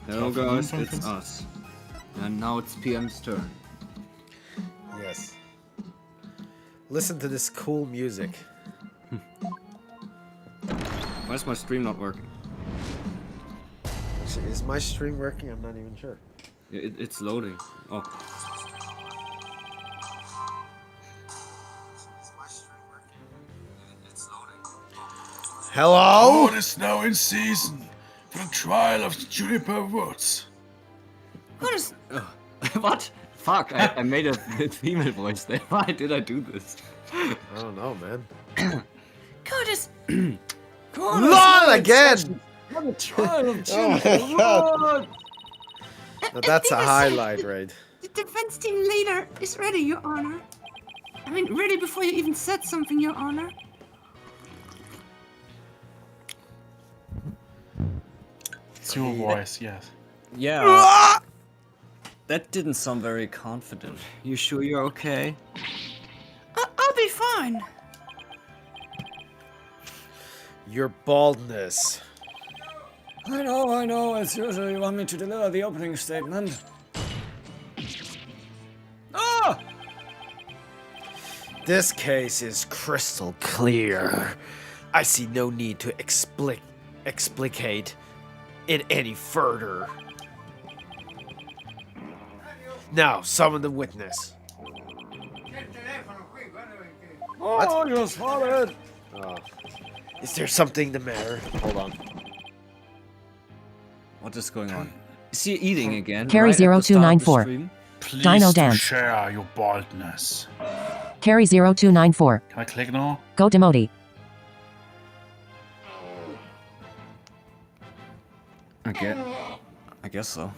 Hello guys, it's us. And now it's PM's turn. Yes. Listen to this cool music. Why is my stream not working? Actually, is my stream working? I'm not even sure. It's loading. Oh. Hello? Corn is now in season for the trial of the Juniper Woods. What is... what? Fuck, I made a female voice there. Why did I do this? I don't know, man. Curtis! LOL again! What a trial of Oh my god. Now that's a highlight, right? The defense team leader is ready, Your Honor. I mean, ready before you even said something, Your Honor. It's your voice, yes. Yeah. That didn't sound very confident. You sure you're okay? I'll be fine. Your baldness. I know. As usual, you want me to deliver the opening statement. Ah! This case is crystal clear. I see no need to explicate it any further. Now, summon the witness. Oh, you swallowed! Oh. Is there something the matter? Hold on. What is going on? Is he eating again? Carry right at the start of the 0294. stream? Please Dino to dance. share your baldness. Carry 0294. Can I click now? Go Demoti. I guess so.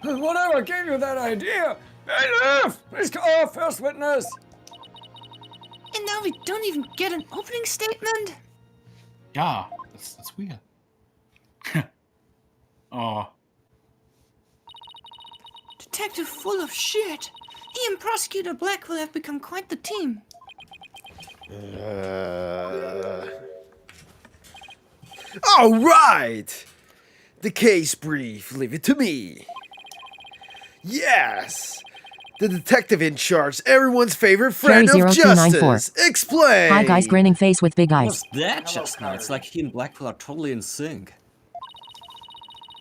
Whatever gave you that idea? Bailiff! Please call first witness! And now we don't even get an opening statement? Yeah, that's weird. Oh, Detective full of shit. He and Prosecutor Blackwell have become quite the team. All right. The case brief. Leave it to me. Yes. The detective in charge, everyone's favorite friend Carry of 0294. justice. Explain. Hi guys, grinning face with big eyes. What's that just now? It's like he and Blackwell are totally in sync.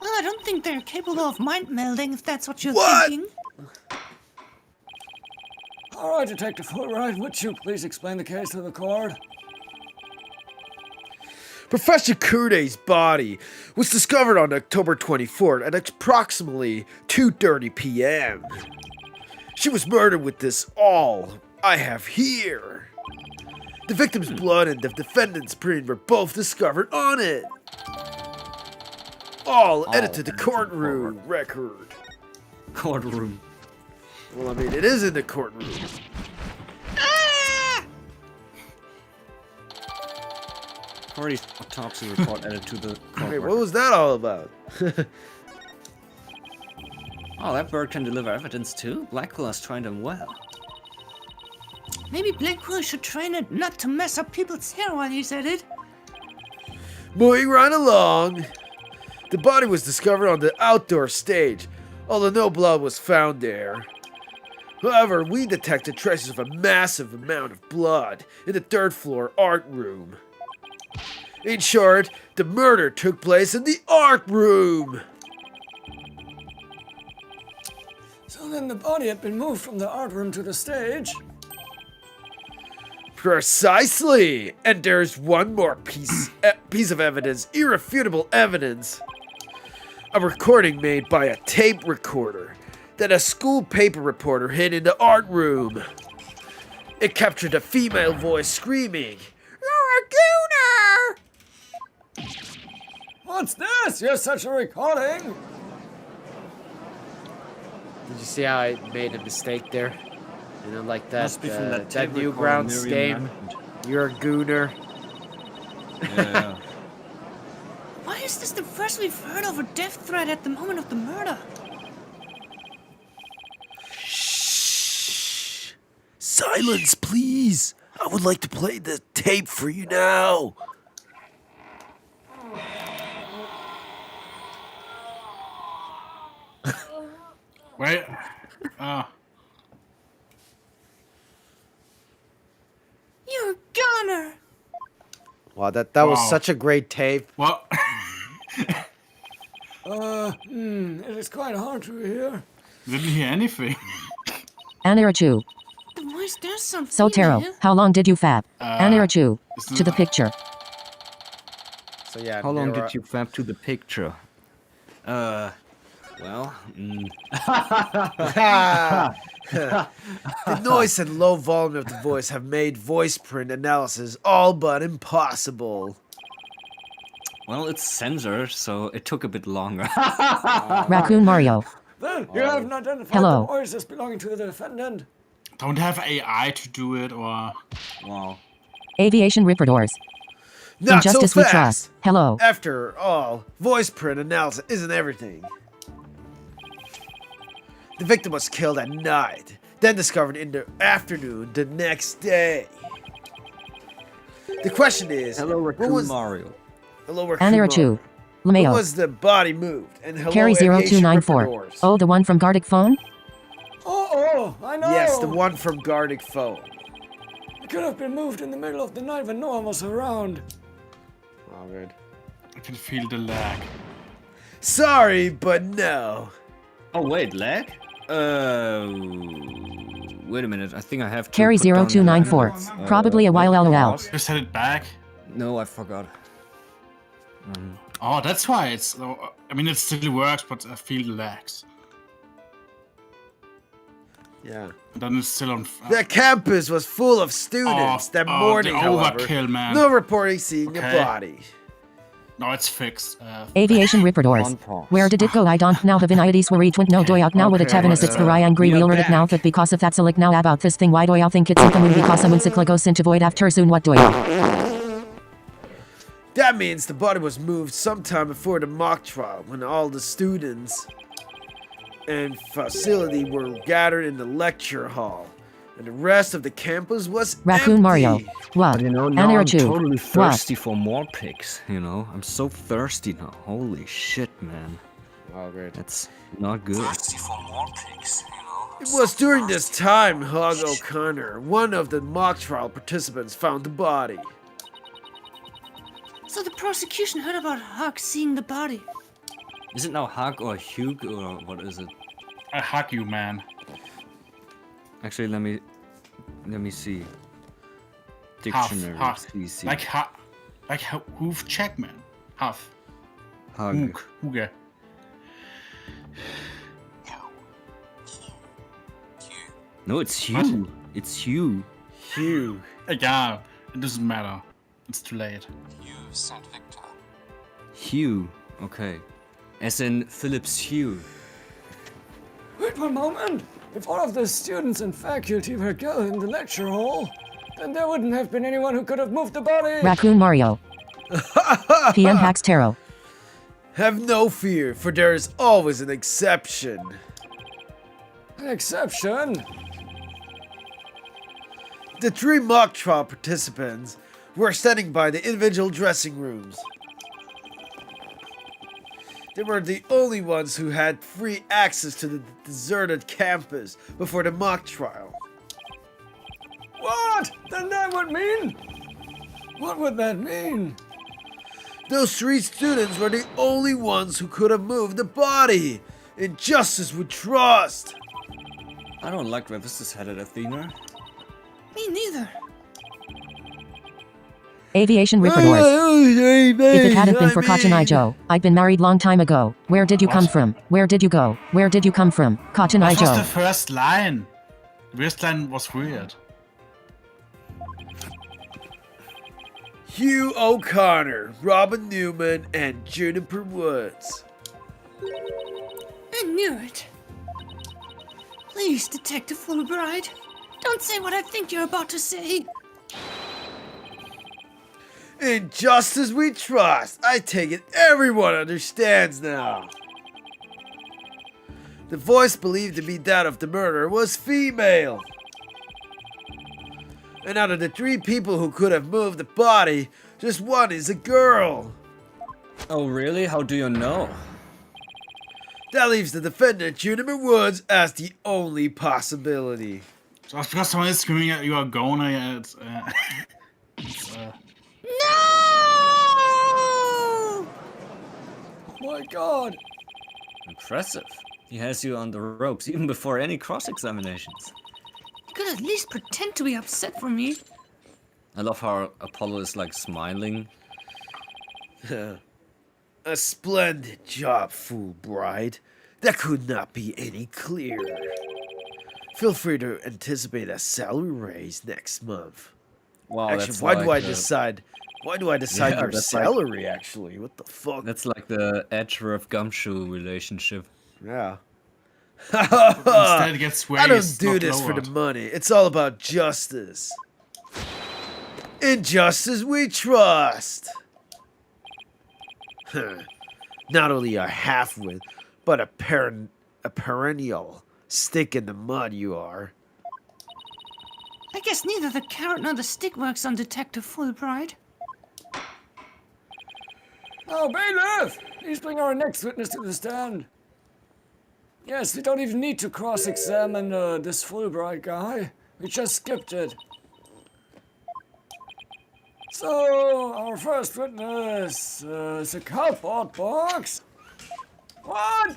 Well, I don't think they're capable of mind melding, if that's what you're What? thinking. Alright, Detective Fulbright, would you please explain the case to the court? Professor Kurde's body was discovered on October 24th at approximately 2:30 p.m. She was murdered with this all I have here. The victim's blood and the defendant's print were both discovered on it. All edited to the courtroom record. Courtroom. Well, I mean, it is in the courtroom. Already autopsy report added to the court Wait, what record. was that all about? Oh, that bird can deliver evidence too? Blackwell has trained him well. Maybe Blackwell should train it not to mess up people's hair while he's at it. Moving right along. The body was discovered on the outdoor stage, although no blood was found there. However, we detected traces of a massive amount of blood in the third floor art room. In short, the murder took place in the art room. So then the body had been moved from the art room to the stage? Precisely! And there's one more piece of evidence, irrefutable evidence. A recording made by a tape recorder that a school paper reporter hid in the art room. It captured a female voice screaming, "You're a gooner!" What's this? You're such a recording! Did you see how I made a mistake there? You know, like that, Must be from that tape Newgrounds recorder game. Miriam mentioned. You're a gooner. Yeah. Why is this the first we've heard of a death threat at the moment of the murder? Shh. Silence, please. I would like to play the tape for you now. Wait. You're Gunner. Wow, that was Wow. such a great tape. Well, It is quite hard to hear. didn't hear anything. Anirachu. The voice does something. So Taro, how long did you fab? Anirachu. isn't To the it- picture. So yeah, How long Nero- did you fab to the picture? Well, The noise and low volume of the voice have made voice print analysis all but impossible. well, it's censored, so it took a bit longer. Raccoon Mario. Then you have not identified Hello. the voice as belonging to the defendant. Don't have AI to do it, or Wow. Aviation Ripperdoors. Not Injustice so we fast. trust. Hello. After all, voice print analysis isn't everything. The victim was killed at night, then discovered in the afternoon the next day. The question is, Hello, what Raccoon was Mario. Hello, Raccoon Anirachu. When Lameo. was the body moved? And hello, Carry Aviation 0294. Ripperdoors. Oh, the one from Gardic Phone? Oh, I know. Yes, the one from Gardic Phone. It could have been moved in the middle of the night when no one was around. Oh, good. I can feel the lag. Sorry, but no. Oh wait, lag? Wait a minute. I think I have to Carry put down the- 0294. Probably a while lol. You set it back. No, I forgot. Oh, that's why it's. I mean, it still works, but I feel the lags. Yeah. And then it's still on. The campus was full of students that morning, the however. overkill, man. No reporting seeing a Okay. body. No, it's fixed. Aviation Ripperdoors. On pause. Where did it go? I don't know. Have an IDs were twint no doyak now with a Okay, tavanus it's very angry we are wheel it now back. that because of that's a lick now about this thing why do I think it's in the movie because I'm in goes into void after soon what do I That means the body was moved sometime before the mock trial when all the students and facility were gathered in the lecture hall. And the rest of the campus was Raccoon empty. Mario. What? But you know, now I'm Anirachu. totally What? thirsty for more pics, you know? I'm so thirsty now. Holy shit, man. Oh, great. That's not good. It was during this time Hug O'Connor, one of the mock trial participants, found the body. So the prosecution heard about Huck seeing the body. Is it now Hug or Hugh or what is it? I hug you, man. Actually, let me see. Half, Dictionary. half. CC. Like hoof check, man. Half. Hug. Hook. Hooge. No, it's Hugh. It's Hugh. Hugh. Yeah, it doesn't matter. It's too late. Hugh. Okay. As in Phillips Hugh. Wait one moment. If all of the students and faculty were gathered in the lecture hall, then there wouldn't have been anyone who could have moved the body. Raccoon Mario. PM Hacks Taro. Have no fear, for there is always an exception. An exception. The three mock trial participants were standing by the individual dressing rooms. They were the only ones who had free access to the deserted campus before the mock trial. What? Then that would mean? What would that mean? Those three students were the only ones who could have moved the body. Injustice we trust. I don't like where this is headed, Athena. Me neither. Aviation Ripperdoors. If it hadn't been for Kachanai Joe, I'd been married long time ago. Where did you come from? Where did you go? Where did you come from? Kachanai That was the Joe. first line. The first line was weird. Hugh O'Connor, Robin Newman, and Juniper Woods. I knew it. Please, Detective Fulbright, don't say what I think you're about to say. In justice we trust. I take it everyone understands now. The voice believed to be that of the murderer was female. And out of the three people who could have moved the body, just one is a girl. Oh, really? How do you know? That leaves the defendant, Juniper Woods, as the only possibility. So that's because someone is screaming at you are going it's No! Oh my god! Impressive. He has you on the ropes even before any cross-examinations. You could at least pretend to be upset for me. I love how Apollo is like smiling. A splendid job, Fulbright. That could not be any clearer. Feel free to anticipate a salary raise next month. Wow, Actually, that's why like do I decide? Why do I decide Yeah, your that's like- salary? Actually, what the fuck? That's like the Edgeworth Gumshoe relationship. Yeah. instead it gets I don't raised, do not this for lowered. the money. It's all about justice. In justice we trust. Not only a half-wit, but a perennial stick in the mud you are. I guess neither the carrot nor the stick works on Detective Fulbright. Now, bailiff! Please bring our next witness to the stand. Yes, we don't even need to cross-examine this Fulbright guy. We just skipped it. So, our first witness is a cardboard box. What?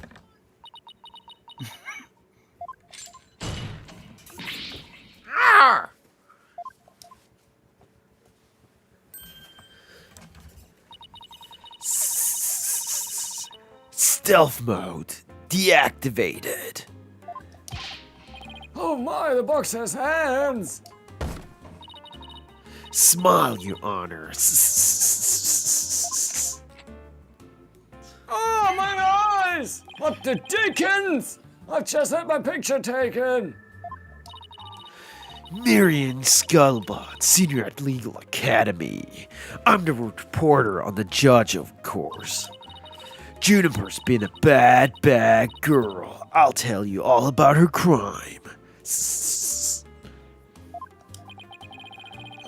Stealth mode deactivated. Oh my, the box has hands! Smile, Your Honor. Oh, my eyes! What the dickens? I've just had my picture taken. Miriam Scullbot, senior at Legal Academy. I'm the reporter on the judge, of course. Juniper's been a bad, bad girl. I'll tell you all about her crime.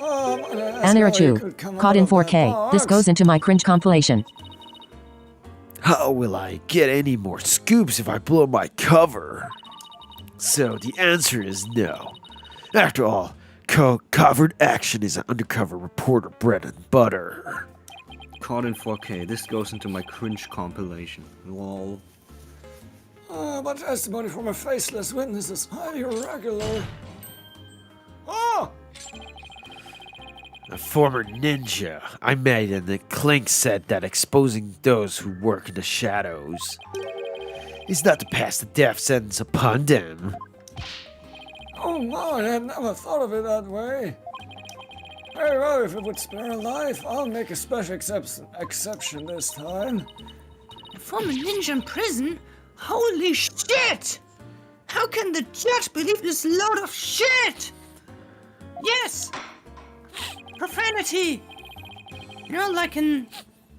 Anna Chu, caught in 4K. This goes into my cringe compilation. How will I get any more scoops if I blow my cover? So the answer is no. After all, covert action is an undercover reporter bread and butter. Caught in 4K. This goes into my cringe compilation. Lol. But testimony from a faceless witness is highly irregular. Oh! A former ninja, I made in the Clink said that exposing those who work in the shadows is not to pass the death sentence upon them. Oh my, I had never thought of it that way. Very well, if it would spare a life, I'll make a special exception this time. A former ninja in prison? Holy shit! How can the judge believe this load of shit? Yes! Profanity! You know, like in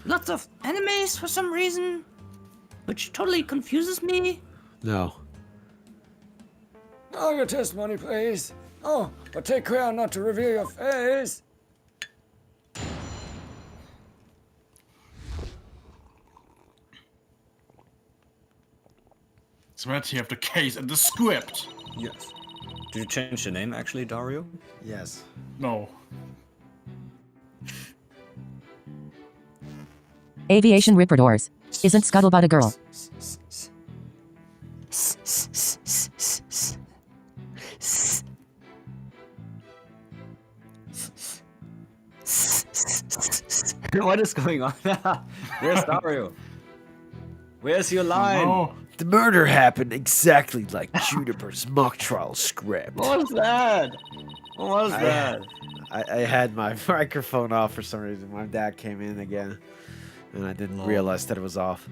lots of animes for some reason, which totally confuses me. No. Now your testimony, please. Oh, but take care not to reveal your face. So let's have the case and the script. Yes. Did you change the name actually, Dario? Yes. No. Aviation Ripper Doors. Isn't Scuttlebutt a girl? What is going on? Where's Dario? Where's your line? Oh, The murder happened exactly like Juniper's mock trial script. What was that? What was that? I had my microphone off for some reason. My dad came in again, and I didn't realize that it was off.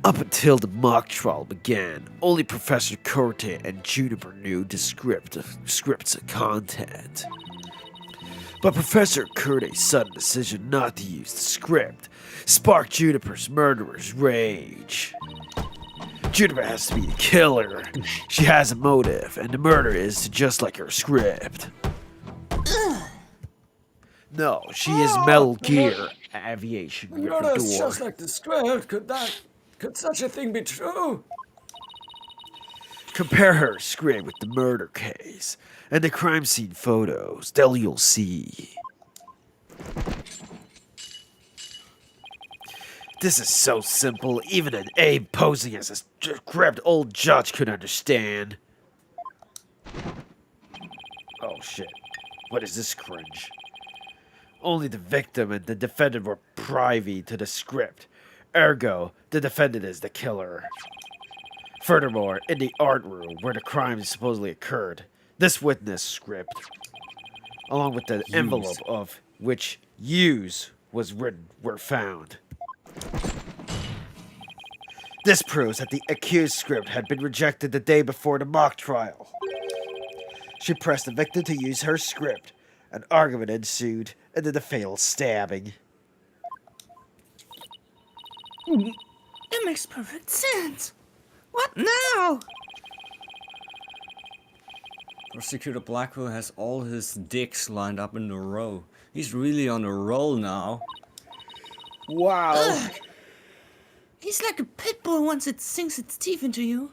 Up until the mock trial began, only Professor Corte and Juniper knew the script's content. But Professor Corte's sudden decision not to use the script sparked Juniper's murderer's rage. Juniper has to be the killer. She has a motive, and the murder is just like her script. No, she is Metal Gear Aviation The Ripper murder is Door. just like the script. Could that Could such a thing be true? Compare her script with the murder case and the crime scene photos. Then you'll see. This is so simple, even an Abe posing as a decrepit old judge could understand. Oh shit. What is this cringe? Only the victim and the defendant were privy to the script. Ergo, the defendant is the killer. Furthermore, in the art room where the crime supposedly occurred, this witness script, along with the envelope of which "use" was written, were found. This proves that the accused script had been rejected the day before the mock trial. She pressed the victim to use her script. An argument ensued, and then the fatal stabbing. It makes perfect sense. What now? Prosecutor Blackwell has all his dicks lined up in a row. He's really on a roll now. Wow. Ugh. He's like a pit bull once it sinks its teeth into you.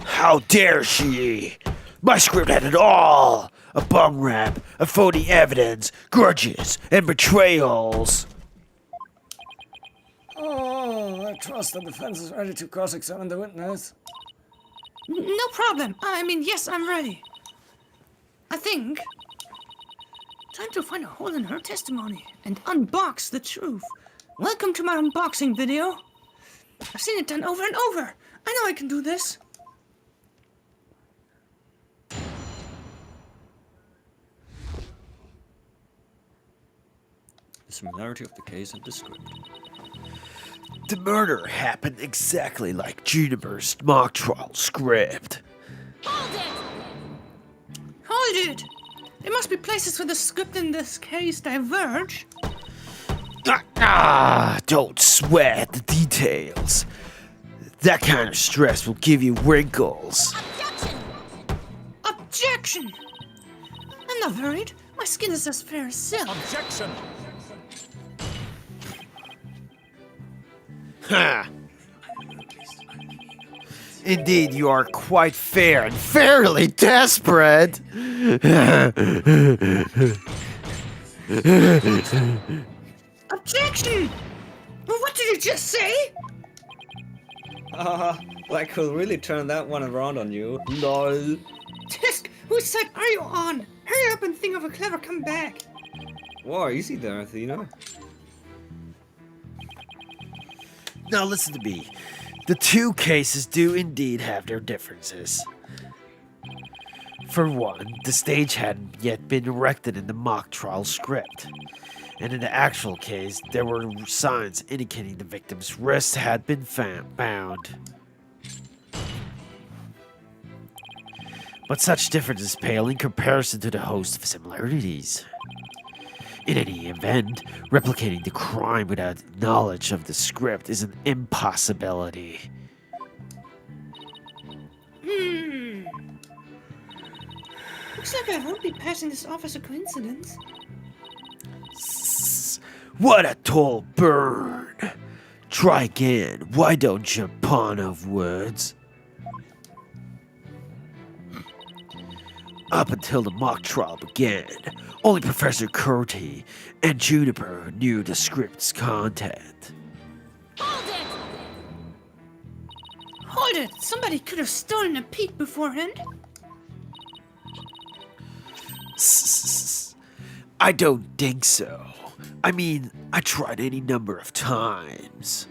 How dare she? My script had it all. A bum rap, a phony evidence, grudges, and betrayals. Oh, I trust the defense is ready to cross-examine the witness. No problem. I mean, yes, I'm ready. I think. Time to find a hole in her testimony and unbox the truth. Welcome to my unboxing video. I've seen it done over and over. I know I can do this. The similarity of the case and the script. The murder happened exactly like Juniper's mock trial script. Hold it! There must be places where the script in this case diverge. Don't sweat the details. That kind of stress will give you wrinkles. Objection! I'm not worried. My skin is as fair as silk. Objection! Ha! Indeed, you are quite fair and fairly desperate. Objection! What did you just say? Blackwell really turned that one around on you. LOL. Tisk, whose side are you on? Hurry up and think of a clever comeback. Whoa, easy there, Athena. Now listen to me. The two cases do indeed have their differences. For one, the stage hadn't yet been erected in the mock trial script. And in the actual case, there were signs indicating the victim's wrists had been bound. But such differences pale in comparison to the host of similarities. In any event, replicating the crime without knowledge of the script is an impossibility. Looks like I won't be passing this off as a coincidence. What a tall burn! Try again. Why don't you, pawn of words? Up until the mock trial began, only Professor Curti and Juniper knew the script's content. Hold it! Somebody could have stolen a peek beforehand. I don't think so. I mean, I tried any number of times.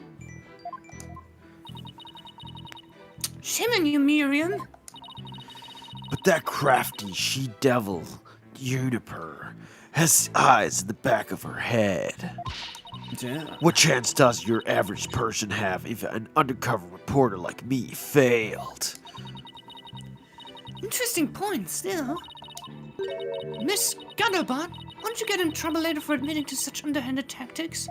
Shame on you, Miriam. But that crafty she-devil, Juniper, has eyes in the back of her head. Yeah. What chance does your average person have if an undercover reporter like me failed? Interesting point, still. Miss Scuttlebutt, won't you get in trouble later for admitting to such underhanded tactics?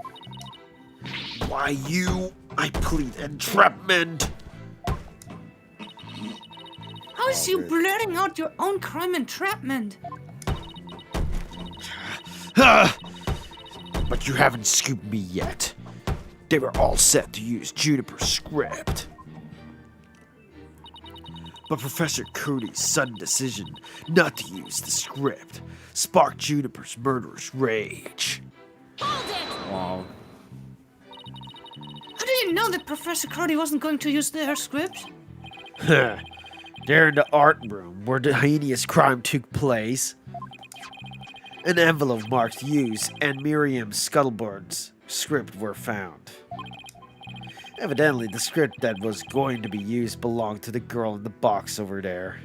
Why you? I plead entrapment. How is you blurting out your own crime entrapment? But you haven't scooped me yet. They were all set to use Juniper's script. But Professor Cody's sudden decision not to use the script sparked Juniper's murderous rage. Wow. How do you know that Professor Cody wasn't going to use their script? They're in the art room where the heinous crime took place. An envelope marked Hughes and Miriam Scuttlebird's script were found. Evidently, the script that was going to be used belonged to the girl in the box over there.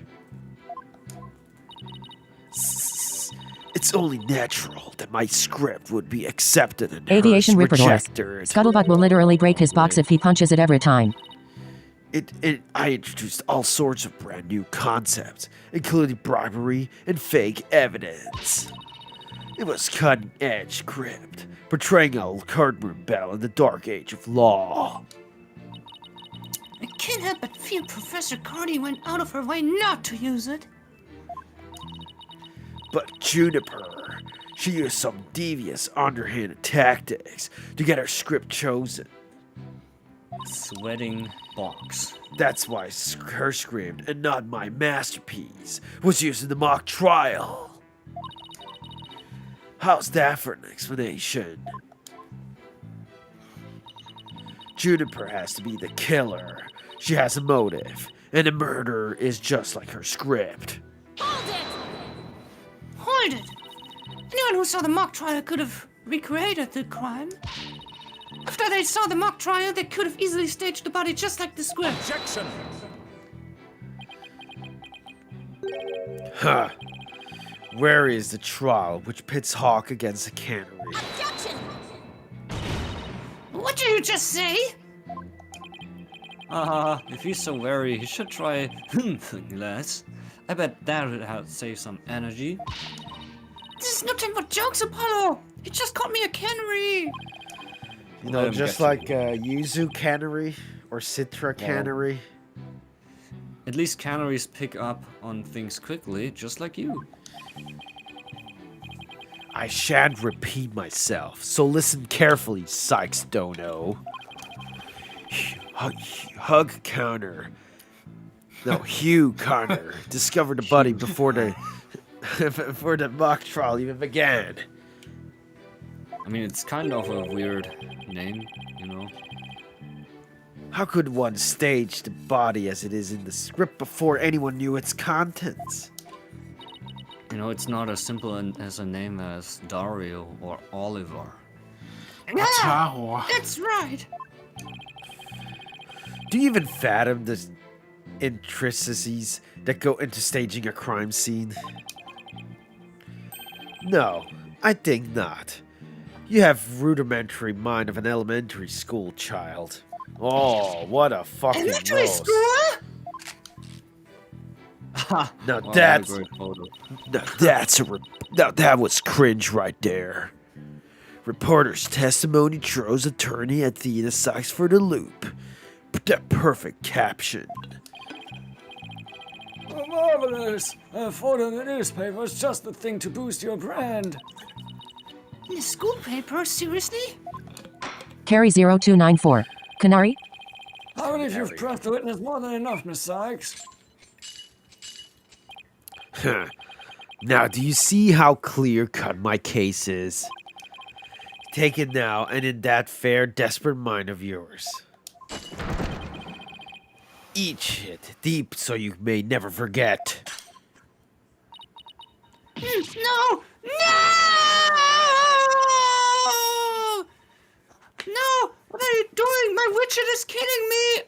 It's only natural that my script would be accepted and Aviation hers Ripper rejected. Scuttlebutt will literally break his box if he punches it every time. I introduced all sorts of brand new concepts, including bribery and fake evidence. It was cutting-edge script, portraying a courtroom belle in the dark age of law. I can't help but feel Professor Cody went out of her way not to use it. But Juniper, she used some devious, underhanded tactics to get her script chosen. Sweating box. That's why her script, and not my masterpiece, was used in the mock trial. How's that for an explanation? Juniper has to be the killer. She has a motive, and the murder is just like her script. Hold it! Anyone who saw the mock trial could have recreated the crime. After they saw the mock trial, they could have easily staged the body just like the script. Objection! Huh. Where is the trial which pits Hawk against the cannery? What did you just say? If he's so wary, he should try less. I bet that would help save some energy. This is no time for jokes, Apollo! You just called me a cannery! You know, just like Yuzu Cannery or Citra Cannery. At least canneries pick up on things quickly, just like you. I shan't repeat myself, so listen carefully, Sykes Dono. Hug Connor. No, Hugh Connor discovered the body before the before the mock trial even began. I mean, it's kind of a weird name, you know. How could one stage the body as it is in the script before anyone knew its contents? You know, it's not as simple as a name as Dario or Oliver. Taro. That's right! Do you even fathom the intricacies that go into staging a crime scene? No, I think not. You have rudimentary mind of an elementary school child. Oh, what a fucking Elementary nose. school? Now Wow, that's what a great photo. now that was cringe right there. Reporter's testimony throws attorney Athena Sykes for the loop. That perfect caption. Oh, marvelous! A photo in the newspaper is just the thing to boost your brand. In the school paper? Seriously? Carry 0294. Canary? I believe you've pressed the witness more than enough, Miss Sykes. Huh. Now, do you see how clear-cut my case is? Take it now, and in that fair, desperate mind of yours. Each it deep so you may never forget. No! No! No! What are you doing? My widget is killing me!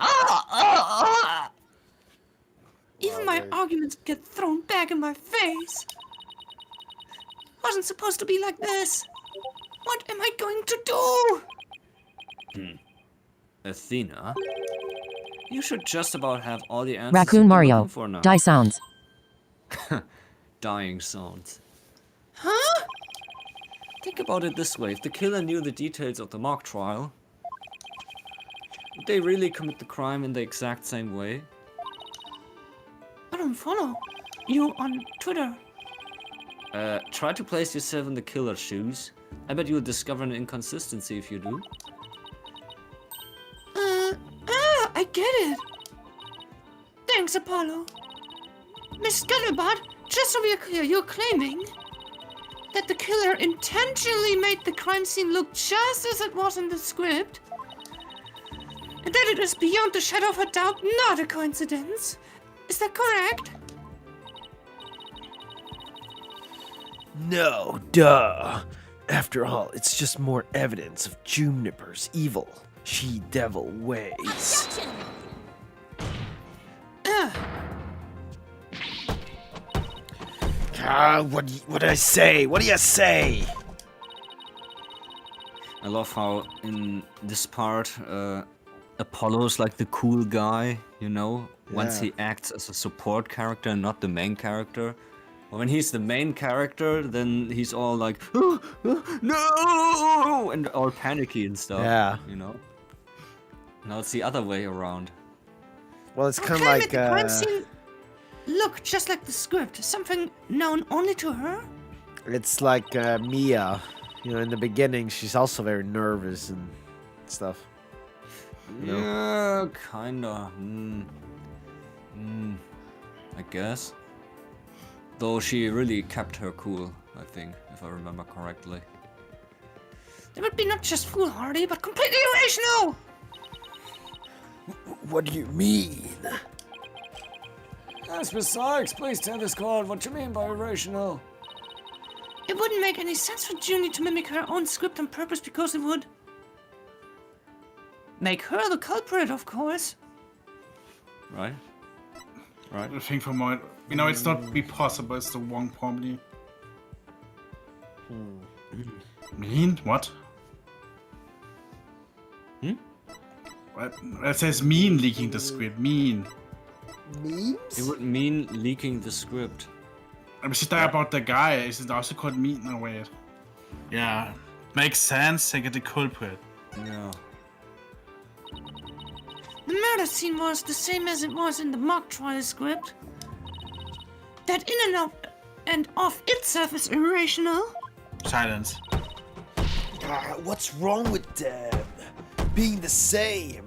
Even my arguments get thrown back in my face. Wasn't supposed to be like this. What am I going to do? Athena? You should just about have all the answers Raccoon you're Mario. looking for now. Die sounds. Dying sounds. Huh? Think about it this way. If the killer knew the details of the mock trial, would they really commit the crime in the exact same way? I don't follow you on Twitter. Try to place yourself in the killer's shoes. I bet you'll discover an inconsistency if you do. get it. Thanks, Apollo. Miss Scuttlebot, just so we are clear, you're claiming that the killer intentionally made the crime scene look just as it was in the script, and that it is beyond the shadow of a doubt not a coincidence. Is that correct? No, duh. After all, it's just more evidence of Juniper's evil, she-devil ways. What do I say? What do you say? I love how in this part, Apollo's like the cool guy, you know? Once Yeah. he acts as a support character, not the main character. But when he's the main character, then he's all like, no! And all panicky and stuff. Yeah. You know? Now it's the other way around. Well, it's kind of Okay, like, made the crime scene look just like the script, something known only to her. it's like Mia. You know, in the beginning, she's also very nervous and stuff. No. Yeah, kinda. I guess. Though she really kept her cool, I think, if I remember correctly. That would be not just foolhardy, but completely irrational! What do you mean? Yes, Miss Sykes, please tell this court what you mean by irrational. It wouldn't make any sense for Junie to mimic her own script on purpose because it would make her the culprit, of course. Right? Right? I think from my, it's not be possible. It's the wrong probably. Mean what? What? It says mean leaking the script. Mean. Memes? It would mean leaking the script. We should talk about the guy. Is it also called mean? No, wait. Yeah. Makes sense. They get the culprit. Yeah. The murder scene was the same as it was in the mock trial script. That in and of itself is irrational. Silence. What's wrong with them being the same?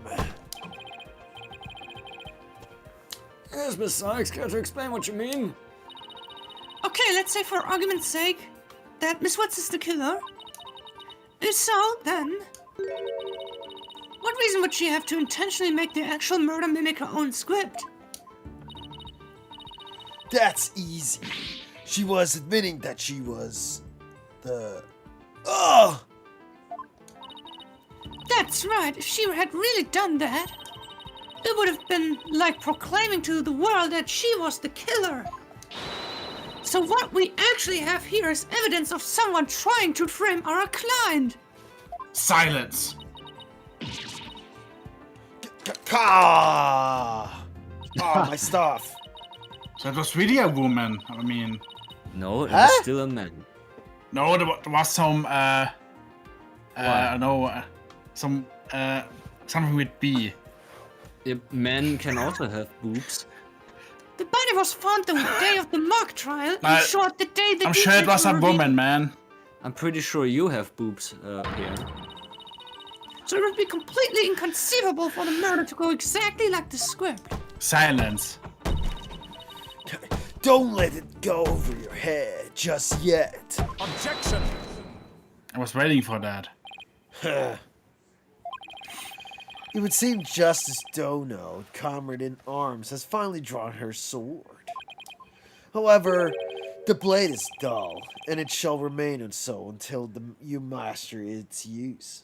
Yes, Miss Sykes, care to explain what you mean? Okay, let's say for argument's sake that Miss Watts is the killer. If so, then what reason would she have to intentionally make the actual murder mimic her own script? That's easy. She was admitting that she was the... Ugh! That's right, if she had really done that, it would have been like proclaiming to the world that she was the killer. So what we actually have here is evidence of someone trying to frame our client. Silence. Ah! Oh, my stuff. So it was really a woman. I mean, No, it Huh? was still a man. no, there was some. I don't know, something with B. Men can also have boobs. The body was found the day of the mock trial. In Uh, short, the day the I'm sure it details was a were revealed. woman, man. I'm pretty sure you have boobs here. So it would be completely inconceivable for the murder to go exactly like the script. Silence. Don't let it go over your head just yet. Objection! I was waiting for that. It would seem Justice Dono, comrade in arms, has finally drawn her sword. However, the blade is dull, and it shall remain so until you master its use.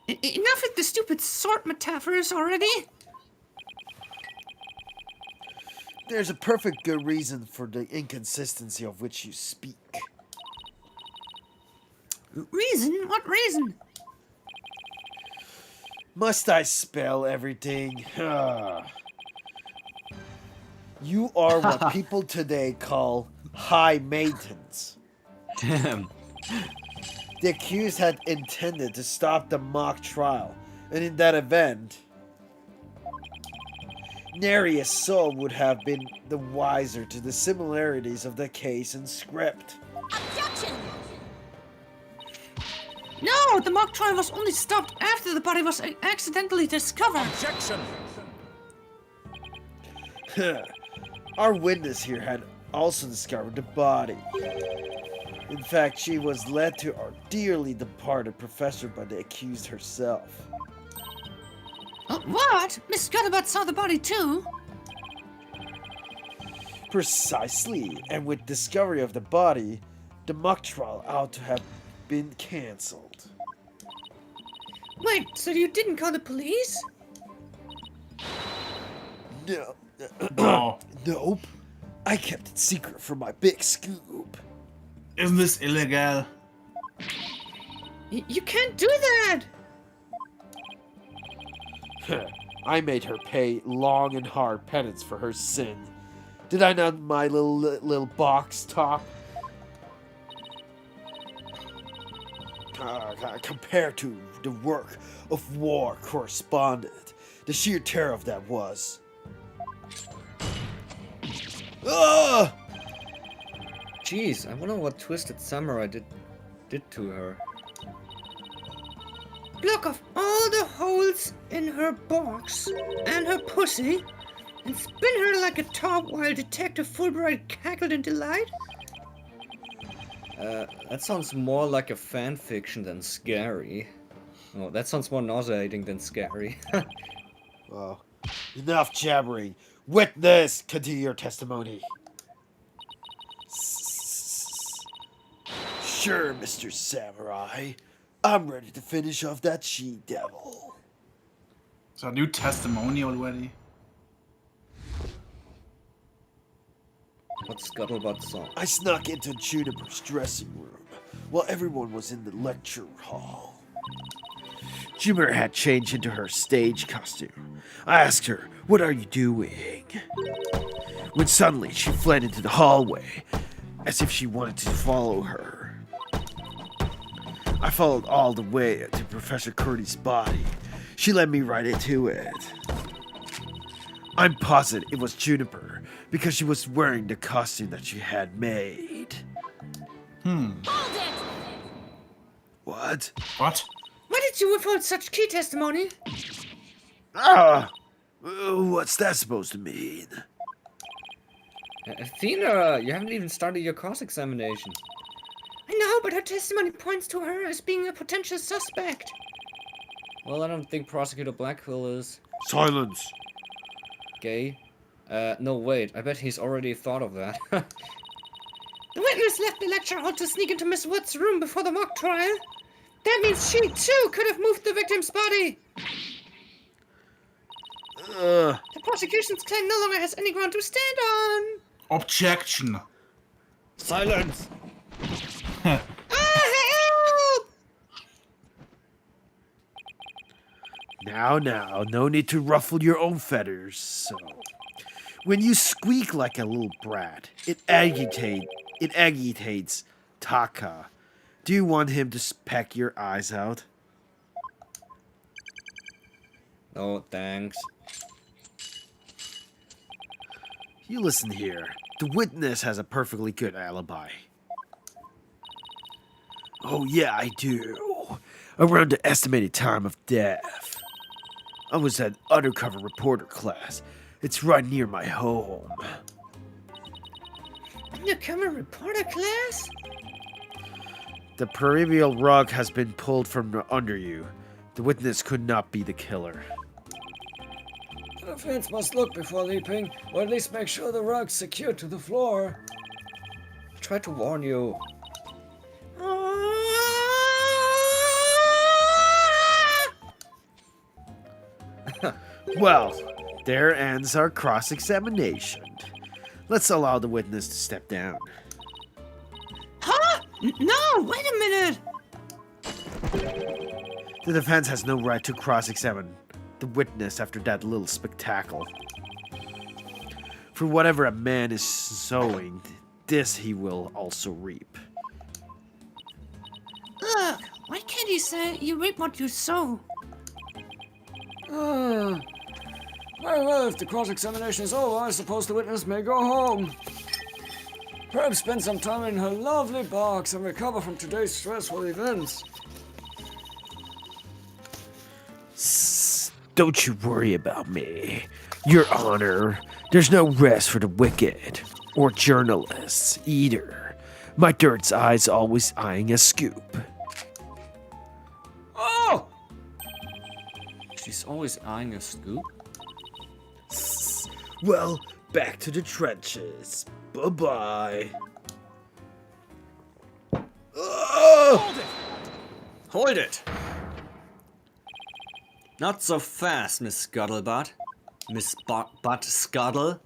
Enough with the stupid sword metaphors already. There's a perfect good reason for the inconsistency of which you speak. Reason? What reason? Must I spell everything? You are what people today call high maintenance. Damn. The accused had intended to stop the mock trial, and in that event, nary a soul would have been the wiser to the similarities of the case and script. No, the mock trial was only stopped after the body was accidentally discovered. Objection! Our witness here had also discovered the body. In fact, she was led to our dearly departed professor by the accused herself. What? Miss Scuttlebutt saw the body too? Precisely, and with discovery of the body, the mock trial ought to have been cancelled. Wait, so you didn't call the police? No. Bro, Nope. I kept it secret for my big scoop. isn't this illegal? You can't do that! I made her pay long and hard penance for her sin. Did I not, my little box top? Compared to the work of war correspondent, the sheer terror of that was. Ah! Jeez, I wonder what Twisted Samurai did to her. Block off all the holes in her box and her pussy and spin her like a top while Detective Fulbright cackled in delight? That sounds more like a fan fiction than scary. Oh, that sounds more nauseating than scary. Oh, enough jabbering. Witness, continue your testimony. Sure, Mr. Samurai. I'm ready to finish off that she-devil. So a new testimony already. What's Scuttlebutt song? I snuck into Juniper's dressing room while everyone was in the lecture hall. Juniper had changed into her stage costume. I asked her, "What are you doing?" When suddenly she fled into the hallway, as if she wanted to follow her. I followed all the way to Professor Curdy's body. She led me right into it. I'm positive it was Juniper, because she was wearing the costume that she had made. What? What? Why did you withhold such key testimony? What's that supposed to mean? Athena, you haven't even started your cross-examination. I know, but her testimony points to her as being a potential suspect. Well, I don't think Prosecutor Blackwell is Silence! gay. No, wait, I bet he's already thought of that. The witness left the lecture hall to sneak into Miss Wood's room before the mock trial. That means she, too, could have moved the victim's body. The prosecution's claim no longer has any ground to stand on. Objection. Silence! Help! Now, no need to ruffle your own feathers, so... When you squeak like a little brat, it agitates Taka. Do you want him to peck your eyes out? Oh, thanks. You listen here. The witness has a perfectly good alibi. Oh yeah, I do. Around the estimated time of death. I was at undercover reporter class. It's right near my home. Undercover reporter class? The proverbial rug has been pulled from under you. The witness could not be the killer. The defense must look before leaping, or at least make sure the rug's secured to the floor. I tried to warn you. Well, there ends our cross-examination. Let's allow the witness to step down. Huh? No, wait a minute. The defense has no right to cross-examine the witness after that little spectacle. For whatever a man is sowing, this he will also reap. Look, why can't he say you reap what you sow? Very well, if the cross-examination is over, I suppose the witness may go home. Perhaps spend some time in her lovely box and recover from today's stressful events. Don't you worry about me. Your Honor, there's no rest for the wicked. Or journalists, either. My dirt's eye's always eyeing a scoop. Oh! She's always eyeing a scoop. Well, back to the trenches. Bye-bye. Hold it! Not so fast, Miss Scuttlebutt. Miss Butt Scuttle.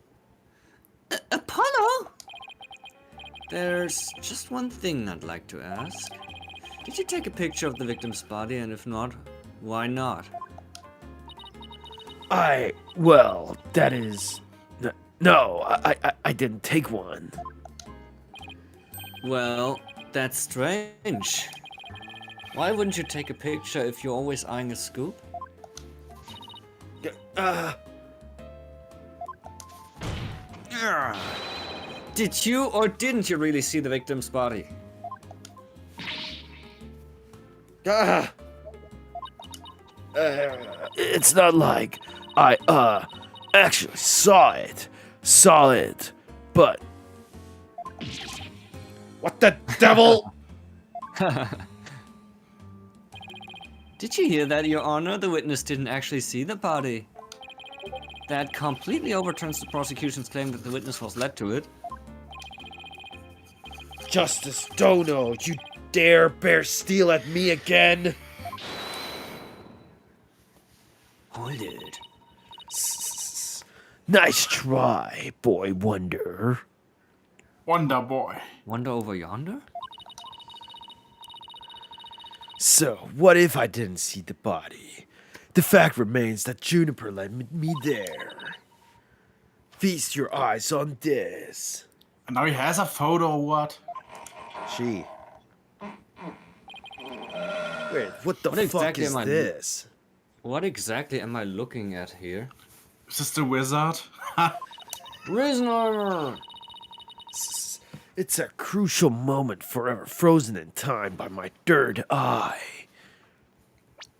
Apollo? There's just one thing I'd like to ask. Did you take a picture of the victim's body, and if not, why not? Well, that is... No, I didn't take one. Well, that's strange. Why wouldn't you take a picture if you're always eyeing a scoop? Did you or didn't you really see the victim's body? It's not like I, actually saw it. But... What the devil? Did you hear that, Your Honor? The witness didn't actually see the body. That completely overturns the prosecution's claim that the witness was led to it. Justice Dono, you dare bear steel at me again? Hold it. Nice try, boy wonder. Wonder Boy. Wonder over yonder? So, what if I didn't see the body? The fact remains that Juniper led me there. Feast your eyes on this. And now he has a photo or what? Wait, what the What fuck exactly is am I- this? What exactly am I looking at here? Is this the wizard? Prisoner! It's a crucial moment forever frozen in time by my third eye.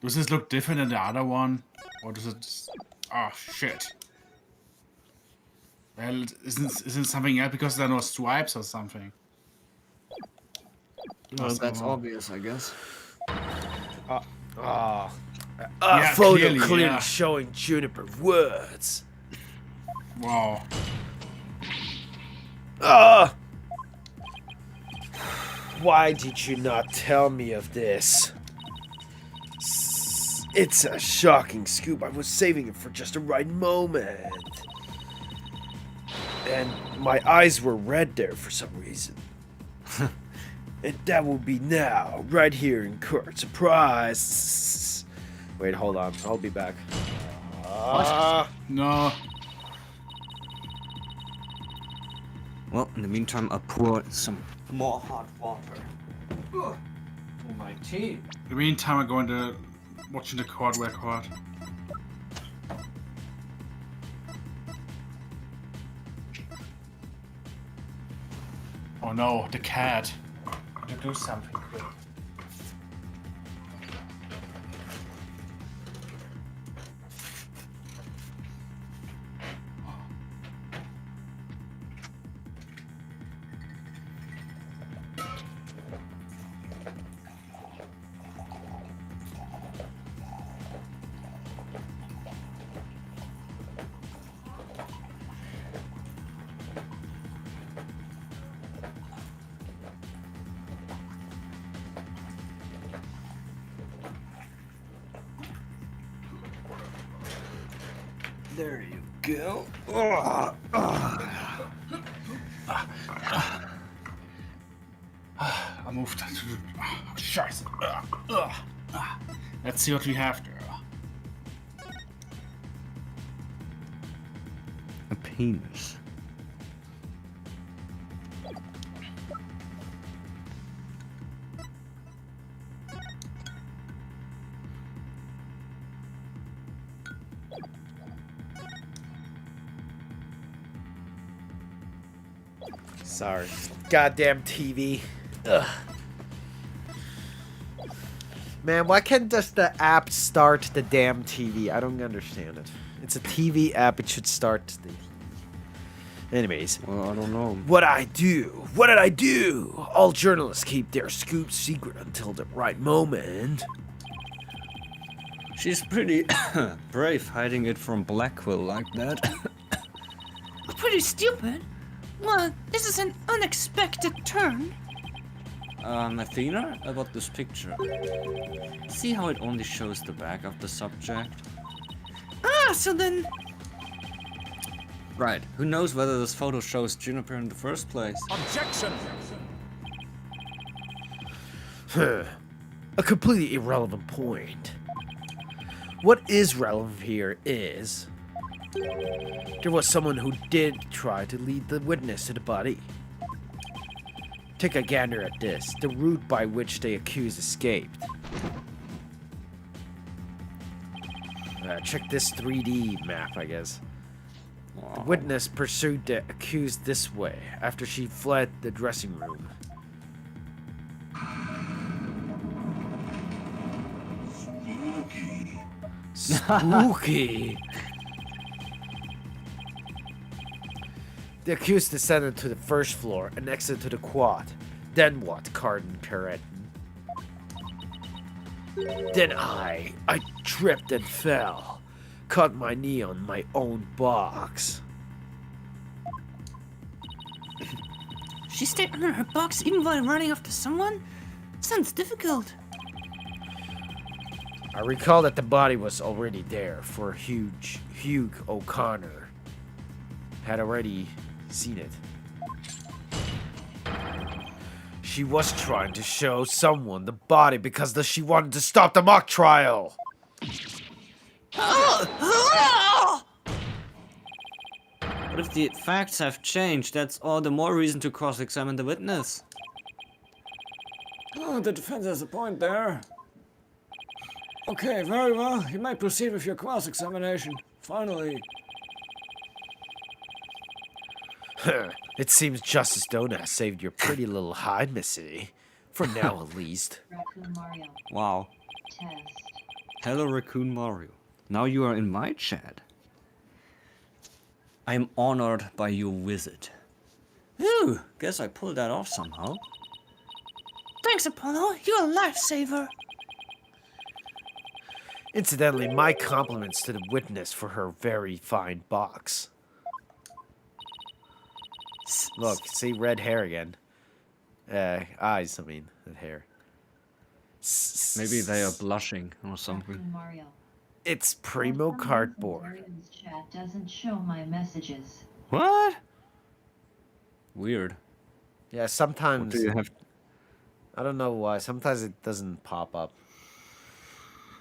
Does this look different than the other one? Or does it... Oh, shit. Well, isn't something else because there are no stripes or something? Well, that's obvious, I guess. A Yeah, photo clearly, clearly yeah. showing Juniper words. Wow. Why did you not tell me of this? It's a shocking scoop. I was saving it for just the right moment. And my eyes were red there for some reason. And that will be now, right here in court. Surprise! Wait, hold on. I'll be back. No. Well, in the meantime, I'll pour some more hot water. For my tea. In the meantime, I'm going to watching the court record. Oh no, the cat. To do something quick. There you go. I moved. Scheiße. Let's see what we have there. A penis. Sorry. Goddamn TV. Ugh. Man, why can't just the app start the damn TV? I don't understand it. It's a TV app. It should start the TV. Anyways. Well, I don't know. What I do? What did I do? All journalists keep their scoop secret until the right moment. She's pretty brave hiding it from Blackwell like that. Pretty stupid. Well, this is an unexpected turn. Athena, about this picture. See how it only shows the back of the subject? Ah, so then... Right, who knows whether this photo shows Juniper in the first place? Objection! A completely irrelevant point. What is relevant here is... there was someone who did try to lead the witness to the body. Take a gander at this. The route by which the accused escaped. Check this 3D map, I guess. The witness pursued the accused this way after she fled the dressing room. Spooky. The accused descended to the first floor and exited to the quad. Then what, Carden Carreton? Then I tripped and fell. Caught my knee on my own box. She stayed under her box even while running after someone? Sounds difficult. I recall that the body was already there, for Hugh O'Connor had already seen it. She was trying to show someone the body because she wanted to stop the mock trial. But if the facts have changed, that's all the more reason to cross-examine the witness. Oh, the defense has a point there. Okay, very well. You may proceed with your cross-examination. Finally. It seems Justice Donut has saved your pretty little hide, Missy. For now, at least. Raccoon Mario. Wow. Test. Hello, Raccoon Mario. Now you are in my chat. I am honored by your visit. Ooh, guess I pulled that off somehow. Thanks, Apollo. You're a lifesaver. Incidentally, my compliments to the witness for her very fine box. Look, see red hair again. Eyes, I mean, the hair. Maybe they are blushing or something. Raccoon Mario. It's primo cardboard. Mario's chat doesn't show my messages. What? Weird. Yeah, What sometimes... do you have? I don't know why. Sometimes it doesn't pop up.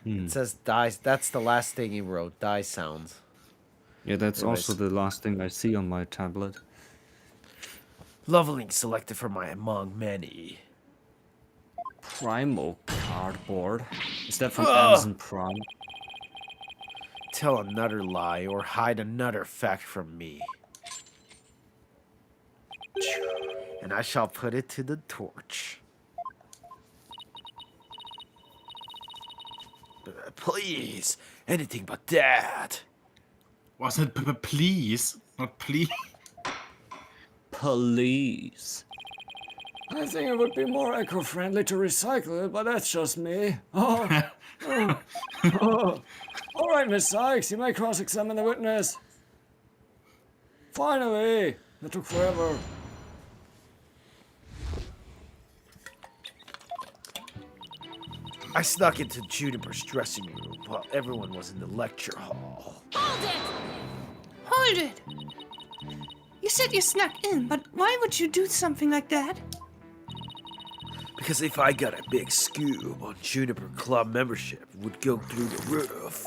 Hmm. It says die. That's the last thing he wrote. Die sounds. Yeah, that's Anyways. also the last thing I see on my tablet. Leveling selected from my among many. Primo cardboard. Is that from Ugh. Amazon Prime? Tell another lie or hide another fact from me. And I shall put it to the torch. Please, anything but that. Wasn't it please? Not please. Please. I think it would be more eco-friendly to recycle it, but that's just me. Oh. All right, Miss Sykes, you may cross-examine the witness. Finally! That took forever. I snuck into Juniper's dressing room while everyone was in the lecture hall. Hold it! You said you snuck in, but why would you do something like that? Because if I got a big scoop on Juniper Club membership, it would go through the roof.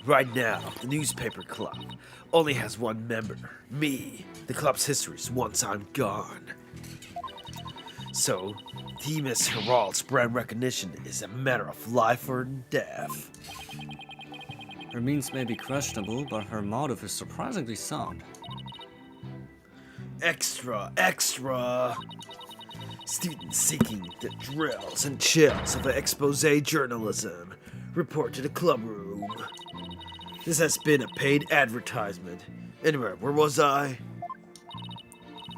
Right now, the newspaper club only has one member, me. The club's history is once I'm gone. So, Demas Herald's brand recognition is a matter of life or death. Her means may be questionable, but her motive is surprisingly sound. Extra, extra! Students seeking the drills and chills of expose journalism report to the club room. This has been a paid advertisement. Anyway, where was I?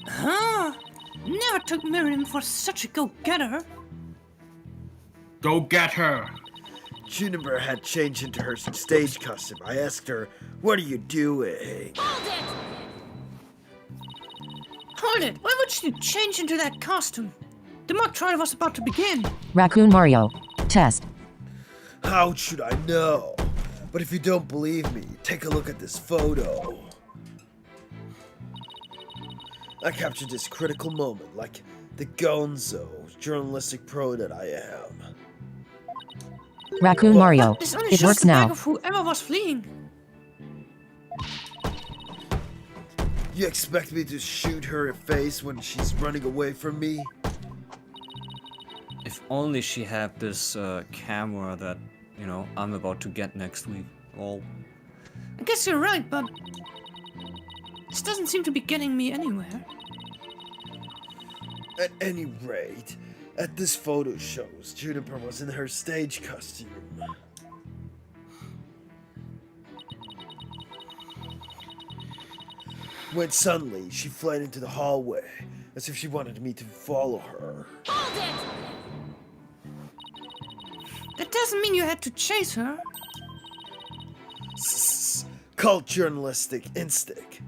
Huh? Never took Miriam for such a go-getter. Go get her. Juniper had changed into her stage costume. I asked her, "What are you doing?" Hold it! Why would she change into that costume? The mock trial was about to begin. Raccoon Mario. Test. How should I know? But if you don't believe me, take a look at this photo. I captured this critical moment like the gonzo journalistic pro that I am. Raccoon Mario. This only It shows works the bag now. of whoever was fleeing. You expect me to shoot her in the face when she's running away from me? If only she had this camera that, you know, I'm about to get next week. Oh, I guess you're right, but this doesn't seem to be getting me anywhere. At any rate, at this photo shows, Juniper was in her stage costume. When suddenly, she fled into the hallway, as if she wanted me to follow her. That doesn't mean you had to chase her. Called journalistic instinct.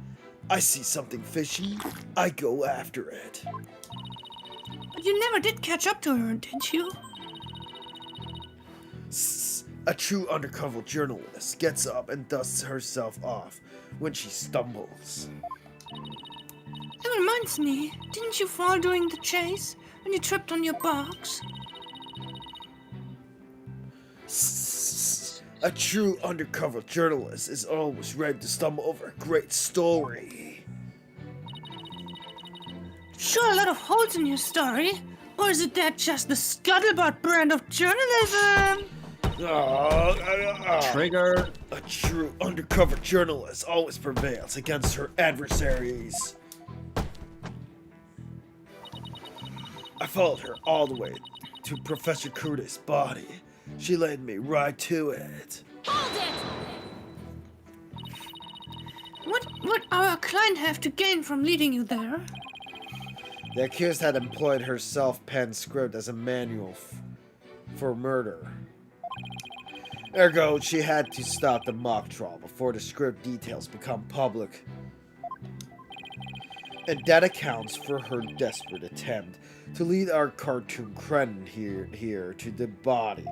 I see something fishy, I go after it. But you never did catch up to her, did you? A true undercover journalist gets up and dusts herself off when she stumbles. That reminds me, didn't you fall during the chase when you tripped on your box? A true undercover journalist is always ready to stumble over a great story. Sure, a lot of holes in your story. Or is it that just the scuttlebutt brand of journalism? trigger. A true undercover journalist always prevails against her adversaries. I followed her all the way to Professor Curtis' body. She led me right to it. What would our client have to gain from leading you there? The accused had employed her self-penned script as a manual for murder. Ergo, she had to stop the mock trial before the script details become public. And that accounts for her desperate attempt to lead our cartoon cretin here to the body.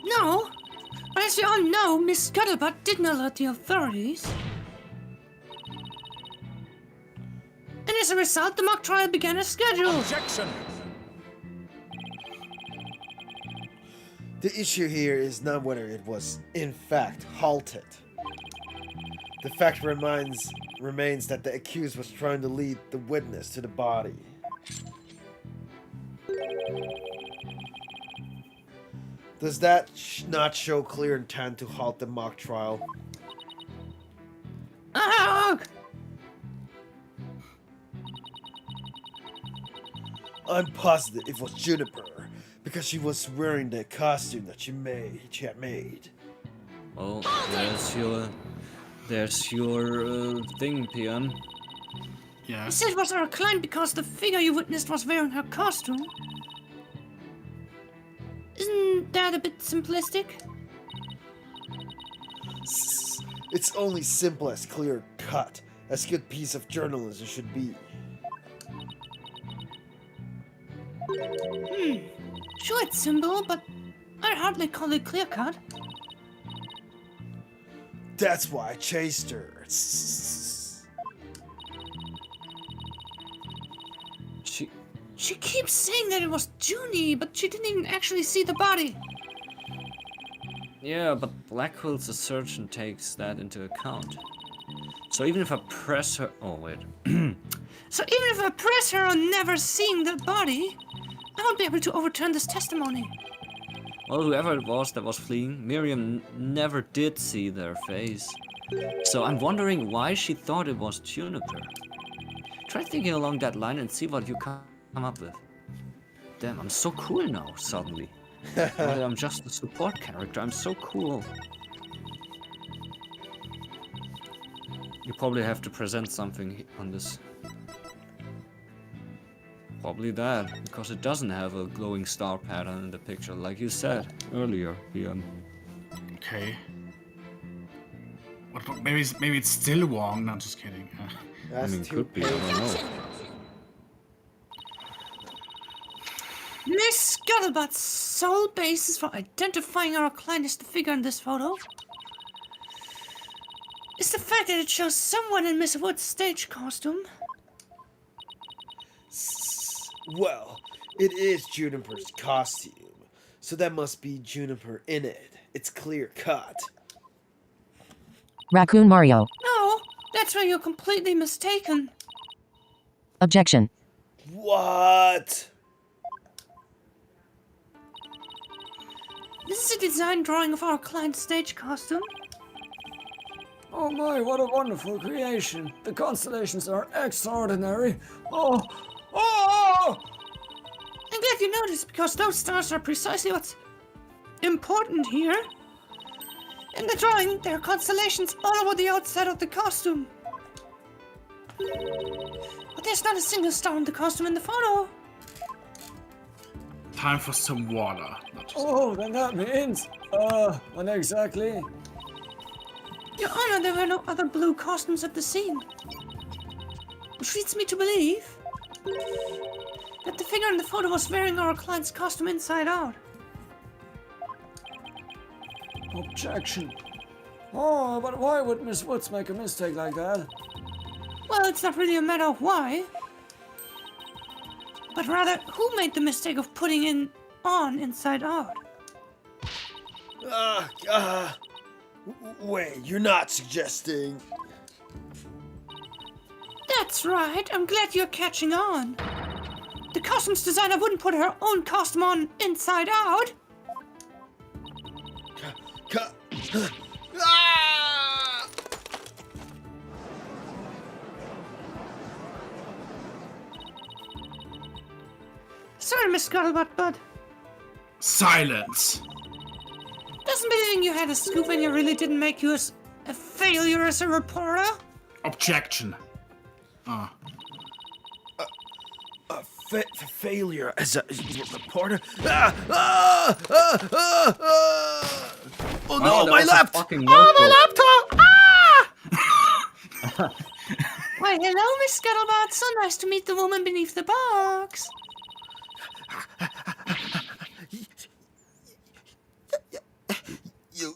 No, but as you all know, Miss Scuttlebutt didn't alert the authorities. And as a result, the mock trial began as scheduled. Objection! The issue here is not whether it was, in fact, halted. The fact remains that the accused was trying to lead the witness to the body. Does that not show clear intent to halt the mock trial? Ugh! I'm positive it was Juniper, because she was wearing the costume that she had made. Oh, there's your thing, Pian. Yeah. You said it was our client because the figure you witnessed was wearing her costume. Isn't that a bit simplistic? It's only simple as clear cut, as good piece of journalism should be. Sure, it's simple, but I'd hardly call it clear cut. That's why I chased her. She keeps saying that it was Junie, but she didn't even actually see the body. Yeah, but Blackwell's assertion takes that into account. So even if I press her... Oh, wait. So even if I press her on never seeing the body, I won't be able to overturn this testimony. Well, whoever it was that was fleeing, Miriam never did see their face. So I'm wondering why she thought it was Juniper. Try thinking along that line and see what you come up with. Damn, I'm so cool now, suddenly. Now that I'm just a support character, I'm so cool. You probably have to present something on this. Probably that, because it doesn't have a glowing star pattern in the picture, like you said earlier, Ian. Okay. What, maybe it's still wrong. No, I'm just kidding. That's mean, too could be, I don't know. Miss Scuttlebutt's sole basis for identifying our client as the figure in this photo is the fact that it shows someone in Miss Wood's stage costume. Well, it is Juniper's costume, so that must be Juniper in it. It's clear cut. Raccoon Mario. No, that's where you're completely mistaken. Objection. What? This is a design drawing of our client's stage costume. Oh my, what a wonderful creation. The constellations are extraordinary. Oh, oh! I'm glad you noticed, because those stars are precisely what's important here. In the drawing, there are constellations all over the outside of the costume. But there's not a single star in the costume in the photo. Time for some water. Not just- Oh, then that means, what exactly? Your Honor, there were no other blue costumes at the scene. Which leads me to believe that the figure in the photo was wearing our client's costume inside out. Objection. Oh, but why would Miss Woods make a mistake like that? Well, it's not really a matter of why, but rather who made the mistake of putting it on inside out. Wait, you're not suggesting... That's right, I'm glad you're catching on. The costumes designer wouldn't put her own costume on inside out. Ah! Sorry, Miss Scuttlebutt, but Silence. doesn't believing you had a scoop and you really didn't make you a failure as a reporter? Objection. Failure as a reporter. Oh no, that my was a laptop! fucking Oh, notebook. my laptop! Why, hello, Miss Scuttlebutt. So nice to meet the woman beneath the box.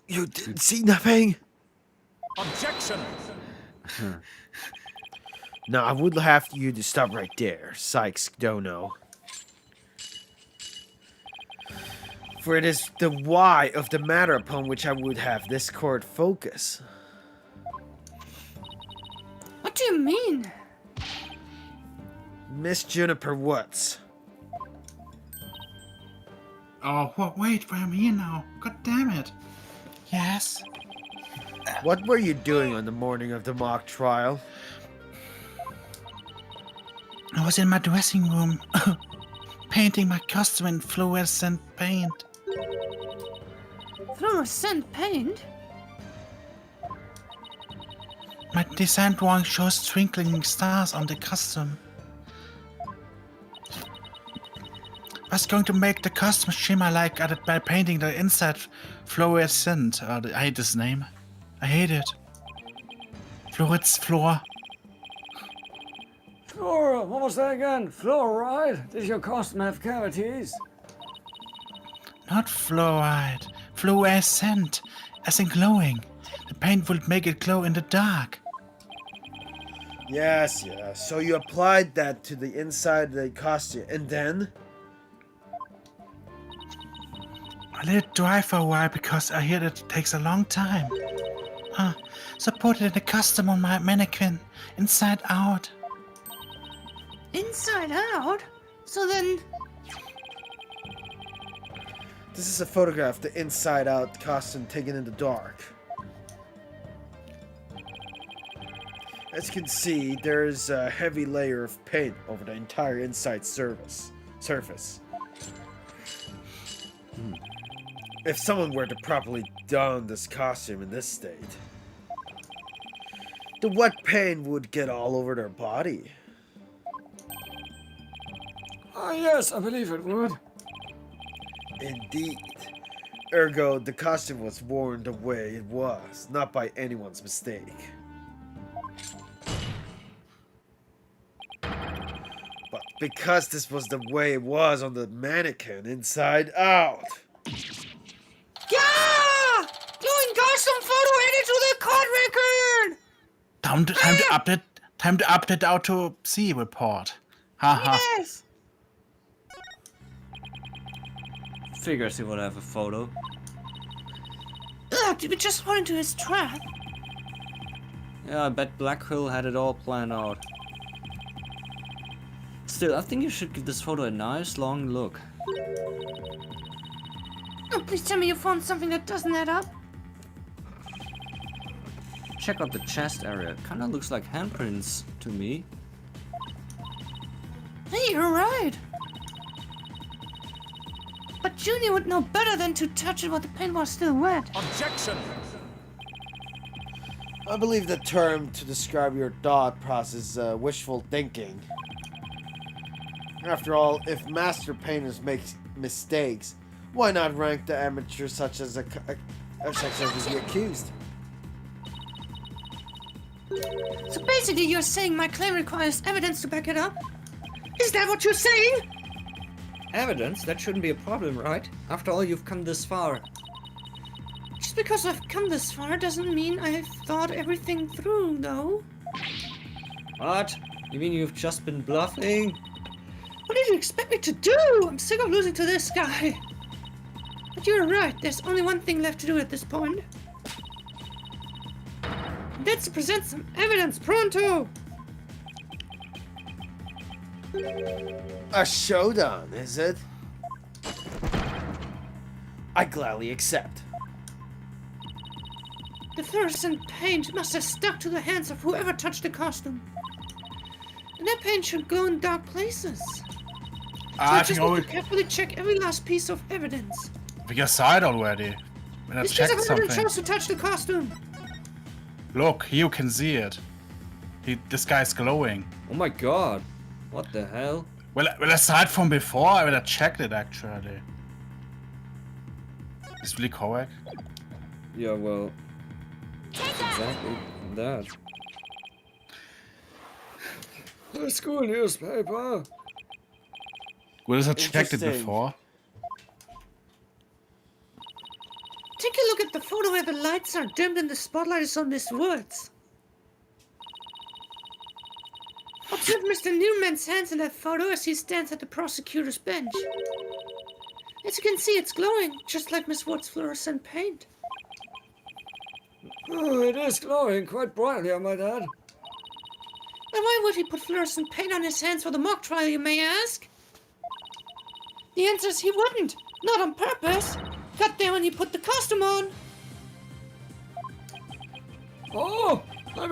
You didn't see nothing? Objection! No, I would have you to stop right there, Sykes Dono. For it is the why of the matter upon which I would have this court focus. What do you mean? Miss Juniper Woods. Oh, wait, I'm here now. God damn it. Yes. What were you doing on the morning of the mock trial? I was in my dressing room, painting my costume in fluorescent paint. Fluorescent paint? My design drawing shows twinkling stars on the costume. I was going to make the costume shimmer like at it by painting the inside fluorescent. I hate this name. I hate it. Floor. Flora, what was that again? Fluoride? Did your costume have cavities? Not fluoride. Fluorescent. As in glowing. The paint will make it glow in the dark. Yes. So you applied that to the inside of the costume, and then? I let it dry for a while because I hear that it takes a long time. So I put it in the costume on my mannequin, inside out. Inside out? So then, This is a photograph of the inside out costume taken in the dark. As you can see, there's a heavy layer of paint over the entire inside surface. If someone were to properly don this costume in this state, the wet paint would get all over their body. Ah, yes, I believe it would. Indeed. Ergo, the costume was worn the way it was, not by anyone's mistake. But because this was the way it was on the mannequin inside out. Yeah! Glowing costume photo added to the court record! Time to update the autopsy report. Haha. Yes! Figures he would have a photo. Ugh, did we just run into his trap? Yeah, I bet Black Hill had it all planned out. Still, I think you should give this photo a nice long look. Oh, please tell me you found something that doesn't add up. Check out the chest area. Kinda looks like handprints to me. Hey, you're right. But Junior would know better than to touch it while the paint was still wet. Objection! I believe the term to describe your thought process is wishful thinking. After all, if master painters make mistakes, why not rank the amateur such as the accused? So basically you're saying my claim requires evidence to back it up? Is that what you're saying? Evidence? That shouldn't be a problem, right? After all, you've come this far. Just because I've come this far doesn't mean I've thought everything through, though. What? You mean you've just been bluffing? What did you expect me to do? I'm sick of losing to this guy. But you're right, there's only one thing left to do at this point. And that's to present some evidence pronto! A showdown, is it? I gladly accept. The fluorescent paint must have stuck to the hands of whoever touched the costume. And that paint should glow in dark places. So I just need to carefully check every last piece of evidence. We saw it already. When I This piece checked of evidence something. chose to touch the costume. Look, you can see it. This guy's glowing. Oh my god. What the hell? Well, I saw it from before. I checked it actually. Is really correct? Yeah, well... exactly that. The school newspaper. Well, I checked it Interesting. before. Take a look at the photo where the lights are dimmed and the spotlight is on Miss Woods. Observe Mr. Newman's hands in that photo as he stands at the prosecutor's bench. As you can see, it's glowing, just like Miss Woods' fluorescent paint. Oh, it is glowing quite brightly, I might add. Then why would he put fluorescent paint on his hands for the mock trial, you may ask? The answer is he wouldn't. Not on purpose. Got there when he put the costume on. Oh, that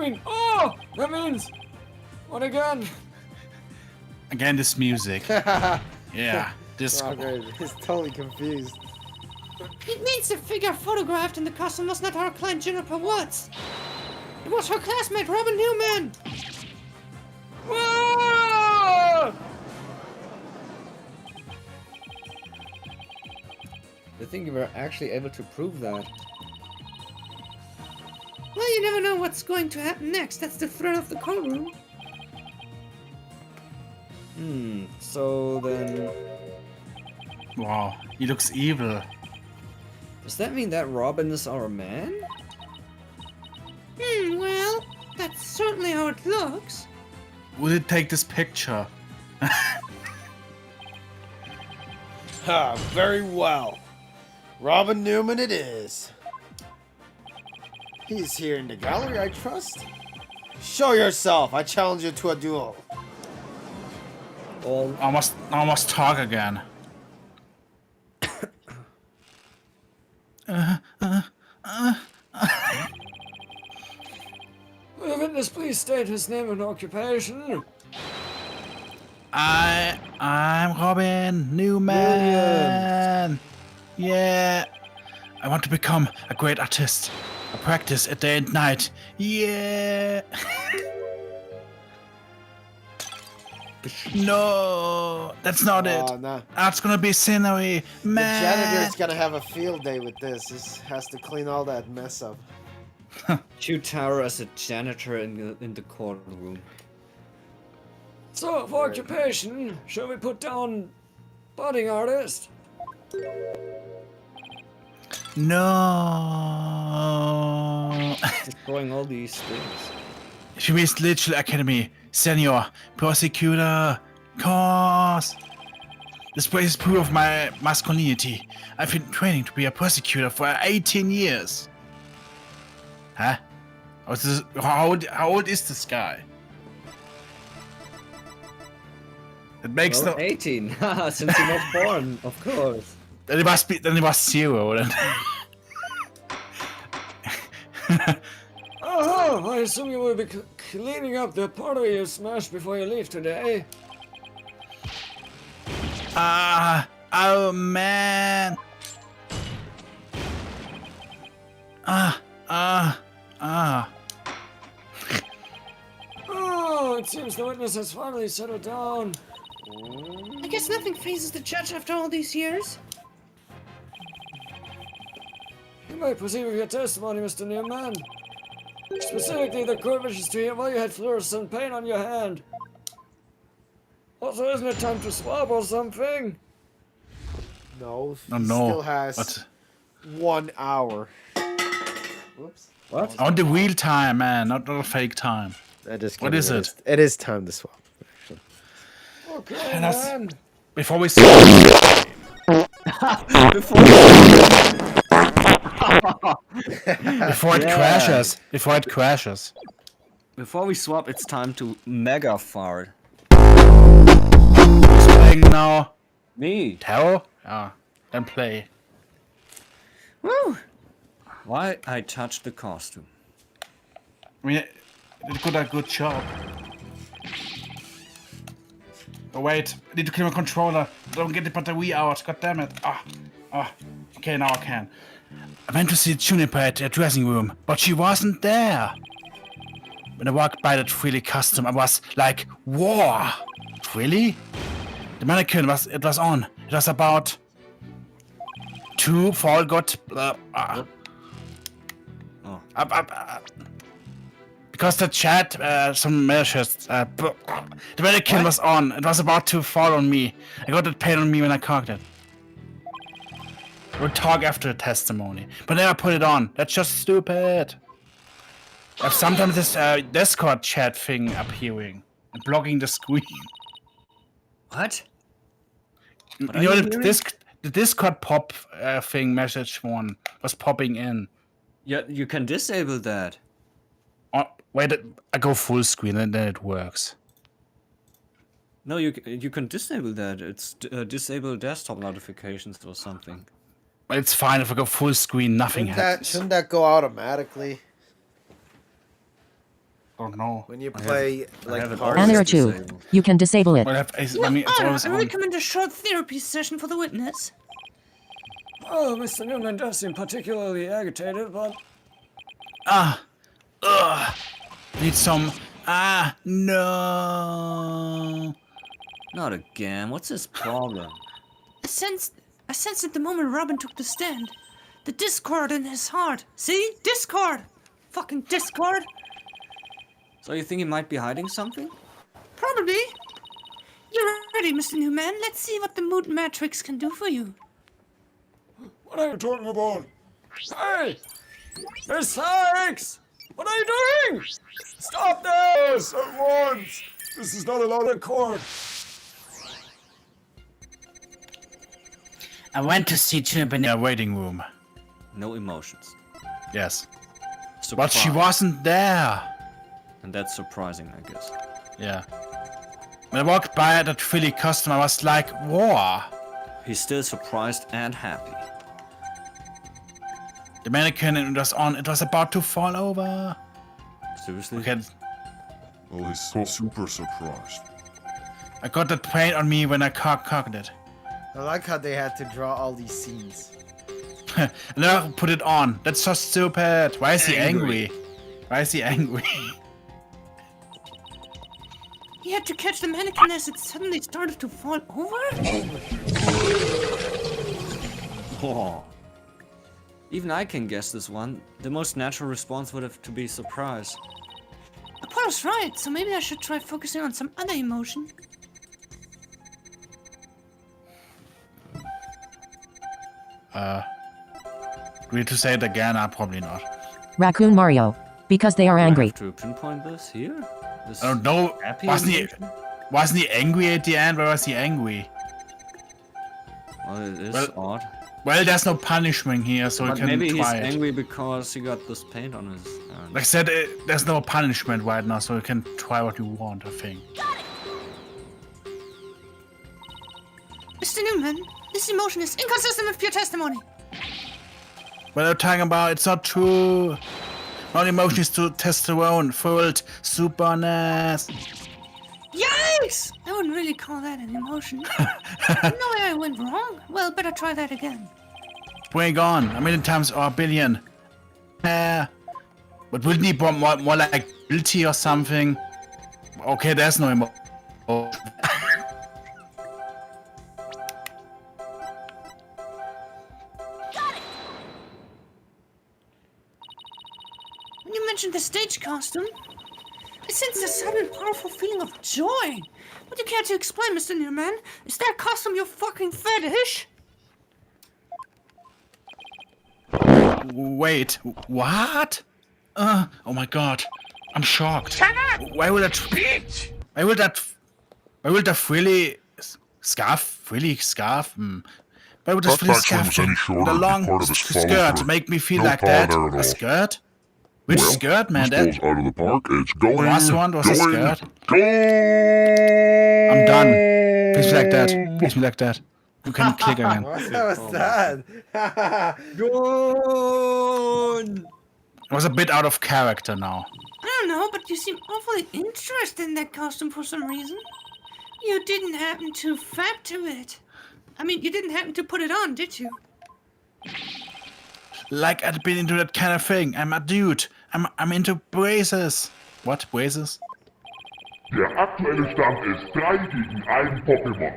means... What again? Again, this music. Yeah, this. Roger is totally confused. It means the figure photographed in the costume was not our client Jennifer Woods. It was her classmate Robin Newman. Ah! I think you were actually able to prove that. Well, you never know what's going to happen next. That's the thrill of the courtroom. So then... Wow, he looks evil. does that mean that Robin is our man? Well, that's certainly how it looks. Would it take this picture? Ha, very well. Robin Newman it is. He's here in the gallery, I trust. Show yourself. I challenge you to a duel. All I must talk again. Witness, please please state his name and occupation? I'm Robin Newman. Yeah. I want to become a great artist. I practice it day and night. Yeah. No, that's not it. Oh, no. That's gonna be scenery, The man. janitor's gonna have a field day with this. He has to clean all that mess up. Shoot Taro as a janitor in the courtroom. So, for occupation, shall we put down budding artist? No. Destroying all these things. She means Literal Academy, Senior, Prosecutor, Cause. This place is proof of my masculinity. I've been training to be a prosecutor for 18 years. Huh? How old is this guy? It makes Well, no. 18. Haha, since he was born, of course. Then it must be. Then it was 0. Then. Oh, I assume you will be cleaning up the pottery you smashed before you leave today. Oh man. Oh, it seems the witness has finally settled down. I guess nothing phases the judge after all these years. You may proceed with your testimony, Mr. Newman. Specifically, the court wishes to hear why you had fluorescent paint on your hand. Also, isn't it time to swab or something? No, he Oh no. still has What? 1 hour. Whoops. What? I want the real time, man, not a fake time. I just What kidding, is it? It is time to swap. Actually. Okay, And that's- man. Before we before it crashes. Before it crashes. Before we swap, it's time to mega fart. Who's playing now? Me. Taro? Ah, then play. Woo! Why I touched the costume. I mean, it did a good job. Oh wait, I need to clear my controller. Don't get the battery out, god damn it. Okay, now I can. I went to see Juniper at her dressing room, but she wasn't there. When I walked by that frilly costume, I was like, whoa! Really? The mannequin was on. It was about to fall got because the chat some measures the mannequin was on. It was about to fall on me. I got that pain on me when I cocked it. We'll talk after the testimony, but then I put it on. That's just stupid. Sometimes this Discord chat thing appearing and blocking the screen. What? You What are know you the hearing? the Discord pop thing message one was popping in. Yeah, you can disable that. Oh, wait, I go full screen and then it works. No, you can disable that. It's disable desktop notifications or something. But it's fine if I go full screen, nothing happens. Shouldn't that go automatically Don't know. when you play like have it hard? always Anna or two. disabled. You can disable it. Well, I mean, it's Honor, always I on. recommend a short therapy session for the witness. Oh, Mr. Newman does seem particularly agitated, but Need some. No. Not again. What's his problem? I sensed at the moment Robin took the stand. The discord in his heart. See? Discord! Fucking discord! So you think he might be hiding something? Probably. You're ready, Mr. Newman. Let's see what the mood matrix can do for you. what are you talking about? Hey! Miss Sykes! What are you doing? Stop this at once! This is not allowed in court. I went to see Juniper in the waiting room. No emotions. Yes. Surprise. But she wasn't there. And that's surprising, I guess. Yeah. When I walked by that Philly customer, I was like, whoa. He's still surprised and happy. The mannequin it was on. It was about to fall over. Seriously? Okay. Well, he's super surprised. I got that paint on me when I cocked it. I like how they had to draw all these scenes. And then I put it on. That's so stupid. Why is he angry? Why is he angry? He had to catch the mannequin as it suddenly started to fall over? Oh. Even I can guess this one. The most natural response would have to be surprise. Apollo's right, so maybe I should try focusing on some other emotion. Do we need to say it again? Probably not. Raccoon Mario. Because they are Do I angry. have to pinpoint this here? This I don't know. happy emotion? Wasn't he angry at the end? Why was he angry? Well, it is Well, odd. Well, there's no punishment here, so But we can maybe he's try it. angry because he got this paint on his hand. Like I said, there's no punishment right now, so you can try what you want, I think. Mr. Newman, this emotion is inconsistent with pure testimony. What are you talking about? It's not true. All emotion is to testosterone, filled, superness. Yikes! I wouldn't really call that an emotion. No way I went wrong. Well, better try that again. Bring on. A million times or a billion. But wouldn't he be more like guilty or something? Okay, there's no emotion. When you mentioned the stage costume, I sensed a sudden powerful feeling of joy. Would you care to explain, Mr. Newman? Is that costume your fucking fetish? Wait, what? Oh my god, I'm shocked. Shut up! Why will that frilly scarf? Why would this frilly scarf the long skirt to make me feel like that? A skirt? Which skirt, man? That out of the park. It's going. last one was a skirt. I'm done. Please be like that. Please be like that. You can click again. What was that? Gone! It was a bit out of character now. I don't know, but you seem awfully interested in that costume for some reason. You didn't happen to fap to it. I mean, you didn't happen to put it on, did you? Like I'd been into that kind of thing. I'm a dude. I'm into braces. What, braces? Der aktuelle Stand ist 3 gegen 1 Pokémon.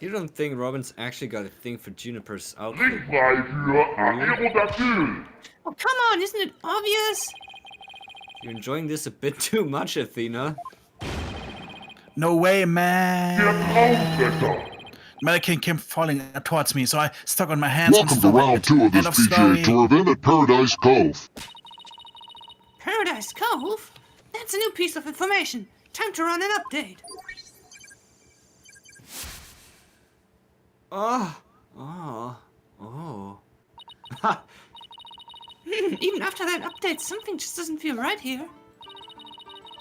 You don't think Robin's actually got a thing for Juniper's outfit? Ringfrei für Aerodactyl. Oh, come on, isn't it obvious? You're enjoying this a bit too much, Athena. No way, Der man. Traumfresser. Mannequin came falling towards me, so I stuck on my hands Welcome and to stopped round it. 2 of this End of PGA story. Tour event at Paradise Cove. Paradise Cove? That's a new piece of information. Time to run an update. Oh. Ha! Even after that update, something just doesn't feel right here.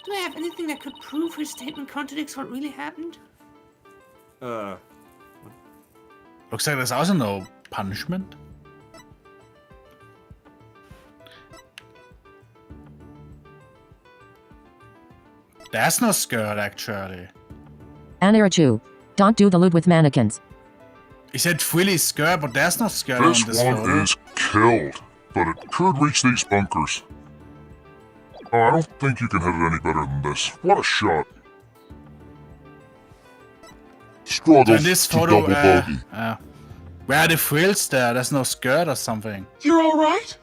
Do I have anything that could prove her statement contradicts what really happened? Looks like there's also no punishment. There's no skirt, actually. Anirachu. Don't do the lewd with mannequins. He said frilly skirt, but there's no skirt on This this one photo. is killed, but it could reach these bunkers. Oh, I don't think you can hit it any better than this. What a shot. Struggle In this to photo, double bogey. where are the frills there? There's no skirt or something. You're all right?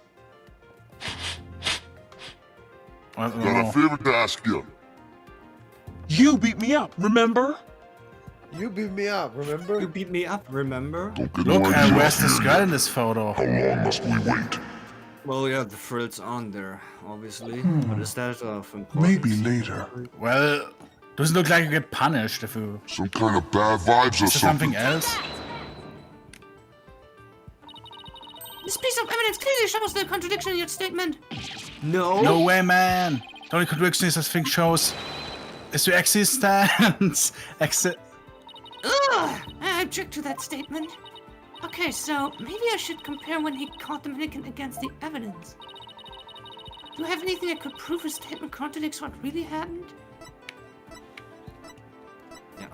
I don't Got know. a favor to ask you. You beat me up, remember? You beat me up, remember? You beat me up, remember? Don't get Look, no idea where's the here skirt yet. in this photo? How long must we wait? Well, yeah, the frills on there, obviously. But is that of importance? Maybe later. Well, doesn't look like you get punished if you... Some kind of bad vibes or Is there something something. else? This piece of evidence clearly shows the contradiction in your statement. No. No way, man. The only contradiction is this thing shows is your existence. Ugh! I object to that statement. Okay, so maybe I should compare when he caught the mannequin against the evidence. Do I have anything that could prove his statement contradicts what really happened?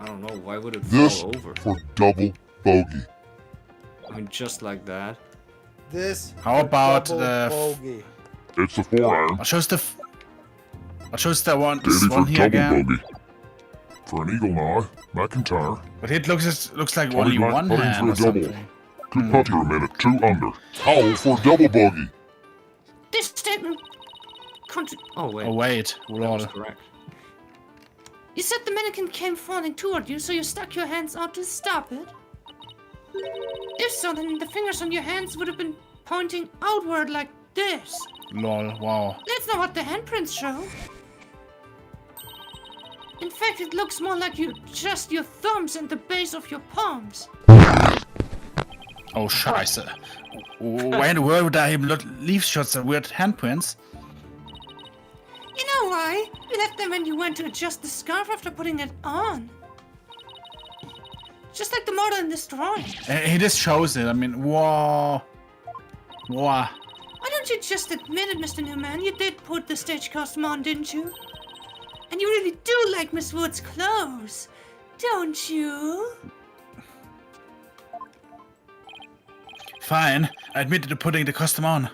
I don't know, why would it This fall over? for double bogey. I mean, just like that. This. How about double the bogey? It's a 4-iron. I'll choose the one, Daily this for one here double again. bogey. For an eagle eye, McIntyre. But it looks like Tony only Black one putting hand for or a double. something. Good putt here a minute, 2 under. Owl for double bogey. This statement. Oh, wait. Oh wait, that was lol. correct. You said the mannequin came falling toward you, so you stuck your hands out to stop it? If so, then the fingers on your hands would have been pointing outward like this. Lol, wow. That's not what the handprints show. In fact, it looks more like just your thumbs and the base of your palms. Oh scheiße. Why in the world would I even leave shots and weird handprints? You know why? You left them when you went to adjust the scarf after putting it on. Just like the model in this drawing. He just shows it, I mean, whoa. Whoa. Why don't you just admit it, Mr. Newman? You did put the stage costume on, didn't you? And you really do like Miss Wood's clothes, don't you? Fine, I admitted to putting the costume on.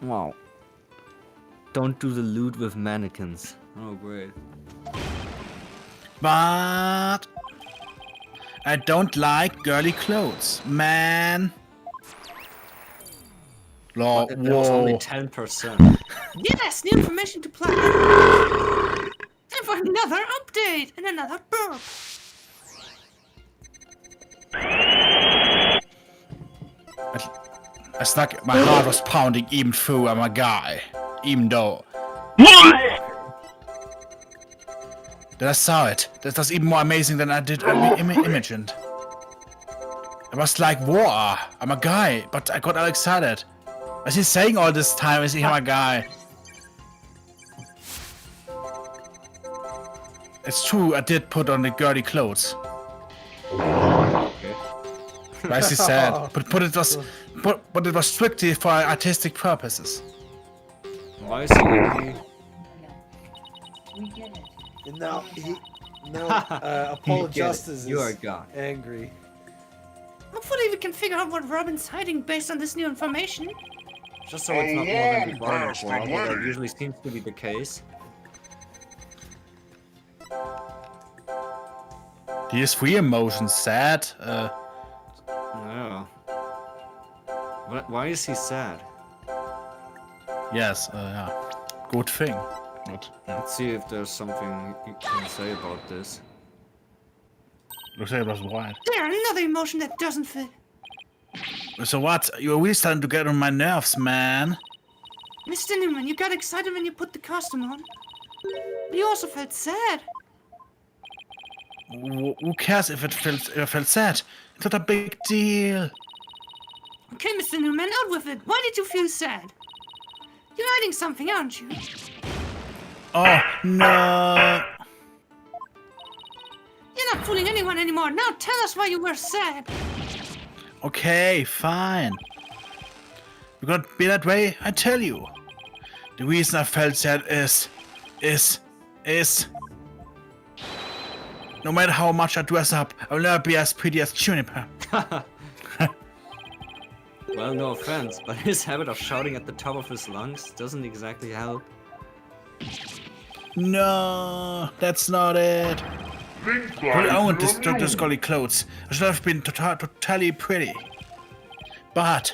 Wow. Don't do the loot with mannequins. Oh, great. But I don't like girly clothes, man. Lol, But there was only whoa. 10%. Yes, new information to plug in. Time for another update and another burp. It's like my heart was pounding even through I'm a guy. Even though. That I saw it. That was even more amazing than I did imagined. I was like, whoa, I'm a guy, but I got all excited. As he's saying all this time, is he I'm a guy? It's true, I did put on the girly clothes. Okay. As he said, but it was strictly for artistic purposes. Why is he angry? We did it. And now Apollo Get it. Justice You are is God. angry. Hopefully we can figure out what Robin's hiding based on this new information. Just so it's not more than we bargained for, although that usually seems to be the case. He has 3 emotions, sad. Yeah. Why is he sad? Yes, yeah. Good thing. But Let's see if there's something you can say about this. looks like it was white. There, another emotion that doesn't fit. So what? You're really starting to get on my nerves, man. Mr. Newman, you got excited when you put the costume on. But you also felt sad. Who cares if I felt sad? It's not a big deal. Okay, Mr. Newman, out with it. Why did you feel sad? You're hiding something, aren't you? Oh, no. You're not fooling anyone anymore. Now tell us why you were sad. Okay, fine. You're gonna be that way, I tell you. The reason I felt sad is... No matter how much I dress up, I will never be as pretty as Juniper. Well, no offense, but his habit of shouting at the top of his lungs doesn't exactly help. No, that's not it. I owned this golly clothes. I should have been totally pretty. But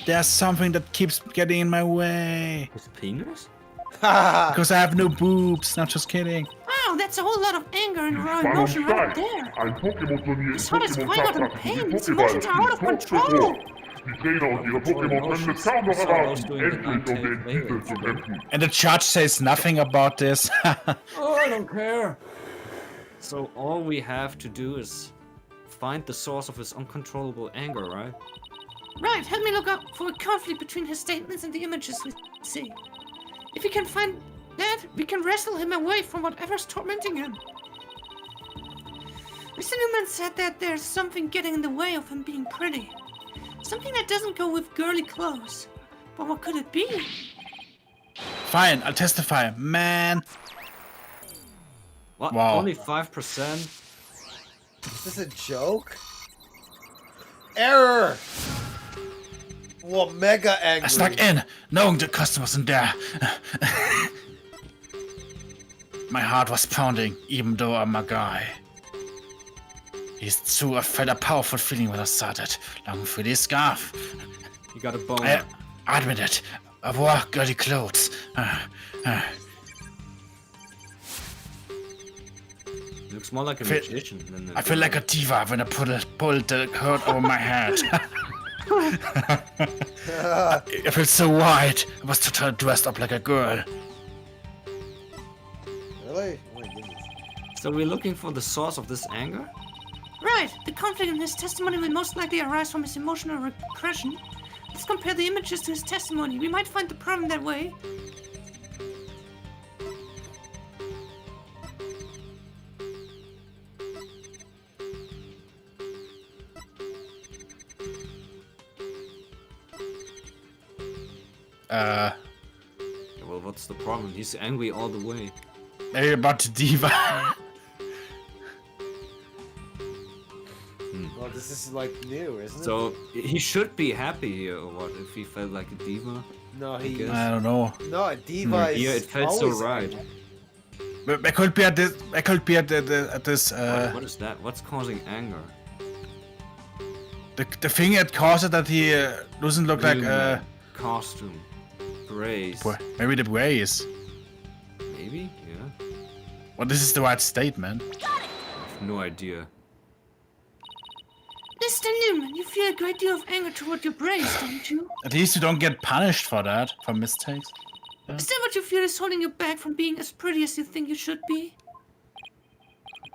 there's something that keeps getting in my way. His penis? Because I have no boobs. Not just kidding. Wow, that's a whole lot of anger and raw emotion right there. Ein Pokémon-Turnier His heart is crying out in pain. His emotions are out of control. Die Trainer und ihre Pokémon können es kaum noch erwarten, endlich um den Titel zu kämpfen. And the judge says nothing about this. Oh, I don't care. So all we have to do is find the source of his uncontrollable anger, right? Right, help me look up for a conflict between his statements and the images we see. If we can find that, we can wrestle him away from whatever's tormenting him. Mr. Newman said that there's something getting in the way of him being pretty. Something that doesn't go with girly clothes. But what could it be? Fine, I'll testify, man. What? Wow. Only 5%? Is this a joke? Error! Well, mega angry. I snuck in, knowing the customer wasn't there. My heart was pounding, even though I'm a guy. It's true, I felt a powerful feeling when I started, longing for this scarf. You got a bone. I admit it, I wore girly clothes. Looks more like a feel- magician than I feel like a diva when I pulled the hood over my head. I felt so white, I was totally dressed up like a girl. Really? Oh my goodness. So we're looking for the source of this anger? Right, the conflict in his testimony will most likely arise from his emotional repression. Let's compare the images to his testimony. We might find the problem that way. Well, what's the problem? He's angry all the way. Maybe about the diva. Well, this is like new, isn't it? So he should be happy here, or what? If he felt like a diva? No, he. guess. I don't know. No, a diva is. Yeah, it felt so always right. angry. But I could be at this. I could be at this. What is that? What's causing anger? The thing that caused that he doesn't look like costume, brace, maybe the brace. maybe. Yeah, Well, this is the right statement. I have no idea. Mr. Newman, you feel a great deal of anger toward your brace, don't you? At least you don't get punished for that, for mistakes. Is that what you feel is holding you back from being as pretty as you think you should be?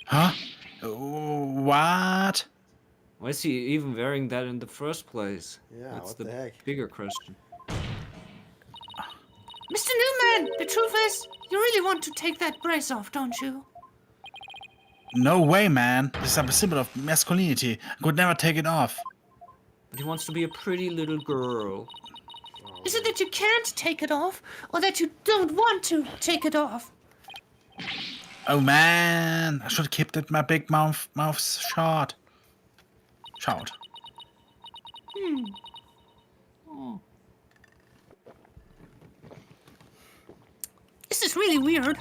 Huh? What? Why is he even wearing that in the first place? Yeah, That's what the the heck? bigger question. Mr. Newman, the truth is, you really want to take that brace off, don't you? No way, man. This is a symbol of masculinity. I could never take it off. But he wants to be a pretty little girl. Is it that you can't take it off, or that you don't want to take it off? Oh man, I should have kept it my big mouth shut. Shout. This is really weird.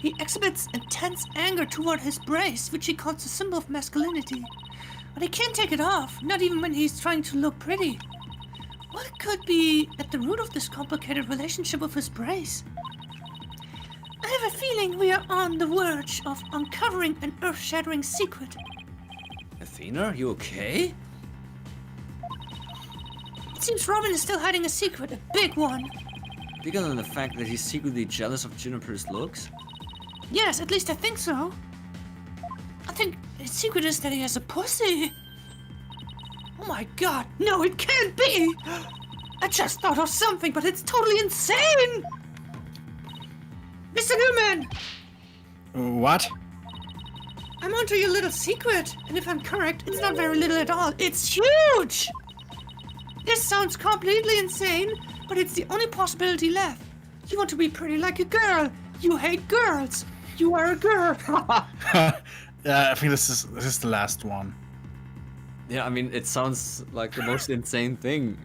He exhibits intense anger toward his brace, which he calls a symbol of masculinity. But he can't take it off, not even when he's trying to look pretty. What could be at the root of this complicated relationship with his brace? I have a feeling we are on the verge of uncovering an earth-shattering secret. Athena, you okay? It seems Robin is still hiding a secret, a big one. Bigger than the fact that he's secretly jealous of Juniper's looks? Yes, at least I think so. I think his secret is that he has a pussy. Oh my god, no, it can't be! I just thought of something, but it's totally insane! Mr. Newman! What? I'm onto your little secret, and if I'm correct, it's not very little at all. It's huge! This sounds completely insane, but it's the only possibility left. You want to be pretty like a girl. You hate girls. You are a girl. Yeah, I think this is the last one. Yeah, I mean, it sounds like the most insane thing.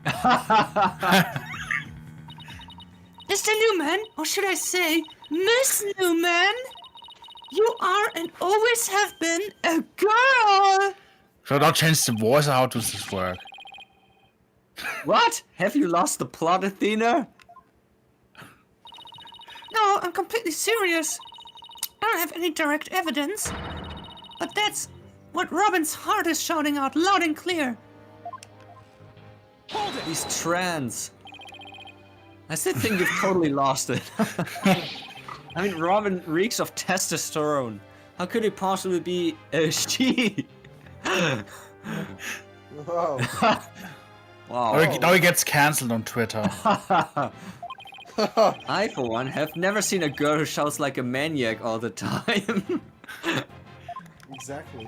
Mr. Newman, or should I say, Miss Newman, you are and always have been a girl. Should I change the voice? How does this work? What? Have you lost the plot, Athena? No, I'm completely serious. I don't have any direct evidence, but that's what Robin's heart is shouting out loud and clear. He's trans. I still think you've totally lost it. I mean, Robin reeks of testosterone. How could he possibly be a she? Whoa. Wow. Now he gets cancelled on Twitter. I, for one, have never seen a girl who shouts like a maniac all the time. Exactly.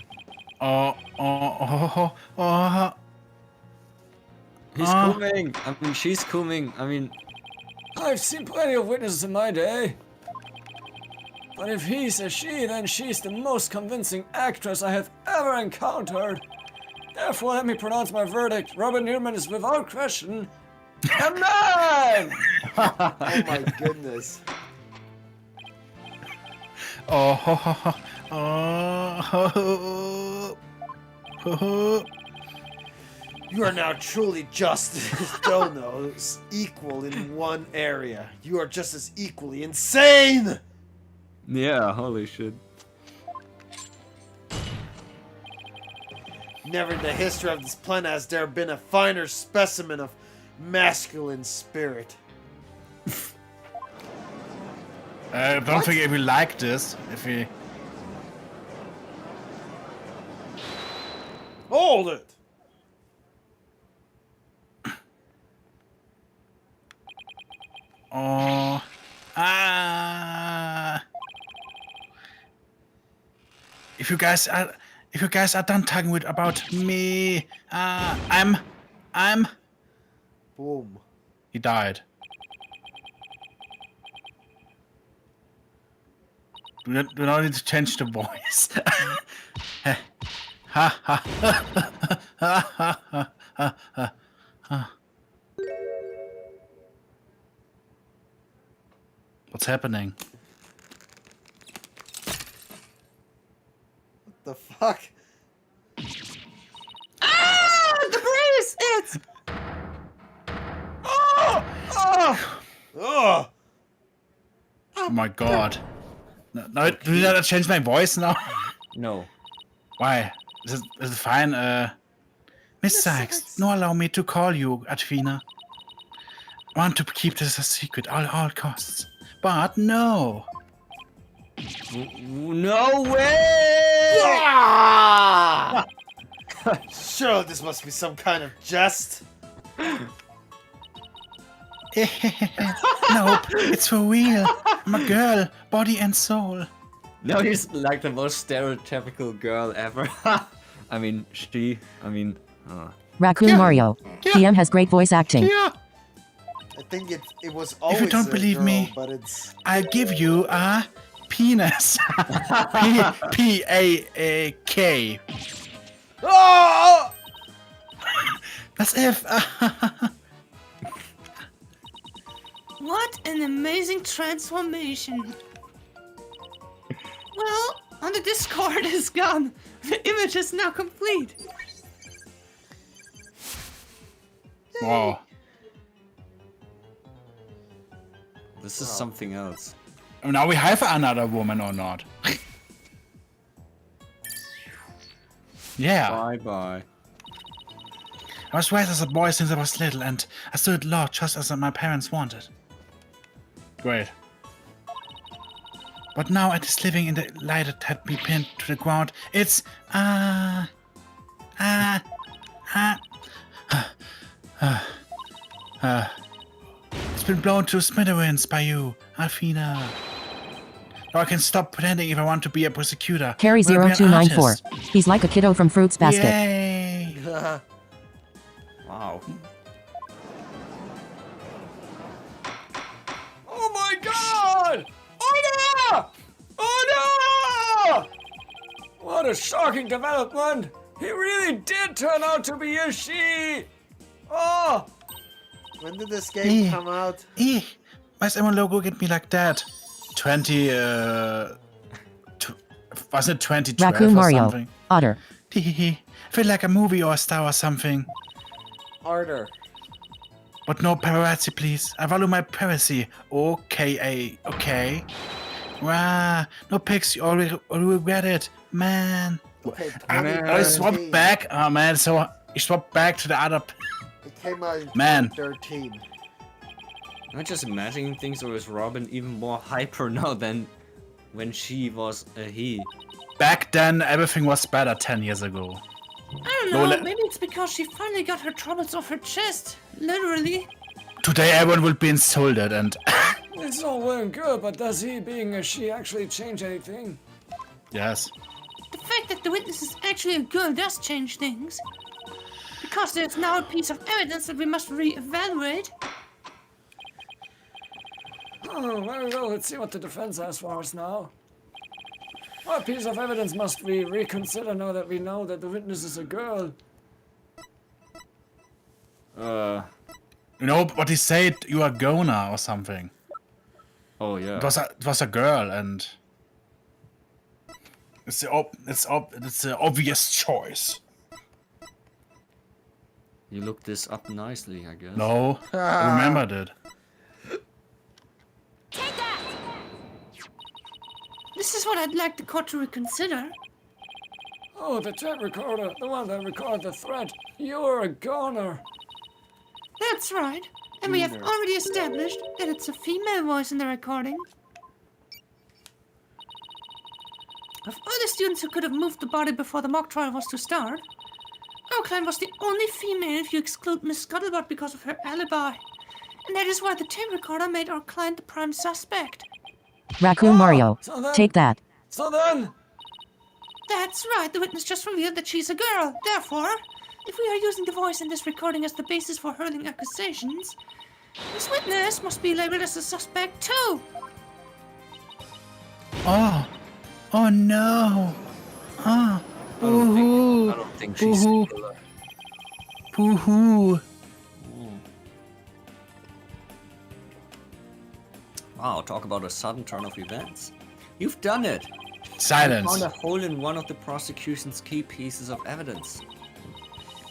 He's coming. I mean, she's coming. I mean, I've seen plenty of witnesses in my day. But if he's a she, then she's the most convincing actress I have ever encountered. Therefore, let me pronounce my verdict. Robin Newman is without question a man! Oh my goodness. Oh, ho, ho, ho. Oh, ho, ho, ho, ho. You are now truly just as Dono's equal in one area. You are just as equally insane! Yeah, holy shit. Never in the history of this planet has there been a finer specimen of masculine spirit. Don't think if we like this, if we... Hold it! Oh... Ah... If you guys are done talking about me, I'm... Boom. He died. Do not need to change the voice. Ha ha ha ha ha ha. What's happening? What the fuck? Ah, the brace! It's Ugh! Oh my god. No, do you not change my voice now? No. Why? Is it fine? Miss Sykes, no allow me to call you, Advina. I want to keep this a secret at all costs. But no. No way! Ah! Sure, this must be some kind of jest. Nope, it's for real. I'm a girl, body and soul. No, he's like the most stereotypical girl ever. I mean, Raccoon Mario. TM has great voice acting. Yeah. I think it was always If you don't a believe girl, me, but it's... I'll give you a penis. P-A-A-K. Oh! That's if. what an amazing transformation. Well, on the Discord is gone. The image is now complete. Wow. this is something else. Now we have another woman or not? Yeah. Bye bye. I was raised as a boy since I was little, and I stood law just as my parents wanted. Great. But now it is living in the light that had me pinned to the ground. It's it's been blown to smithereens by you, Alfina. Now I can stop pretending if I want to be a prosecutor. Carry But I'll be an 0294. artist. He's like a kiddo from Fruits Basket. Yay! Wow. Oh my god! Order! Order! What a shocking development! He really did turn out to be a she! Oh! When did this game come out? Why does everyone logo get me like that? 20, was it 2012 Raccoon or Mario. something? Otter. I feel like a movie or a star or something. Order. But no paparazzi, please. I value my privacy. Okay. Wow, no pics. You already regret it, man. Okay, I swapped back. Oh man, so I swapped back to the other. It came out in Man. 2013. I'm just imagining things, or is Robin even more hyper now than when she was a he? Back then, everything was better 10 years ago. I don't know, maybe it's because she finally got her troubles off her chest. Literally. Today, everyone will be insulted and. It's all well and good, but does he being a she actually change anything? Yes. The fact that the witness is actually a girl does change things. Because there's now a piece of evidence that we must re-evaluate. Oh, very well, let's see what the defense has for us now. What piece of evidence must we reconsider now that we know that the witness is a girl? You know what he said? You are Gona or something. Oh yeah. It was a girl, and it's the obvious choice. You looked this up nicely, I guess. No, I remembered it. This is what I'd like the court to reconsider. Oh, the tape recorder, the one that recorded the threat. You're a goner. That's right. And we have already established that it's a female voice in the recording. Of all the students who could have moved the body before the mock trial was to start, our client was the only female if you exclude Miss Scuttlebutt because of her alibi. And that is why the tape recorder made our client the prime suspect. Raccoon Mario. So then, Take that. So then, That's right, the witness just revealed that she's a girl. Therefore, if we are using the voice in this recording as the basis for hurling accusations, this witness must be labeled as a suspect too. Oh no. Ah, I don't think she's the killer. boo-hoo. Wow, talk about a sudden turn of events. You've done it! Silence. Found a hole in one of the prosecution's key pieces of evidence.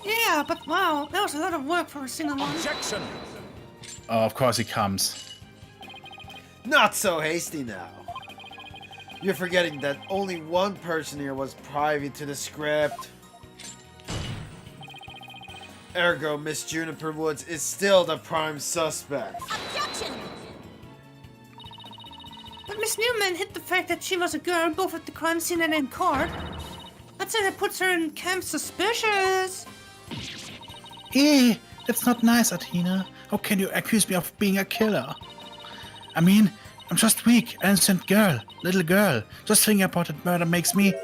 Yeah, but wow, that was a lot of work for a single one. objection. Oh, of course he comes. Not so hasty now. You're forgetting that only one person here was privy to the script. Ergo, Miss Juniper Woods is still the prime suspect. But Miss Newman hid the fact that she was a girl both at the crime scene and in court. I'd say that puts her in camp suspicious. Hey, that's not nice, Athena. How can you accuse me of being a killer? I mean, I'm just weak, innocent girl, little girl. Just thinking about that murder makes me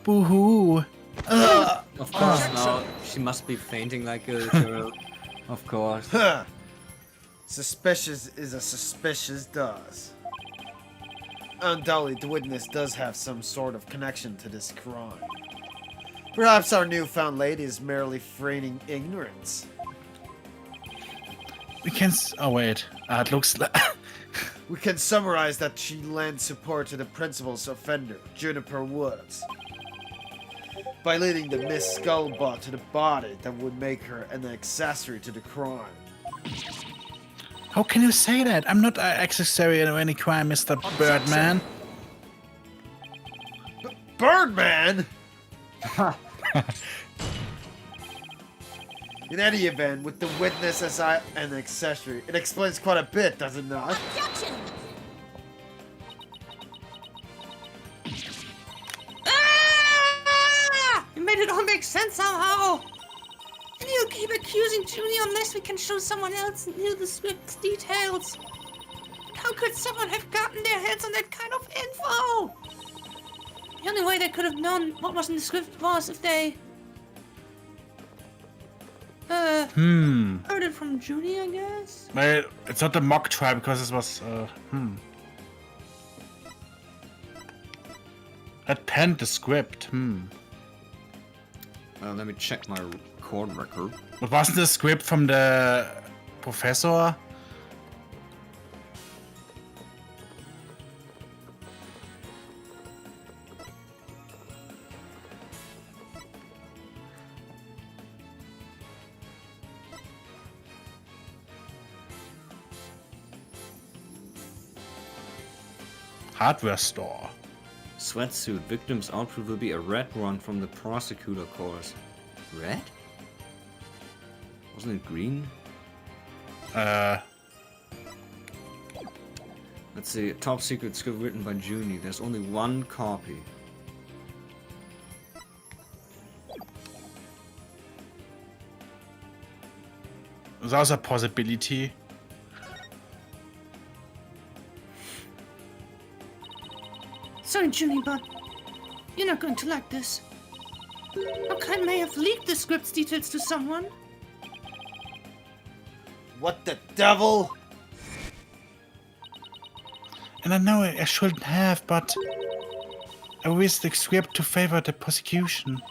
boo-hoo. Of course, now she must be fainting like a girl. Of course. Huh. Suspicious is a suspicious does. Undoubtedly, the witness does have some sort of connection to this crime. Perhaps our newfound lady is merely feigning ignorance. We can. Oh wait, it looks like. We can summarize that she lent support to the principal's offender, Juniper Woods, by leading the Miss Scuttlebutt to the body that would make her an accessory to the crime. How can you say that? I'm not an accessory to any crime, Mr. Birdman. Birdman? In any event, with the witness as an accessory, it explains quite a bit, does it not? Ah! You made it all make sense somehow. And you'll keep accusing Junie unless we can show someone else knew the script's details. But how could someone have gotten their hands on that kind of info? The only way they could have known what was in the script was if they... heard it from Junie, I guess? Well, it's not a mock trial because it was, That penned the script, Let me check my court record. But wasn't the script from the professor? Hardware store. Sweatsuit. Victim's outfit will be a red one from the prosecutor course. Red? Wasn't it green? Let's see. Top secret script written by Junie. There's only one copy. There's a possibility. Sorry, Junie, but you're not going to like this. Our client may have leaked the script's details to someone. What the devil? And I know I shouldn't have, but I revised the script to favor the prosecution.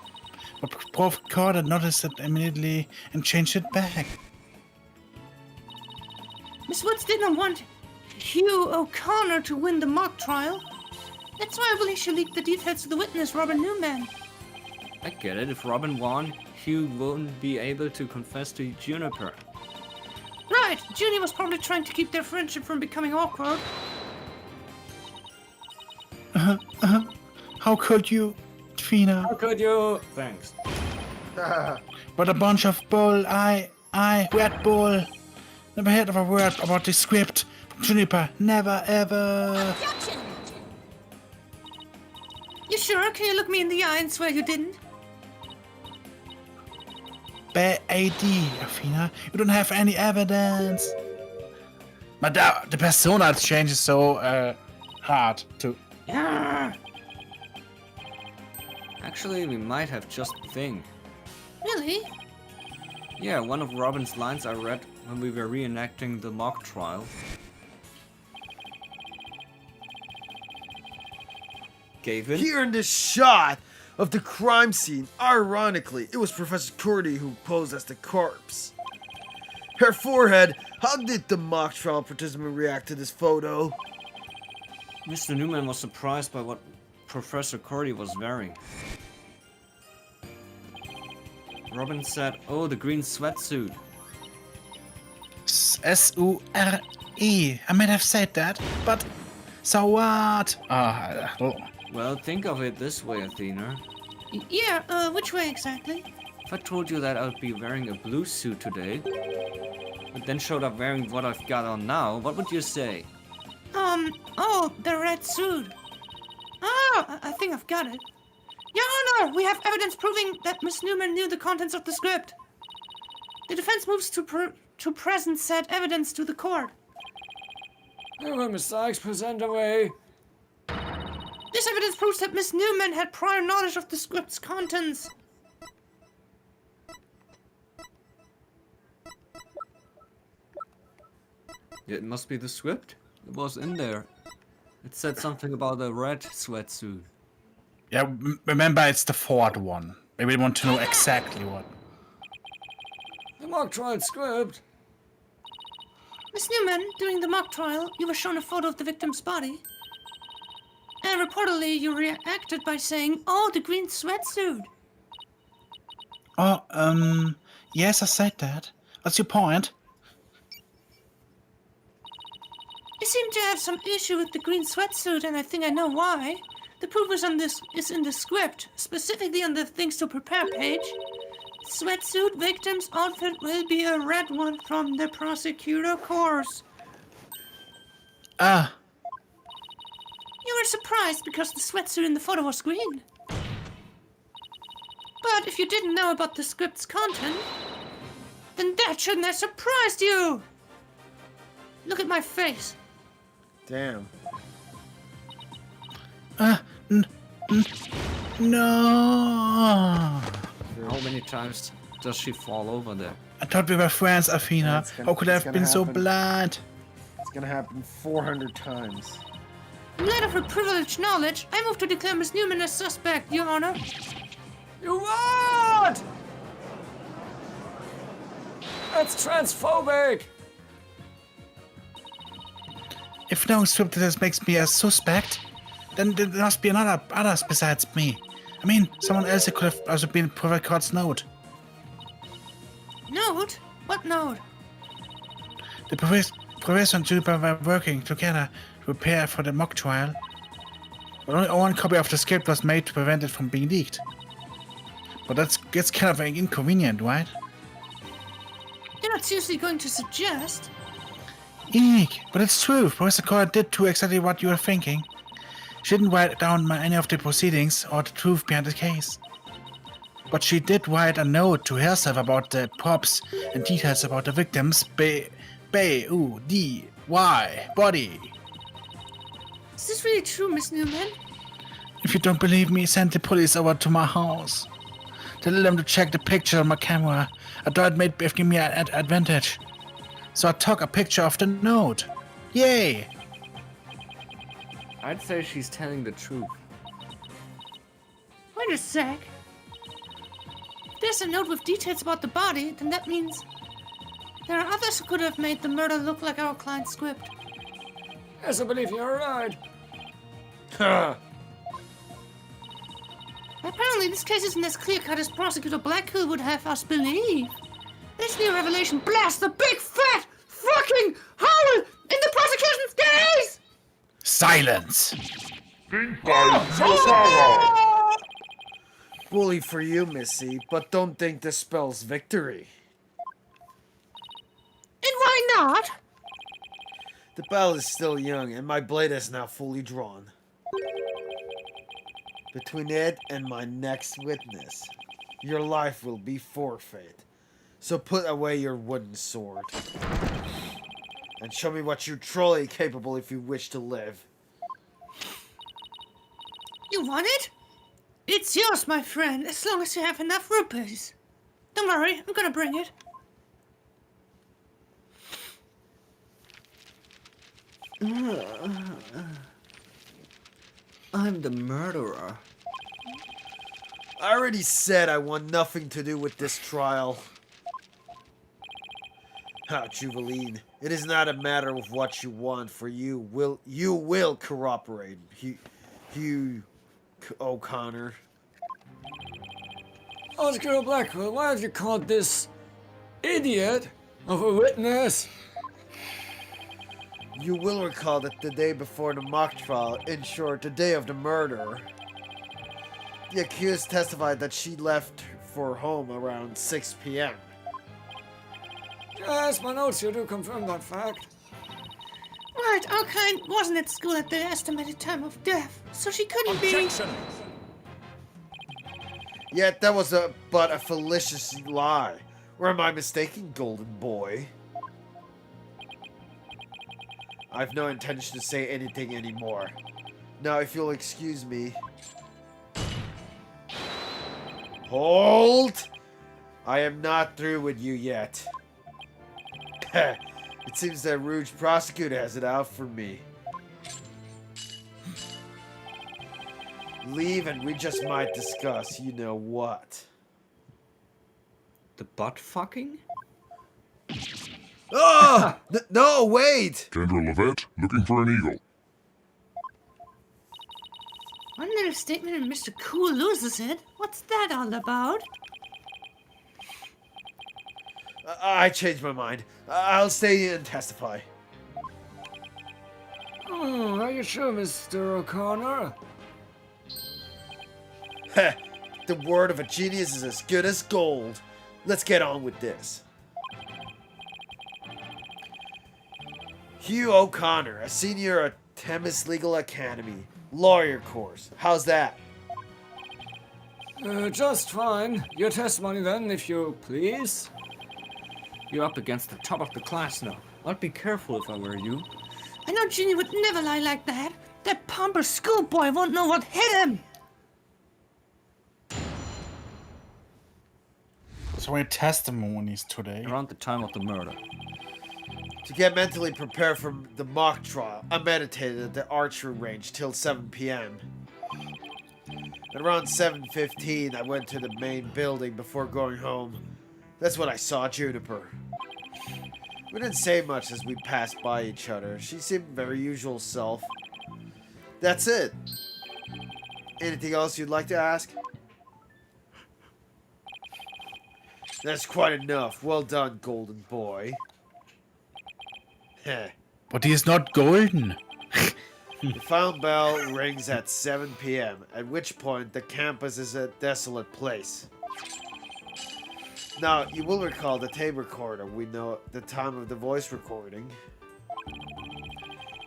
But Prof. Carter noticed it immediately and changed it back. Miss Woods didn't want Hugh O'Connor to win the mock trial. That's why I believe she leaked the details to the witness, Robin Newman. I get it. If Robin won, Hugh wouldn't be able to confess to Juniper. Right, Junie was probably trying to keep their friendship from becoming awkward. How could you, Fina? How could you? Thanks. What a bunch of bull. Red Bull. Never heard of a word about the script from Juniper. Never ever. You sure? Can you look me in the eye and swear you didn't? Bad AD, Afina. You don't have any evidence. But the persona change is so hard to. Yeah. Actually, we might have just the thing. Really? Yeah, one of Robin's lines I read when we were reenacting the mock trial. Gave in. Here in this shot of the crime scene, ironically, it was Professor Cordy who posed as the corpse. Her forehead, how did the mock trial participant react to this photo? Mr. Newman was surprised by what Professor Cordy was wearing. Robin said, "Oh, the green sweatsuit." S-U-R-E. I might have said that, but so what? Well, think of it this way, Athena. Yeah, which way exactly? If I told you that I'd be wearing a blue suit today, but then showed up wearing what I've got on now, what would you say? Oh, the red suit. Oh, I think I've got it. Your Honor, we have evidence proving that Miss Newman knew the contents of the script. The defense moves to present said evidence to the court. Oh, Miss Sykes, present away. This evidence proves that Miss Newman had prior knowledge of the script's contents. Yeah, it must be the script. It was in there. It said something about a red sweatsuit. Yeah, remember it's the fourth one. Maybe we want to know exactly what. The mock trial script. Miss Newman, during the mock trial, you were shown a photo of the victim's body. And reportedly, you reacted by saying, "Oh, the green sweatsuit." Oh, yes, I said that. What's your point? You seem to have some issue with the green sweatsuit, and I think I know why. The proof is in the script, specifically on the things to prepare page. Sweatsuit victim's outfit will be a red one from the prosecutor course. You were surprised because the sweatsuit in the photo was green. But if you didn't know about the script's content, then that shouldn't have surprised you. Look at my face. Damn. No. How many times does she fall over there? I thought we were friends, Athena. How could I have been so blind? It's gonna happen 400 times. In light of her privileged knowledge, I move to declare Miss Newman as suspect, Your Honor. You what? That's transphobic. If no script test makes me a suspect, then there must be others besides me. I mean, someone else could have also been Professor Carter's note. Note? What note? The professor and Juniper were working together to prepare for the mock trial. But only one copy of the script was made to prevent it from being leaked. But that's kind of inconvenient, right? You're not seriously going to suggest? Eek, but it's true. Professor Carter did do exactly what you were thinking. She didn't write down any of the proceedings or the truth behind the case. But she did write a note to herself about the props and details about the victim's body. Is this really true, Miss Newman? If you don't believe me, send the police over to my house. Tell them to check the picture on my camera. I thought it might give me an advantage. So I took a picture of the note. Yay! I'd say she's telling the truth. Wait a sec. If there's a note with details about the body, then that means there are others who could have made the murder look like our client's script. Yes, I believe you're right. Apparently, this case isn't as clear-cut as Prosecutor Blackhill would have us believe. This new revelation blasts a big fat fucking hole in the prosecution's case! Silence! Think by LizardTaro. Bully for you, Missy, but don't think this spells victory. And why not? The battle is still young, and my blade is now fully drawn. Between it and my next witness, your life will be forfeit. So put away your wooden sword. And show me what you're truly capable if you wish to live. You want it? It's yours, my friend, as long as you have enough rupees. Don't worry, I'm gonna bring it. I'm the murderer. I already said I want nothing to do with this trial. Ah, Juveline, it is not a matter of what you want, for you will cooperate, Hugh O'Connor. Oscar Blackwell, why have you called this idiot of a witness? You will recall that the day before the mock trial, in short, the day of the murder, the accused testified that she left for home around 6 p.m. Yes, my notes here do confirm that fact. Right, our kind wasn't at school at the estimated time of death, so she couldn't be... Yet that was but a fallacious lie. Or am I mistaken, golden boy? I've no intention to say anything anymore. Now, if you'll excuse me... Hold! I am not through with you yet. It seems that Rouge Prosecutor has it out for me. Leave and we just might discuss you know what. The butt fucking? Oh! No, wait! General Levette, looking for an eagle. One little statement and Mr. Cool loses it. What's that all about? I changed my mind. I'll stay and testify. Oh, are you sure, Mr. O'Connor? Heh, the word of a genius is as good as gold. Let's get on with this. Hugh O'Connor, a senior at Themis Legal Academy. Lawyer course. How's that? Just fine. Your testimony then, if you please. You're up against the top of the class now. I'd be careful if I were you. I know Ginny would never lie like that. That pompous schoolboy won't know what hit him. So many testimonies today. Around the time of the murder. To get mentally prepared for the mock trial, I meditated at the archery range till 7 p.m. At around 7:15, I went to the main building before going home. That's when I saw Juniper. We didn't say much as we passed by each other. She seemed very usual self. That's it. Anything else you'd like to ask? That's quite enough. Well done, golden boy. Heh. But he is not golden. The final bell rings at 7 p.m., at which point the campus is a desolate place. Now, you will recall the tape recorder. We know the time of the voice recording.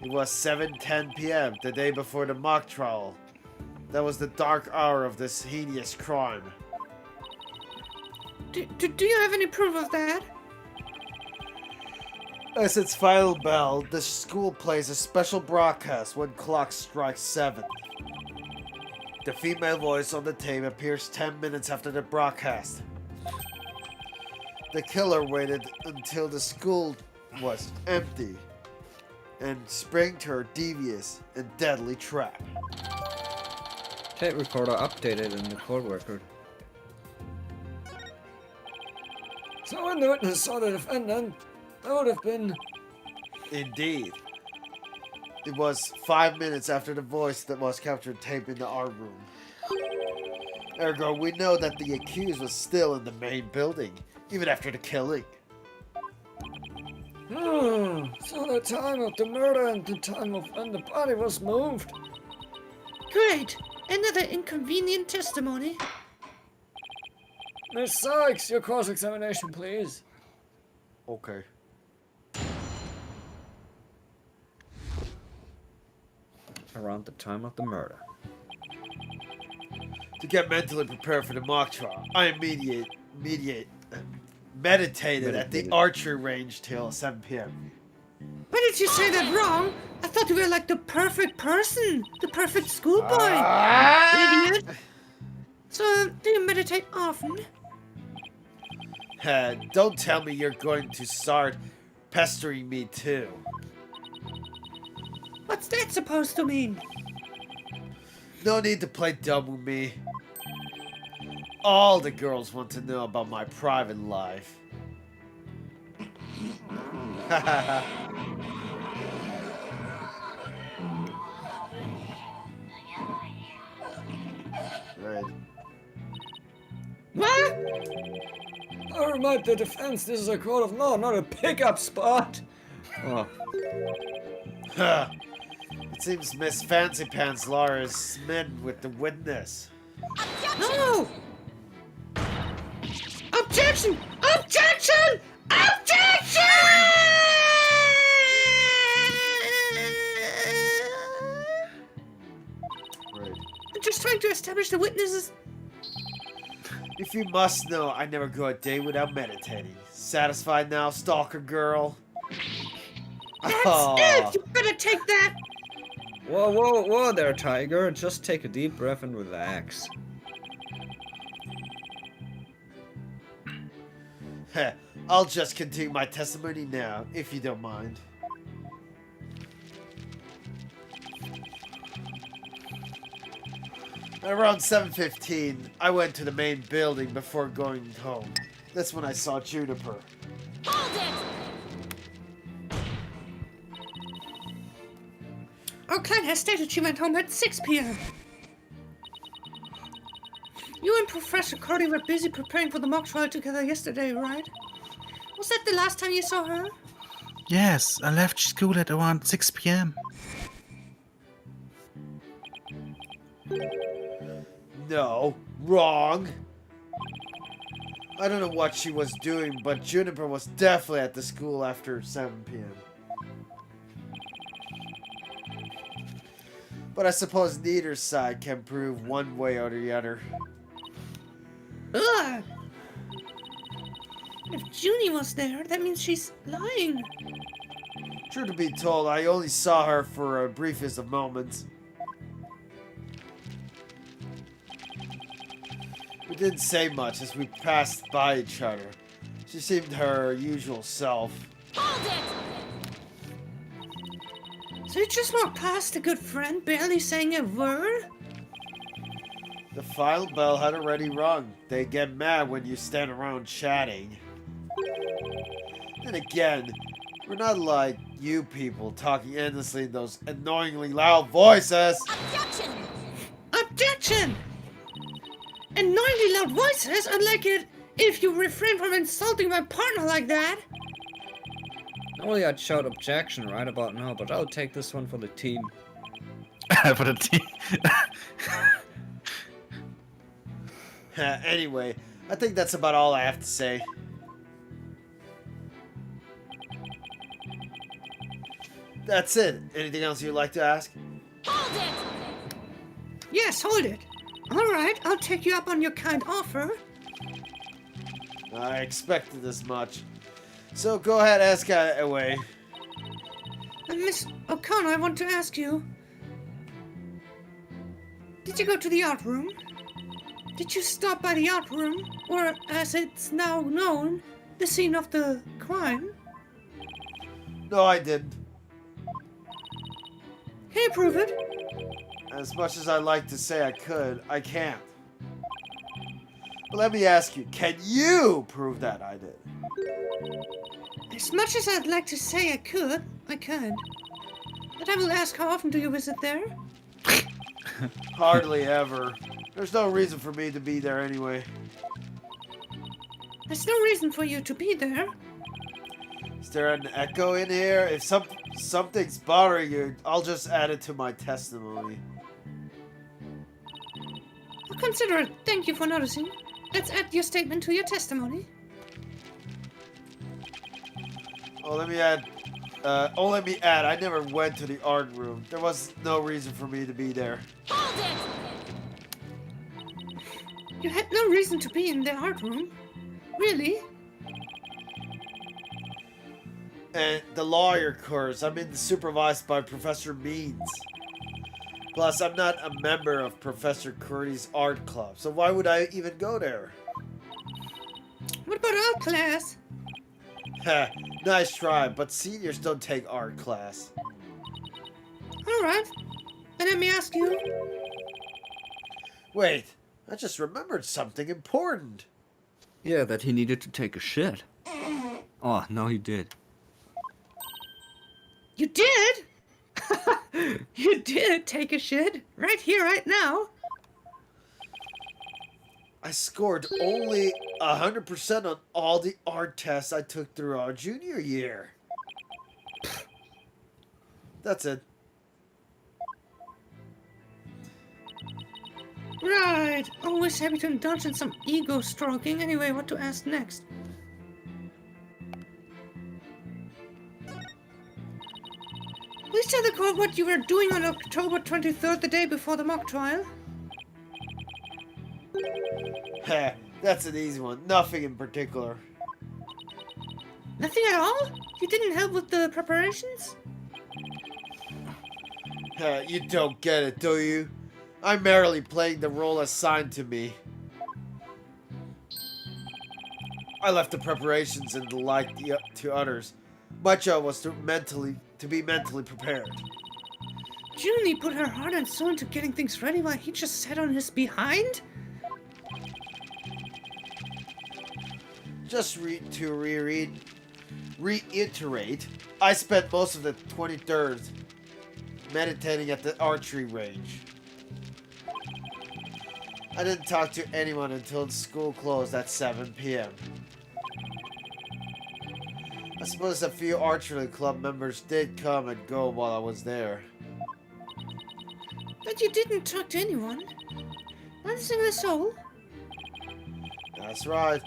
It was 7:10 p.m., the day before the mock trial. That was the dark hour of this hideous crime. Do you have any proof of that? As its final bell, the school plays a special broadcast when clock strikes 7. The female voice on the tape appears 10 minutes after the broadcast. The killer waited until the school was empty and sprang to her devious and deadly trap. tape recorder updated in the court record. So when the witness saw the defendant, that would have been... Indeed. It was 5 minutes after the voice that was captured tape in the art room. Ergo, we know that the accused was still in the main building, even after the killing. So the time of the murder and the time of when the body was moved. Great! Another inconvenient testimony. Miss Sykes, your cross-examination, please. Okay. Around the time of the murder. To get mentally prepared for the mock trial, I meditated at the archery range till 7 p.m. Why did you say that wrong? I thought you were like the perfect person, the perfect schoolboy. Idiot. So, do you meditate often? Don't tell me you're going to start pestering me too. What's that supposed to mean? No need to play dumb with me. All the girls want to know about my private life. Right. What? I remind the defense this is a court of law, not a pickup spot. Oh, It seems Miss Fancy Pants Laura is smitten with the witness. No! Objection! Objection! Objection! Right. I'm just trying to establish the witnesses. If you must know, I never go a day without meditating. Satisfied now, stalker girl? That's Aw. it! You better take that! whoa, whoa, whoa there, Tiger. Just take a deep breath and relax. Heh, I'll just continue my testimony now, if you don't mind. At around 7:15, I went to the main building before going home. That's when I saw Juniper. Our client has stated she went home at 6 p.m. You and Professor Cody were busy preparing for the mock trial together yesterday, right? Was that the last time you saw her? Yes, I left school at around 6 p.m. No, wrong. I don't know what she was doing, but Juniper was definitely at the school after 7 p.m. But I suppose neither side can prove one way or the other. Ugh! If Junie was there, that means she's lying. True to be told, I only saw her for a briefest of moments. We didn't say much as we passed by each other. She seemed her usual self. So you just walked past a good friend, barely saying a word? The final bell had already rung. They get mad when you stand around chatting. And again, we're not like you people talking endlessly in those annoyingly loud voices. Objection! Annoyingly loud voices, I'd like it if you refrain from insulting my partner like that. Normally I'd shout objection right about now, but I'll take this one for the team. For the team. Anyway, I think that's about all I have to say. That's it. Anything else you'd like to ask? Yes, hold it. Alright, I'll take you up on your kind offer. I expected as much. So go ahead, ask away. Miss O'Connor, I want to ask you. Did you go to the art room? Did you stop by the art room? Or, as it's now known, the scene of the crime? No, I didn't. Can you prove it? As much as I'd like to say I could, I can't. But let me ask you, can you prove that I did? As much as I'd like to say I could. But I will ask, how often do you visit there? Hardly ever. There's no reason for me to be there anyway. There's no reason for you to be there. Is there an echo in here? If something's bothering you, I'll just add it to my testimony. I'll consider it. Thank you for noticing. Let's add your statement to your testimony. Oh, let me add, I never went to the art room. There was no reason for me to be there. You had no reason to be in the art room? Really? And the lawyer course, I'm being supervised by Professor Means. Plus, I'm not a member of Professor Curdy's art club, so why would I even go there? What about art class? Heh, nice try, but seniors don't take art class. Alright. And let me ask you. Wait, I just remembered something important. Yeah, that he needed to take a shit. Oh, no, he did. You did? You did take a shit? Right here, right now? I scored only 100% on all the art tests I took through our junior year. That's it. Right. Always happy to indulge in some ego stroking. Anyway, what to ask next? Please tell the court what you were doing on October 23rd, the day before the mock trial. Heh, that's an easy one. Nothing in particular. Nothing at all? You didn't help with the preparations? Heh, you don't get it, do you? I'm merely playing the role assigned to me. I left the preparations in the light to others. My job was to be mentally prepared. Junie put her heart and soul into getting things ready while he just sat on his behind? Just to reiterate, I spent most of the 23rd meditating at the archery range. I didn't talk to anyone until school closed at 7 p.m. I suppose a few archery club members did come and go while I was there. But you didn't talk to anyone? Not a single soul? That's right.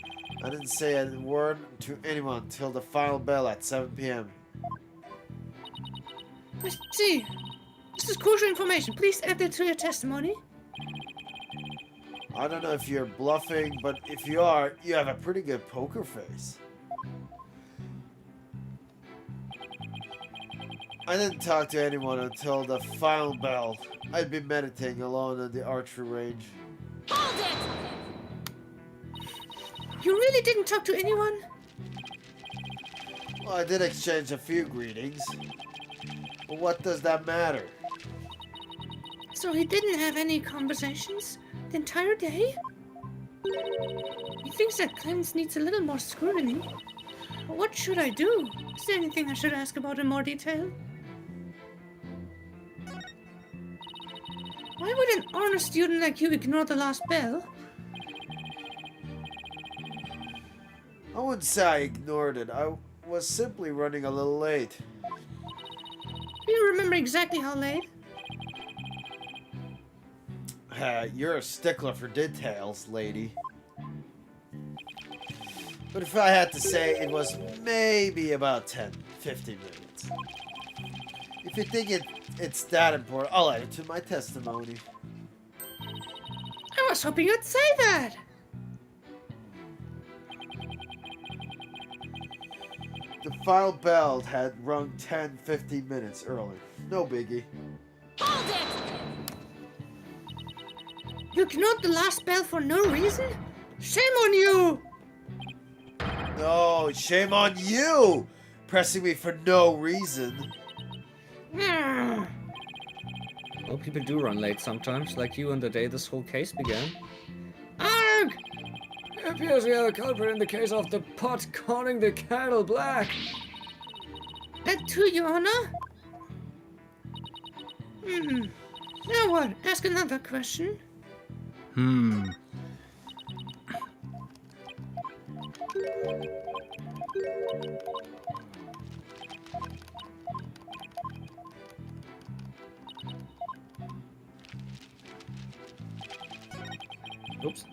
I didn't say a word to anyone until the final bell at 7 p.m. I see. This is crucial information. Please add that to your testimony. I don't know if you're bluffing, but if you are, you have a pretty good poker face. I didn't talk to anyone until the final bell. I'd been meditating alone on the archery range. You really didn't talk to anyone? Well, I did exchange a few greetings. But what does that matter? So he didn't have any conversations the entire day? He thinks that Clemens needs a little more scrutiny. But what should I do? Is there anything I should ask about in more detail? Why would an honor student like you ignore the last bell? I wouldn't say I ignored it. I was simply running a little late. Do you remember exactly how late? You're a stickler for details, lady. But if I had to say, it was maybe about 10, 15 minutes. If you think it's that important, I'll add it to my testimony. I was hoping you'd say that! The final bell had rung 10, 15 minutes early. No biggie. You ignored the last bell for no reason? Shame on you! No, shame on you! Pressing me for no reason. Well, people do run late sometimes, like you on the day this whole case began. Arg! It appears we have a culprit in the case of the pot calling the kettle black. That too, Your Honor? Now what? Ask another question. Oops.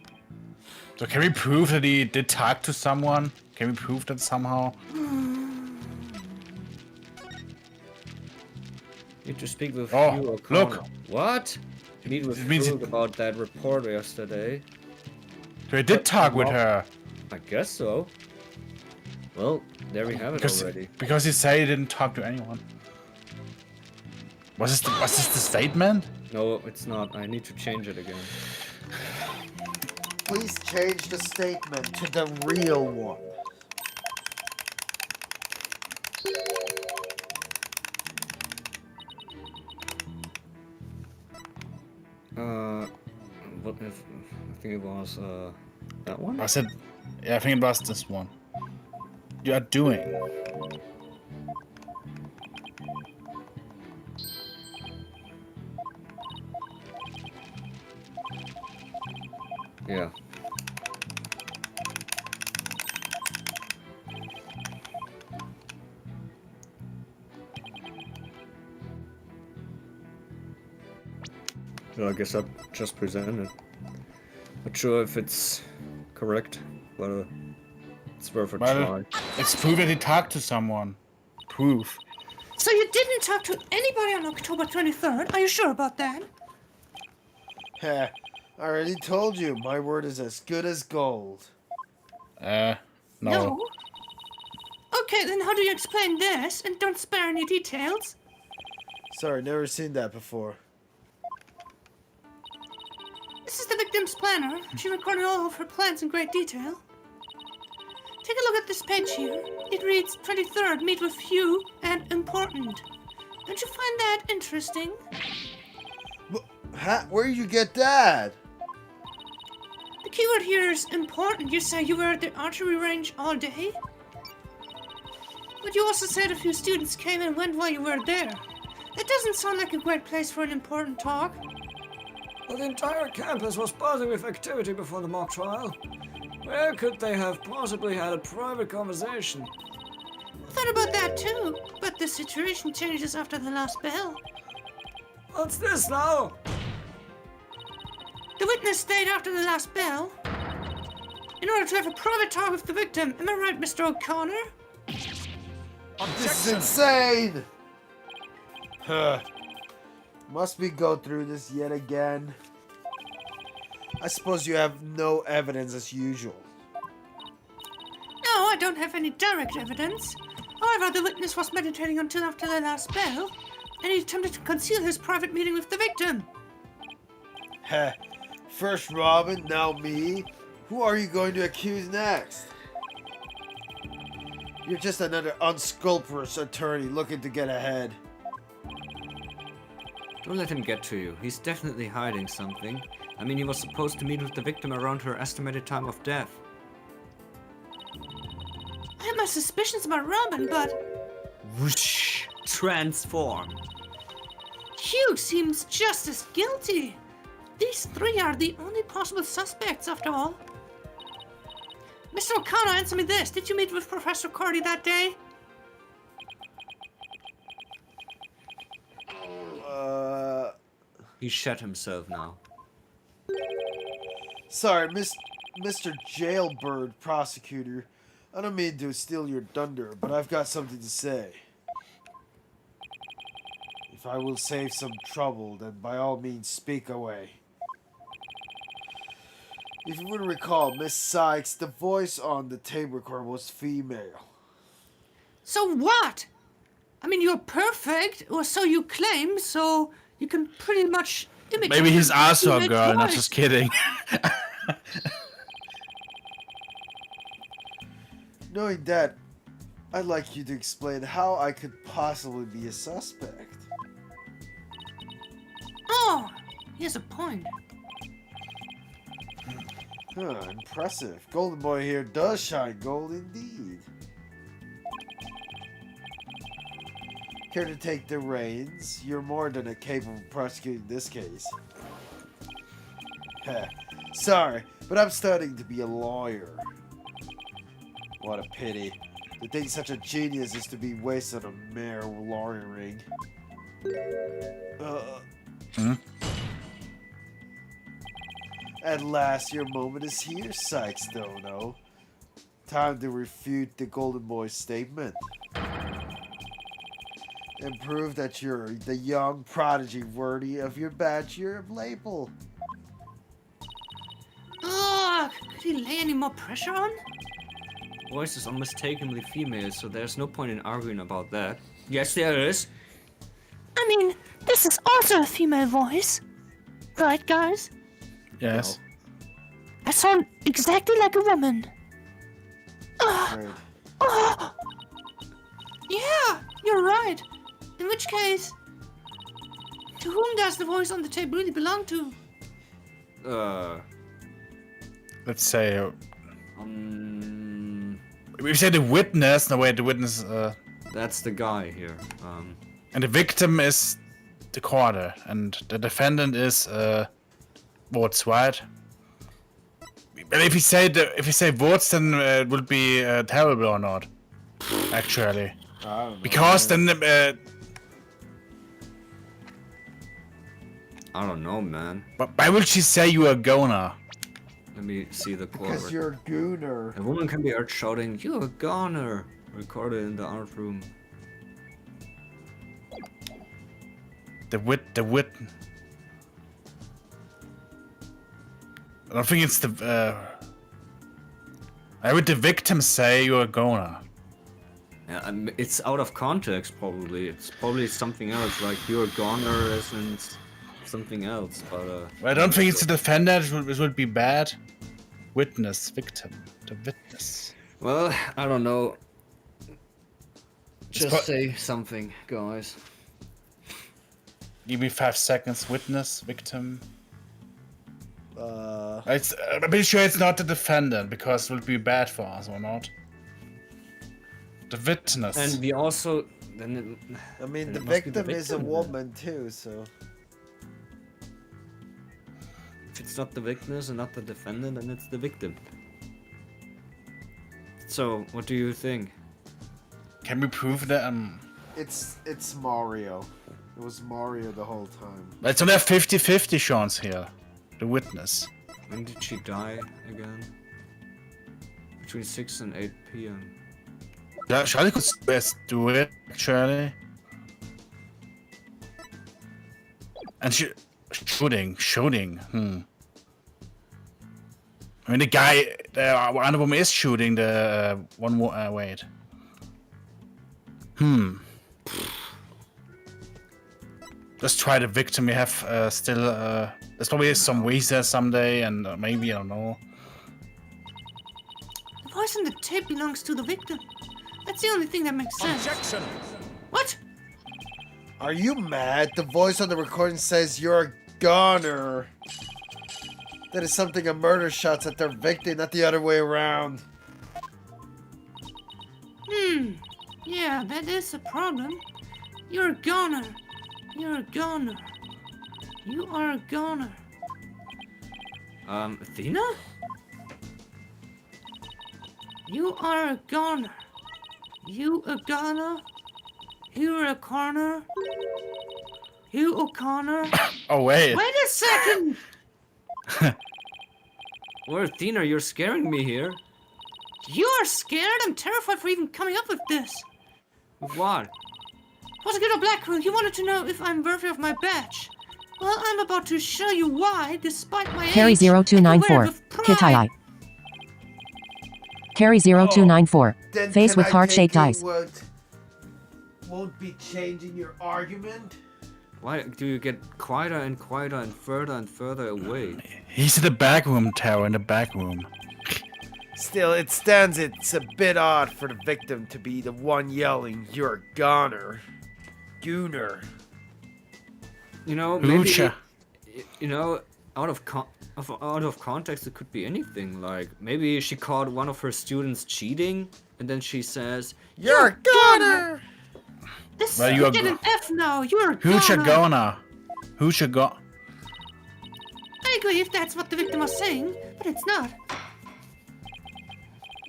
So can we prove that he did talk to someone? Can we prove that somehow? Need to speak with Oh, you, O'Connor. look. What? Meet with It means Krug about that report yesterday. So he did talk with her. I guess so. Well, there we have it already. Because he said he didn't talk to anyone. Was this the statement? No, it's not. I need to change it again. Please change the statement to the real one. What if I think it was that one? I said, yeah, I think it was this one. You are doing. Yeah. Well, I guess I just presented. Not sure if it's correct, but it's worth a try. It's proof that he talked to someone. Proof. So you didn't talk to anybody on October 23rd? Are you sure about that? Heh, I already told you, my word is as good as gold. No. Okay, then how do you explain this? And don't spare any details. Sorry, never seen that before. This is the victim's planner. She recorded all of her plans in great detail. Take a look at this page here. It reads 23rd, meet with few and important. Don't you find that interesting? Where did you get that? The keyword here is important. You say you were at the archery range all day? But you also said a few students came and went while you were there. That doesn't sound like a great place for an important talk. Well, the entire campus was buzzing with activity before the mock trial. Where could they have possibly had a private conversation? I thought about that too, but the situation changes after the last bell. What's this now? The witness stayed after the last bell in order to have a private talk with the victim. Am I right, Mr. O'Connor? This is insane! Huh. Must we go through this yet again? I suppose you have no evidence as usual. No, I don't have any direct evidence. However, the witness was meditating until after the last bell, and he attempted to conceal his private meeting with the victim. Heh. First Robin, now me. Who are you going to accuse next? You're just another unscrupulous attorney looking to get ahead. Don't let him get to you. He's definitely hiding something. I mean, he was supposed to meet with the victim around her estimated time of death. I have my suspicions about Robin, but Whoosh! Transform! Hugh seems just as guilty. These three are the only possible suspects, after all. Mr. O'Connor, answer me this. Did you meet with Professor Cordy that day? He shat himself now. Sorry, Mr. Jailbird Prosecutor. I don't mean to steal your thunder, but I've got something to say. If I will save some trouble, then by all means speak away. If you would recall, Miss Sykes, the voice on the tape recorder was female. So what? I mean, you're perfect, or so you claim, so you can pretty much imitate. Maybe he's also a female girl, not voice. just kidding. Knowing that, I'd like you to explain how I could possibly be a suspect. has a point. Impressive. Golden Boy here does shine gold indeed. Care to take the reins? You're more than capable of prosecuting this case. Heh. Sorry, but I'm studying to be a lawyer. What a pity. To think such a genius is to be wasted on a mere lawyering. At last, your moment is here, Sykes Dono. Time to refute the Golden Boy's statement. And prove that you're the young prodigy worthy of your badge, your label. Oh, could he lay any more pressure on? Voice is unmistakably female, so there's no point in arguing about that. Yes, there is. I mean, this is also a female voice. Right, guys? Yes. I sound exactly like a woman. Great. Yeah, you're right. In which case, to whom does the voice on the tape really belong to? Let's say. We say the witness. No, wait, the witness. That's the guy here. And the victim is the quarter, and the defendant is Woods, right? And if you say Woods, then it would be terrible or not? Actually, I don't know, because man. then. I don't know, man. But why would she say you are goner? Let me see the quote. Because you're a gooner. A woman can be heard shouting, "You're a goner!" Recorded in the art room. The wit. I don't think it's the. Why would the victim say you're a goner? Yeah, it's out of context, probably. It's probably something else, like "you're a goner" isn't something else, but Well, I don't think it's the defendant. It would be bad. Witness, victim, the witness. well, I don't know. Just pro- say something, guys. Give me 5 seconds. Witness, victim. Uh, I'm pretty sure it's not the defendant because it would be bad for us, or not? The witness. And we also then. I mean, Then the it must be the victim is a victim, then. woman too, so. If it's not the witness and not the defendant, then it's the victim. So, what do you think? Can we prove that? It's Mario. It was Mario the whole time. Let's only have 50-50 chance here. The witness. When did she die again? Between 6 and 8 p.m. Yeah, Charlie could best do it, actually. And shooting. I mean, the guy, the other woman is shooting the one. Wait. Let's try the victim. We have still. There's probably some ways there someday, and maybe I don't know. The voice on the tape belongs to the victim. That's the only thing that makes sense. Objection! What? Are you mad? The voice on the recording says you're a goner. That is something a murder shots at their victim, not the other way around. Yeah, that is a problem. You're a goner. You're a goner. You are a goner. Athena? You are a goner. You a goner. You're a corner. You O'Connor. Oh wait. Wait a second. Or Athena, you're scaring me here. You are scared? I'm terrified for even coming up with this. With what? Prosecutor Blackwell, you wanted to know if I'm worthy of my badge. Well, I'm about to show you why, despite my Carry age, I can 0294. wear it with pride. Kitai. Carry 0294. Then Face can with I heart-shaped take it eyes. Won't be changing your argument? Why do you get quieter and quieter and further away? He's in the back room, Taro, in the back room. Still, it stands it's a bit odd for the victim to be the one yelling, "You're a goner." Gooner. You know, maybe Lucha. you know, out of context, it could be anything. Like maybe she caught one of her students cheating, and then she says, You're a goner! This Well, you you are get an F now. You're a Who's your goner. goner? Who's your go? I agree if that's what the victim was saying, but it's not.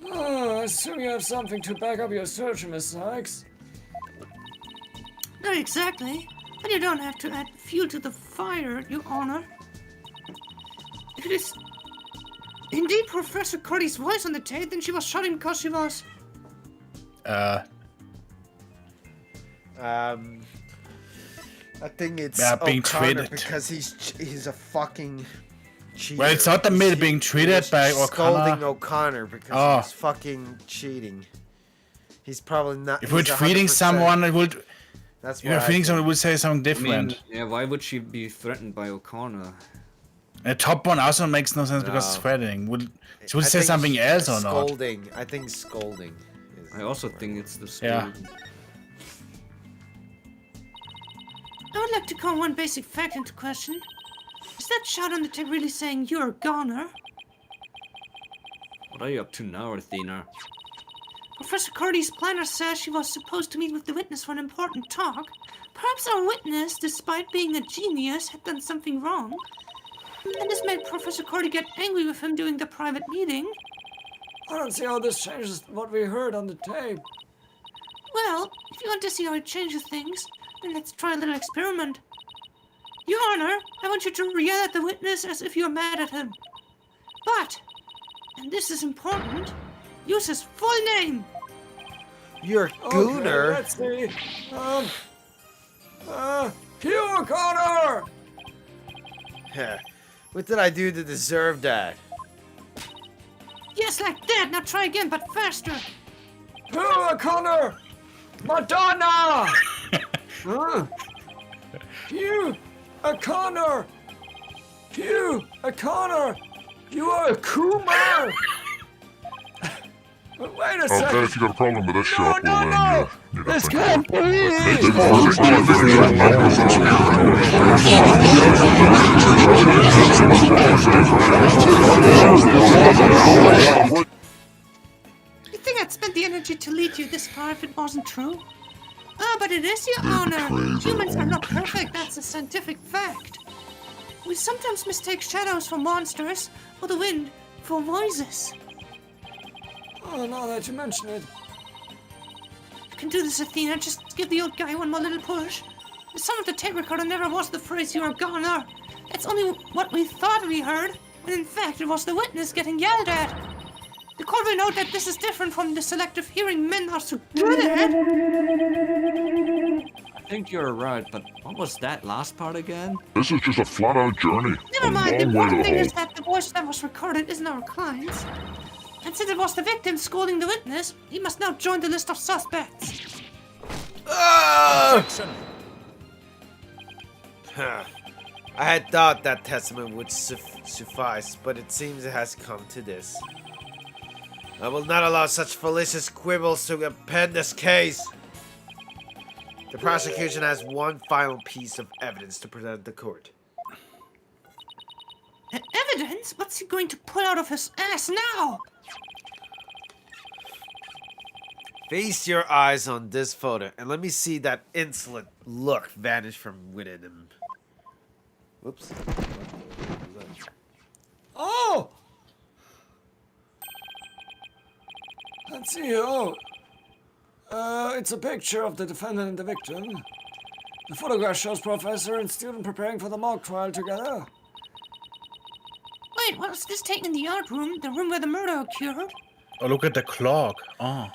Oh, I assume you have something to back up your assertion, Miss Sykes. Not exactly, but you don't have to add fuel to the fire, Your Honor. If it is indeed Professor Cordy's voice on the tape, then she was shouting because she was... I think it's being O'Connor treated. because he's a fucking cheater. Well, it's not the middle being treated He's by scolding O'Connor. O'Connor because Oh. he's fucking cheating. He's probably not. If we're he's treating 100%. someone, it would. That's If what you're I treating think. someone, it would say something I different. mean, yeah, why would she be threatened by O'Connor? The top one also makes no sense because it's No. threatening. She would I say think something else or not. Scolding. I think scolding. Is I also the think word. it's the Yeah. school. I would like to call one basic fact into question. Is that shout on the tape really saying you're a goner? What are you up to now, Athena? Professor Cordy's planner says she was supposed to meet with the witness for an important talk. Perhaps our witness, despite being a genius, had done something wrong. And this made Professor Cordy get angry with him during the private meeting. I don't see how this changes what we heard on the tape. Well, if you want to see how it changes things, then let's try a little experiment. Your Honor, I want you to yell at the witness as if you're mad at him. But, and this is important, use his full name. You're a Okay, gooner. let's see. Hugh O'Connor! What did I do to deserve that? Yes, like that. Now try again, but faster. Hugh O'Connor! Madonna! Hugh O'Connor! Hugh O'Connor! You are a Kumar! Wait a Okay, second! if you got a problem with this shop, no, well no! then you got This to can't be! You think I'd spend the energy to lead you this far if it wasn't true? Ah, but it is, Your Honor. Humans are not perfect, that's a scientific fact. We sometimes mistake shadows for monsters, or the wind for voices. Oh, now that you mention it. You can do this, Athena. Just give the old guy one more little push. The sound of the tape recorder never was the phrase "you're a goner." That's only what we thought we heard, when in fact it was the witness getting yelled at. The court will note that this is different from the selective hearing men are so good at. I think you're right, but what was that last part again? This is just a flat-out journey. Never A mind, the long way to important the thing is hole. that the voice that was recorded isn't our client's. And since it was the victim scolding the witness, he must now join the list of suspects. Ah! I had thought that testament would suffice, but it seems it has come to this. I will not allow such fallacious quibbles to append this case. The prosecution has one final piece of evidence to present the court. Evidence? What's he going to pull out of his ass now? Feast your eyes on this photo and let me see that insolent look vanish from within him. Whoops. Oh! Let's see. It's a picture of the defendant and the victim. The photograph shows professor and student preparing for the mock trial together. Wait, was this taken in the art room? The room where the murder occurred? Oh, look at the clock. Oh.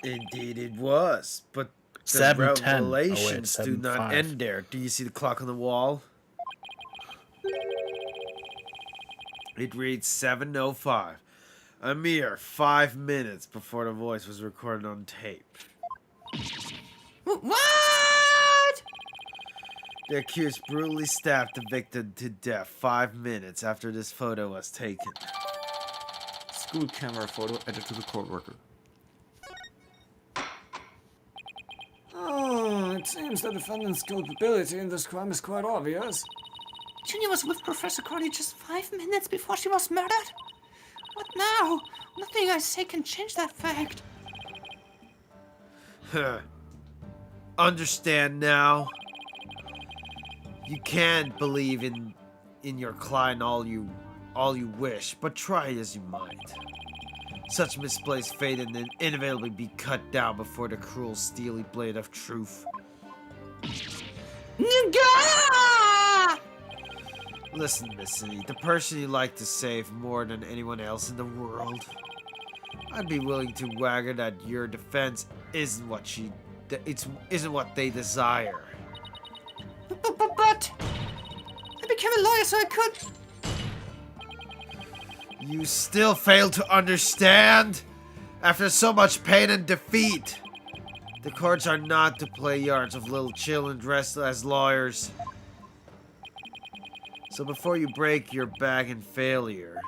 Indeed it was, but the 7:10. revelations Oh, wait, do not 7:05. end there. Do you see the clock on the wall? It reads 7:05. A mere 5 minutes before the voice was recorded on tape. What? The accused brutally stabbed the victim to death 5 minutes after this photo was taken. School camera photo added to the court record. Oh, it seems the defendant's culpability in this crime is quite obvious. Ginny was with Professor Cordy just 5 minutes before she was murdered? What now? Nothing I say can change that fact. Understand now? You can't believe in your client all you wish, but try as you might. Such misplaced fate and then inevitably be cut down before the cruel, steely blade of truth. Nga! Listen, Missy, the person you like to save more than anyone else in the world, I'd be willing to wager that your defense isn't what they desire. But I became a lawyer so I could. You still fail to understand? After so much pain and defeat, the courts are not to play yards of little children dressed as lawyers. So before you break your back in failure,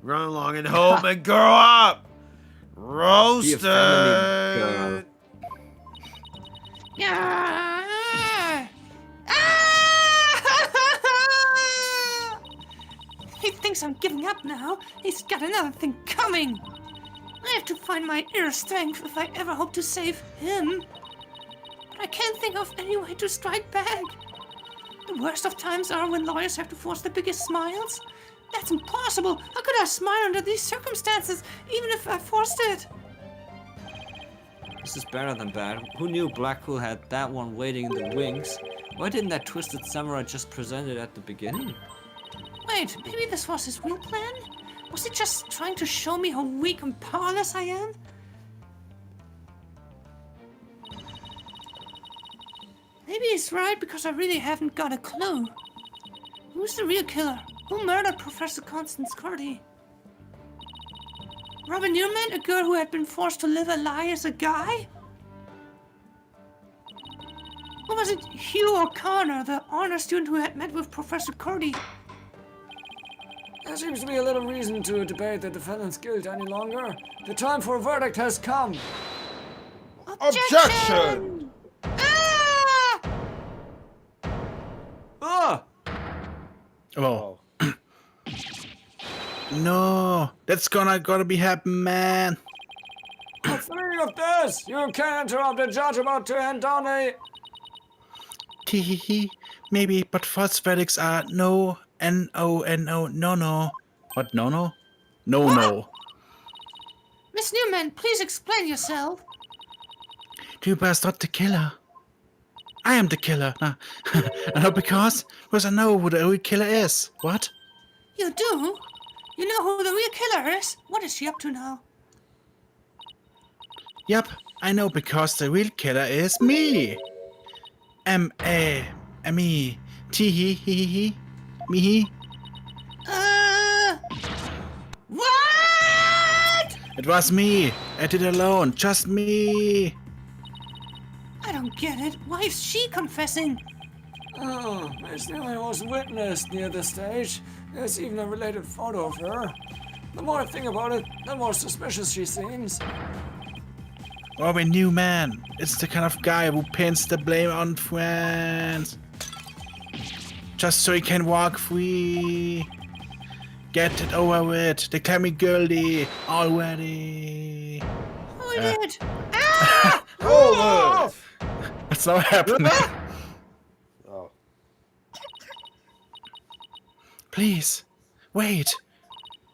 run along and home and grow up! Be a Roasted! family girl. Yeah. He thinks I'm giving up now. He's got another thing coming. I have to find my inner strength if I ever hope to save him. But I can't think of any way to strike back. The worst of times are when lawyers have to force the biggest smiles. That's impossible. How could I smile under these circumstances, even if I forced it? This is better than bad. Who knew Blackpool had that one waiting in the wings? Why didn't that twisted samurai just present it at the beginning? Wait, maybe this was his real plan? Was he just trying to show me how weak and powerless I am? Maybe he's right because I really haven't got a clue. Who's the real killer? Who murdered Professor Constance Cordy? Robin Newman, a girl who had been forced to live a lie as a guy? Or was it Hugh O'Connor, the honor student who had met with Professor Cordy? There seems to be a little reason to debate the defendant's guilt any longer. The time for a verdict has come. Objection! Ah! Ah! Oh. No, that's gotta be happen, man. Three of this! You can't interrupt a judge about to hand down a... Teehee. Maybe, but false verdicts are no, N-O-N-O, no. What, no? No. Miss Newman, please explain yourself. Tuba is not the killer. I am the killer. No, because I know who the real killer is. What? You do? You know who the real killer is? What is she up to now? Yep, I know because the real killer is me. M-A-M-E. T-he-he-he-he. Me. What? It was me. I did it alone. Just me. I don't get it. Why is she confessing? Oh, Miss Newman was witnessed near the stage. There's even a related photo of her. The more I think about it, the more suspicious she seems. Robin Newman. It's the kind of guy who pins the blame on friends. Just so he can walk free. Get it over with. They call me girly already. Who did it? Ah! Hold it! What's not happening? Oh. Please, wait.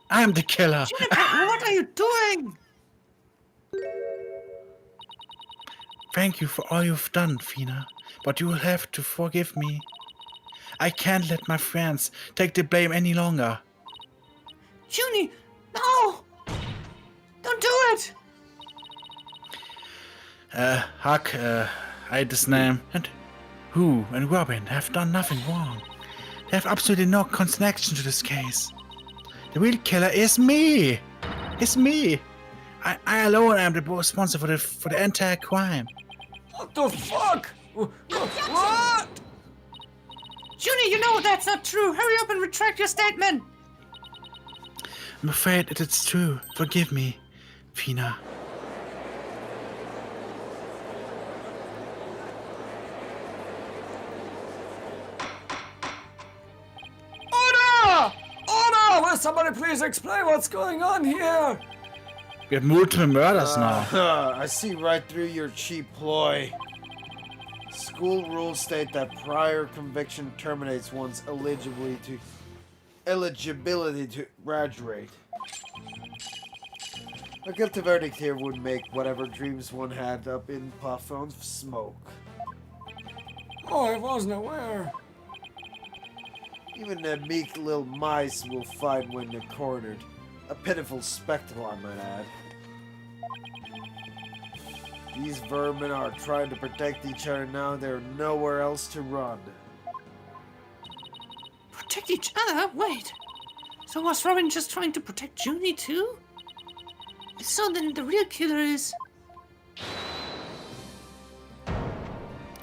I am the killer. What are you doing? Thank you for all you've done, Fina. But you will have to forgive me. I can't let my friends take the blame any longer. Junie, no! Don't do it! Huck, I hate this name. And who and Robin have done nothing wrong. They have absolutely no connection to this case. The real killer is me. It's me. I alone am the responsible for the entire crime. What the fuck? What? Junie, you know that's not true. Hurry up and retract your statement. I'm afraid it is true. Forgive me, Fina. somebody please explain what's going on here? We have multiple murders now. I see right through your cheap ploy. School rules state that prior conviction terminates one's eligibility to graduate. A guilty verdict here would make whatever dreams one had up in puff of smoke. Oh, I wasn't aware. Even the meek little mice will fight when they're cornered. A pitiful spectacle, I might add. These vermin are trying to protect each other now. There's nowhere else to run. Protect each other? Wait. So was Robin just trying to protect Junie too? If so, then the real killer is...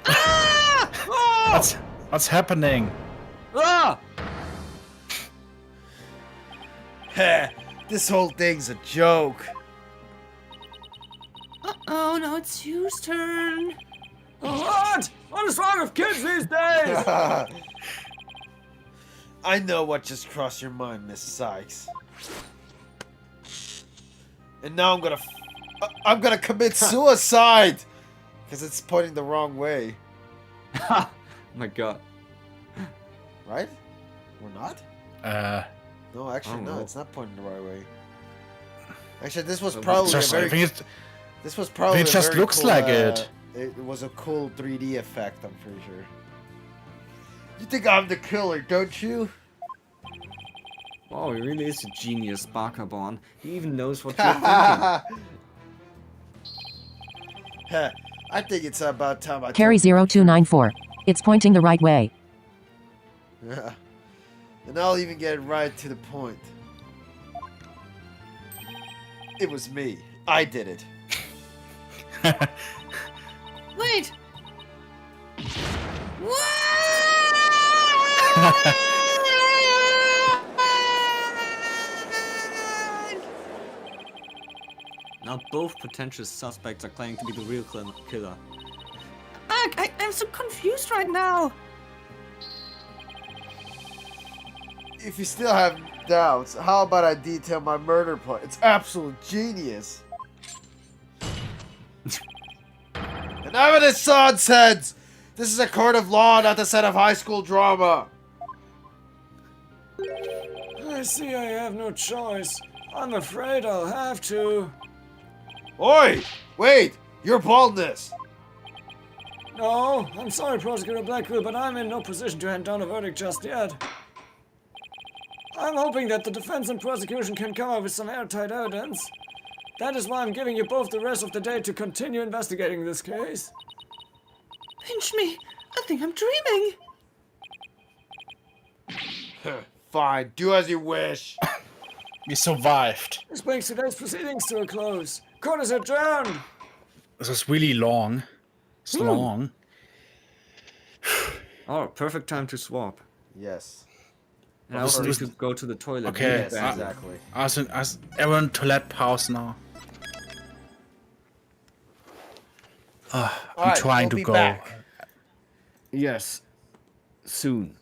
Ah! Oh! What's happening? Ah! Heh, this whole thing's a joke. Uh-oh, now it's Hugh's turn. What? What is wrong with kids these days? I know what just crossed your mind, Miss Sykes. And now I'm gonna commit suicide! Because it's pointing the wrong way. Oh my god. Right? Or not? No, actually, no, it's not pointing the right way. Actually, this was probably Just, I think it this was probably it just a very looks cool, like it. It was a cool 3D effect, I'm pretty sure. You think I'm the killer, don't you? Wow, he really is a genius, Barkabon. He even knows what you're thinking. Heh, I think it's about time I Carry 0294. It's pointing the right way. Yeah. And I'll even get right to the point. It was me. I did it. Wait. Now both potential suspects are claiming to be the real killer. I'm so confused right now. If you still have doubts, how about I detail my murder plot? It's absolute genius. And evidence nonsense! This is a court of law, not a set of high school drama. I see I have no choice. I'm afraid I'll have to. Oi! Wait! Your baldness! No, I'm sorry, Prosecutor Blackwood, but I'm in no position to hand down a verdict just yet. I'm hoping that the defense and prosecution can come up with some airtight evidence. That is why I'm giving you both the rest of the day to continue investigating this case. Pinch me. I think I'm dreaming. Fine, do as you wish. We survived. This brings today's proceedings to a close. Court is adjourned. This is really long. It's long. Oh, perfect time to swap. Yes. And I also need to go to the toilet. Okay. Yes, exactly. As everyone toilet pause now. I'm Alright, trying we'll to be go. back. Yes. Soon.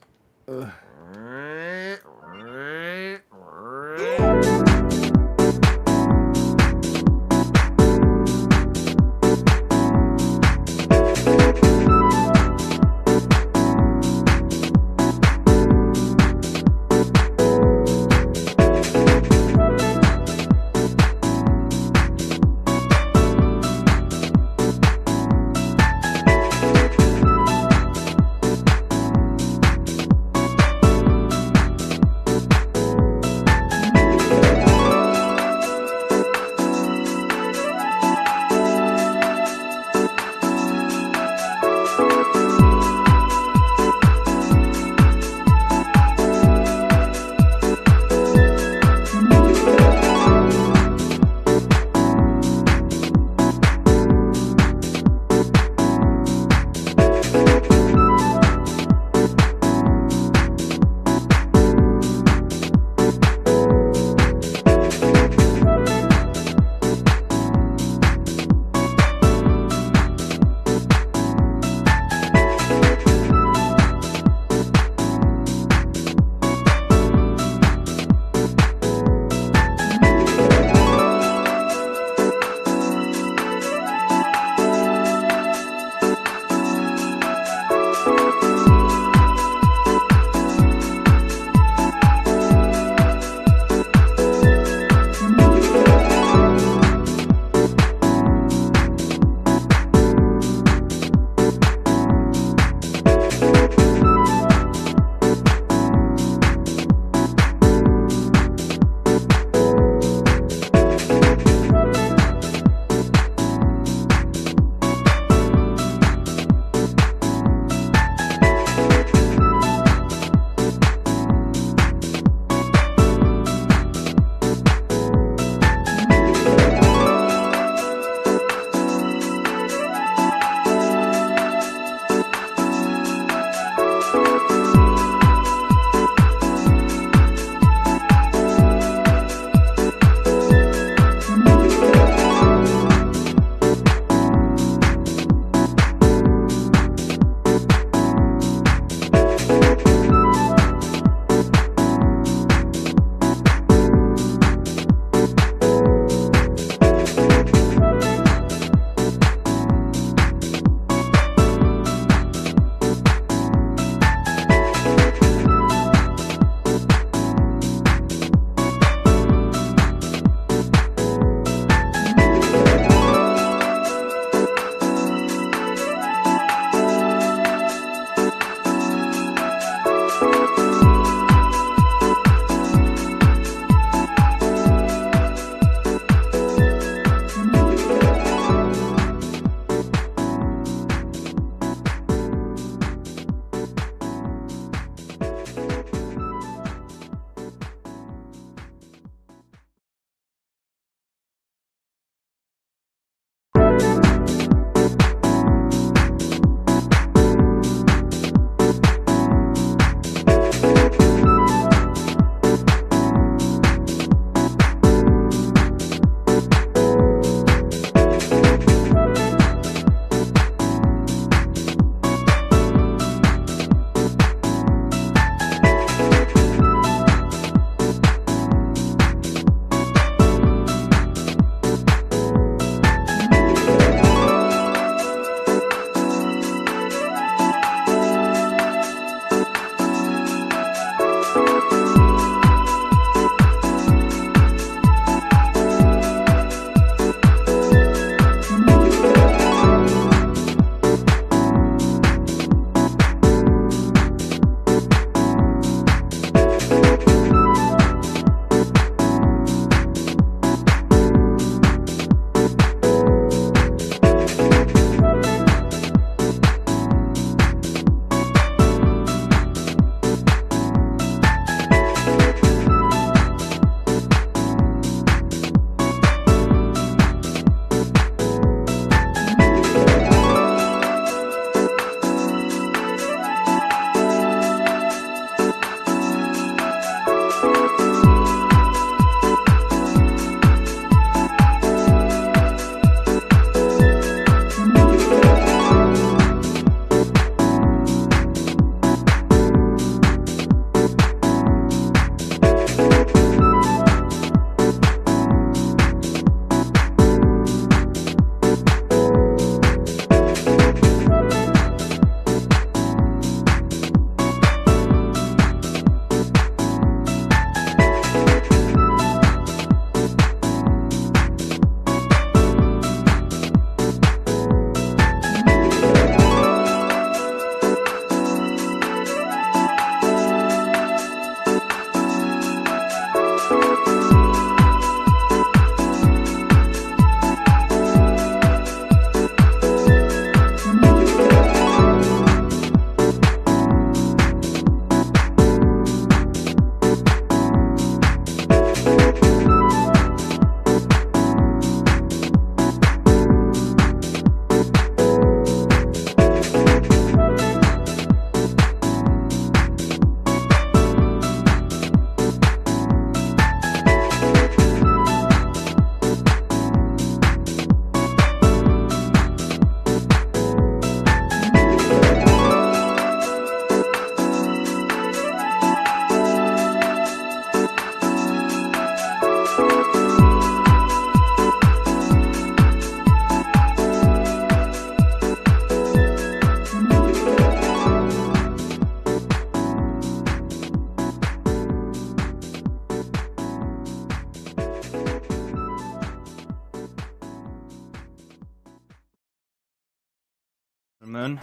Man.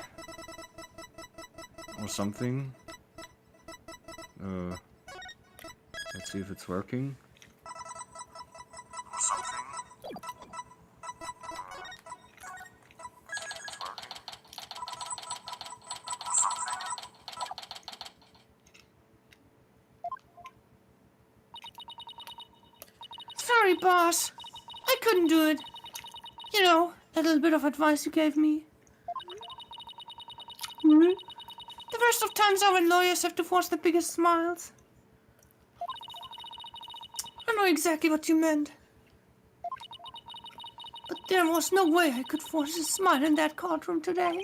Or something. Let's see if it's working. Sorry, boss. I couldn't do it. You know, that little bit of advice you gave me. The worst of times are when lawyers have to force the biggest smiles. I know exactly what you meant. But there was no way I could force a smile in that courtroom today.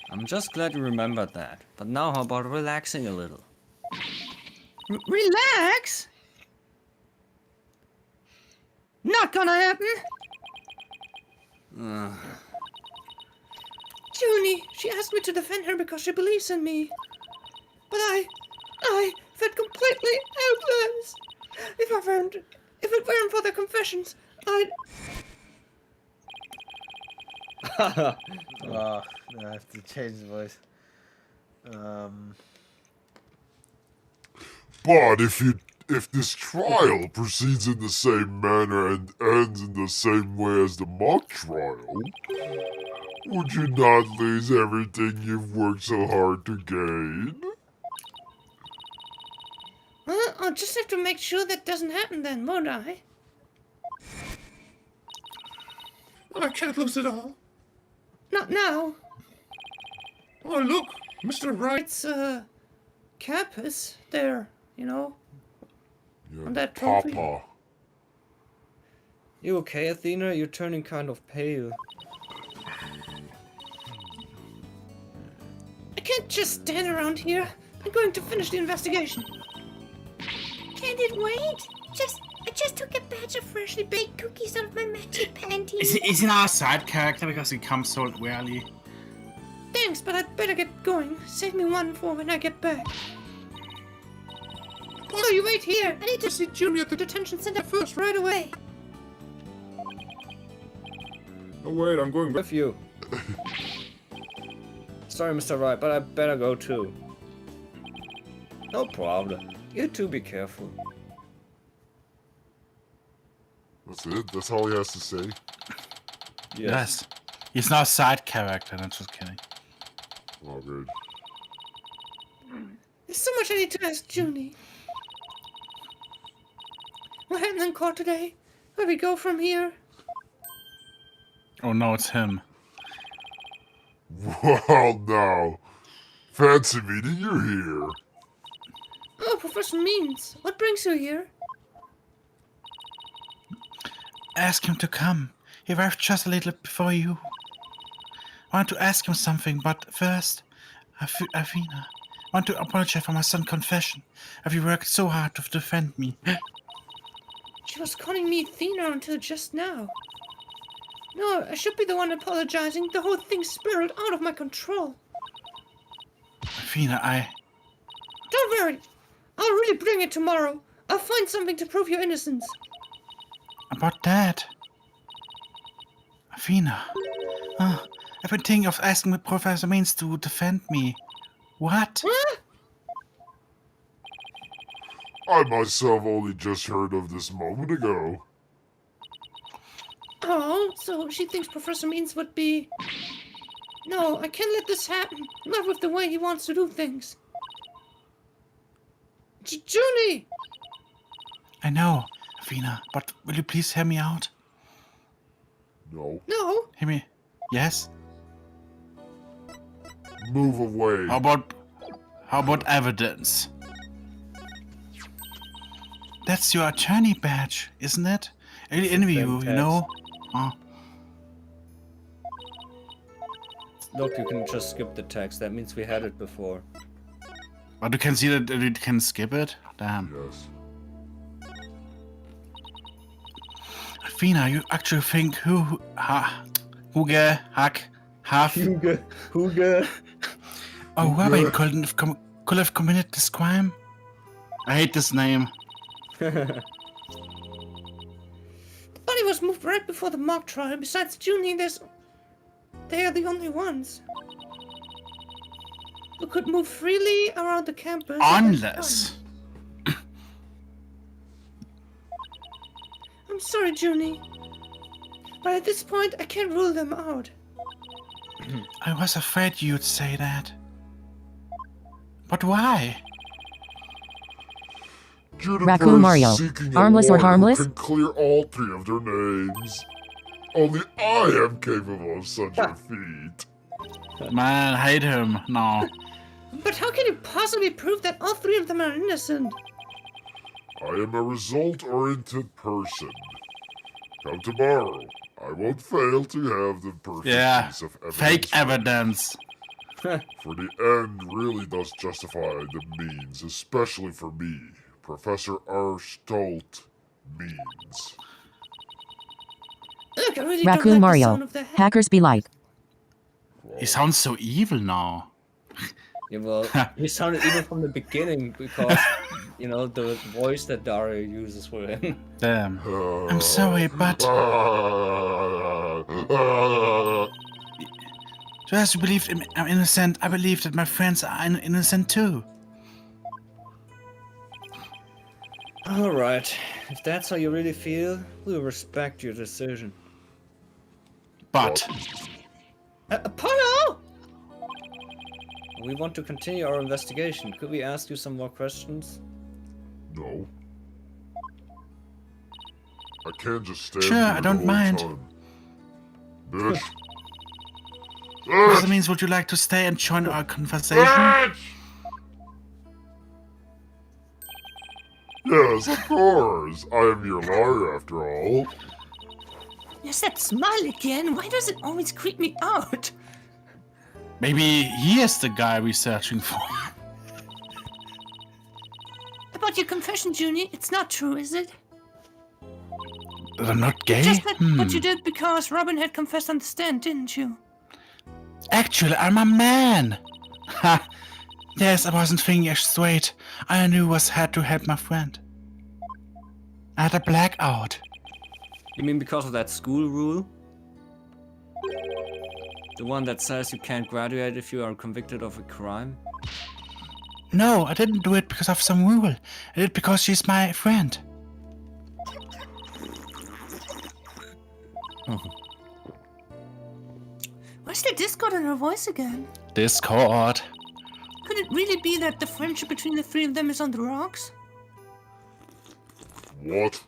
I'm just glad you remembered that. But now how about relaxing a little? Relax? Not gonna happen. Junie, she asked me to defend her because she believes in me. But I felt completely helpless. If it weren't for the confessions, I'd... Oh, I have to change the voice. But if this trial proceeds in the same manner and ends in the same way as the mock trial, would you not lose everything you've worked so hard to gain? Well, I'll just have to make sure that doesn't happen then, won't I? I can't lose it all. Not now. Oh, look, Mr. Wright. It's, Campus there, you know? Yeah, On that trophy. Papa. You okay, Athena? You're turning kind of pale. I can't just stand around here. I'm going to finish the investigation. Can't it wait? I just took a batch of freshly baked cookies out of my magic panties. Is he not a side character because he comes so rarely? Thanks, but I'd better get going. Save me one for when I get back. So you wait here. I need to see Junie at the detention center first, right away. Oh, wait, I'm going back. With you. Sorry, Mr. Wright, but I better go too. No problem. You two be careful. That's it? That's all he has to say? Yes. He's not a side character, I'm just kidding. Oh, good. There's so much I need to ask Junie. What happened in court today? Where we go from here? Oh no, it's him. Well, now. Fancy meeting you here. Oh, Professor Means. What brings you here? Ask him to come. He arrived just a little before you. I want to ask him something, but first, Athena, I want to apologize for my son's confession. Have you worked so hard to defend me? She was calling me Athena until just now. No, I should be the one apologizing. The whole thing spiraled out of my control. Athena, Don't worry. I'll really bring it tomorrow. I'll find something to prove your innocence. About that? Athena. I've been thinking of asking Professor Means to defend me. What? Huh? I myself only just heard of this moment ago. Oh, so she thinks Professor Means would be... No, I can't let this happen. Not with the way he wants to do things. Junie! I know, Athena, but will you please hear me out? No. No? Hear me? Yes? Move away. How about evidence? That's your attorney badge, isn't it? I really envy you, you know? Look, you can just skip the text. That means we had it before. But you can see that you can skip it? Damn. Yes. Athena, you actually think Huge, or whoever could have committed this crime? I hate this name. The body was moved right before the mock trial. Besides Junie, there's... they are the only ones who could move freely around the campus. Unless. I'm sorry, Junie, but at this point, I can't rule them out. I was afraid you'd say that. But why? Juniper Raccoon is Mario. seeking a Harmless or lawyer who harmless? can clear all 3 of their names. Only I am capable of such a feat. Man, I hate him now. But how can you possibly prove that all 3 of them are innocent? I am a result-oriented person. Come tomorrow. I won't fail to have the perfect Yeah, piece of evidence. fake evidence. For the end really does justify the means, especially for me. Professor R. Stolt means. Look, I really don't Raccoon like the Mario. sound of the Hackers be like. He sounds so evil now. Yeah, well, he sounded even from the beginning because, you know, the voice that Dario uses for him. Damn. I'm sorry, but just believed I'm innocent. I believe that my friends are innocent too. Alright, if that's how you really feel, we'll respect your decision. But Apollo! We want to continue our investigation. Could we ask you some more questions? No. I can't just stand Sure, here I don't the whole mind. time. Bitch. that means, would you like to stay and join our conversation? Bitch! Yes, of course. I am your lawyer after all. Yes, that smile again. Why does it always creep me out? Maybe he is the guy we're searching for. About your confession, Junie, it's not true, is it? That I'm not gay? Just that what you did because Robin had confessed on the stand, didn't you? Actually, I'm a man. Ha! Yes, I wasn't thinking straight. I knew I had to help my friend. I had a blackout. You mean because of that school rule? The one that says you can't graduate if you are convicted of a crime? No, I didn't do it because of some rule. I did it because she's my friend. Where's the discord in her voice again? Discord. Could it really be that the friendship between the 3 of them is on the rocks? What?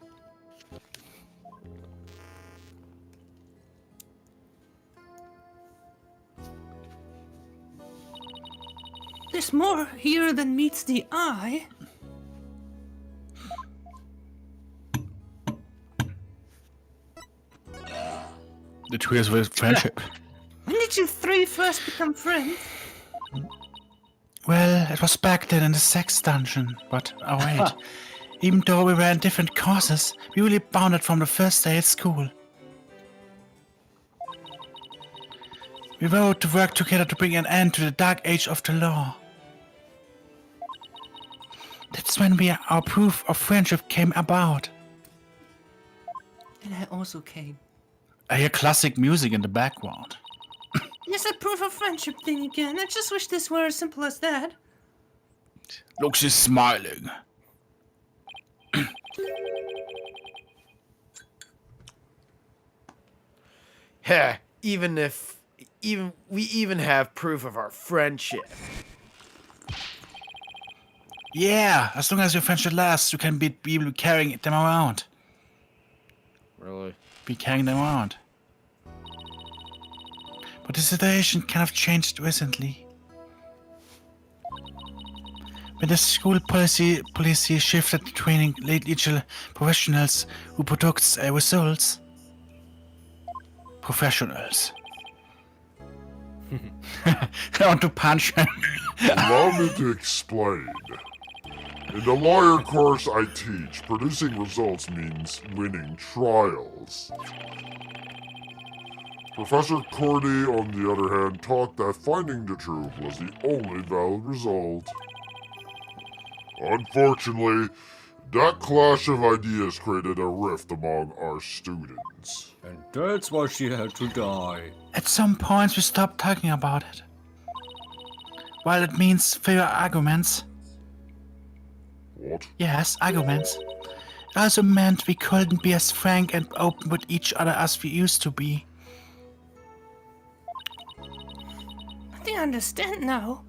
There's more here than meets the eye. The two years of friendship. When did you 3 first become friends? Well, it was back then in the sex dungeon, but oh wait. Even though we were in different courses, we really bonded from the first day at school. We vowed to work together to bring an end to the dark age of the law. That's when our proof of friendship came about. And I also came. I hear classic music in the background. Yes, that proof of friendship thing again. I just wish this were as simple as that. Look, she's smiling. Heh, we even have proof of our friendship. Yeah, as long as your friendship lasts, you can be able carrying them around. Really? Be carrying them around. But the situation kind of changed recently. When the school policy shifted to training legal professionals who products results. Professionals. I want to punch him. Allow me to explain. In the lawyer course I teach, producing results means winning trials. Professor Cordy, on the other hand, taught that finding the truth was the only valid result. Unfortunately, that clash of ideas created a rift among our students. And That's why she had to die. At some points we stopped talking about it. While it means fair arguments. What? Yes, arguments. It also meant we couldn't be as frank and open with each other as we used to be. I think I understand now.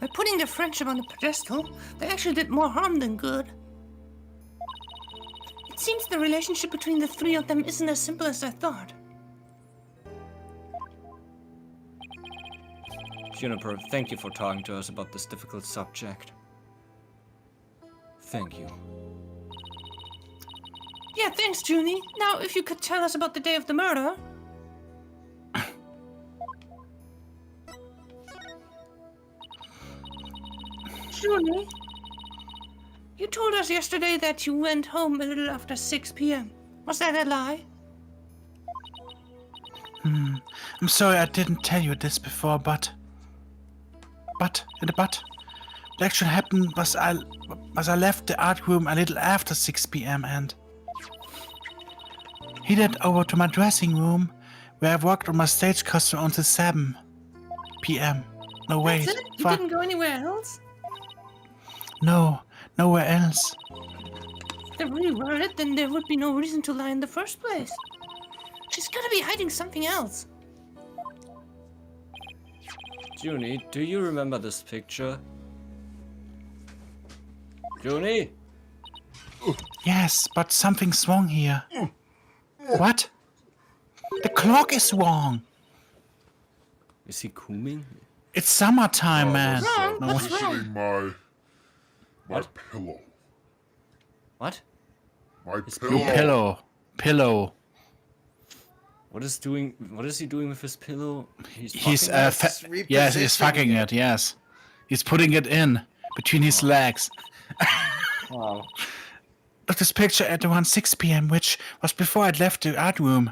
By putting their friendship on the pedestal, they actually did more harm than good. It seems the relationship between the three of them isn't as simple as I thought. Juniper, thank you for talking to us about this difficult subject. Thank you. Yeah, thanks, Junie. Now, if you could tell us about the day of the murder. Junie, you told us yesterday that you went home a little after 6 p.m. Was that a lie? I'm sorry I didn't tell you this before, but the actual happened was I left the art room a little after 6 p.m. and headed over to my dressing room where I worked on my stage costume until 7 p.m. No, wait. That's it? You fuck. didn't go anywhere else? No, nowhere else. If they really were it, then there would be no reason to lie in the first place. She's gotta be hiding something else. Junie, do you remember this picture? Junie? Yes, but something's wrong here. What? The clock is wrong. Is he coming? It's summertime, man. Wrong? No. What's wrong? Mentioning my What? pillow. What? My His pillow. Pillow. What is he doing with his pillow? He's Repositioning yes, he's fucking it. Yes, he's putting it in between his legs. Wow. Look, this picture at around 6 p.m., which was before I'd left the art room.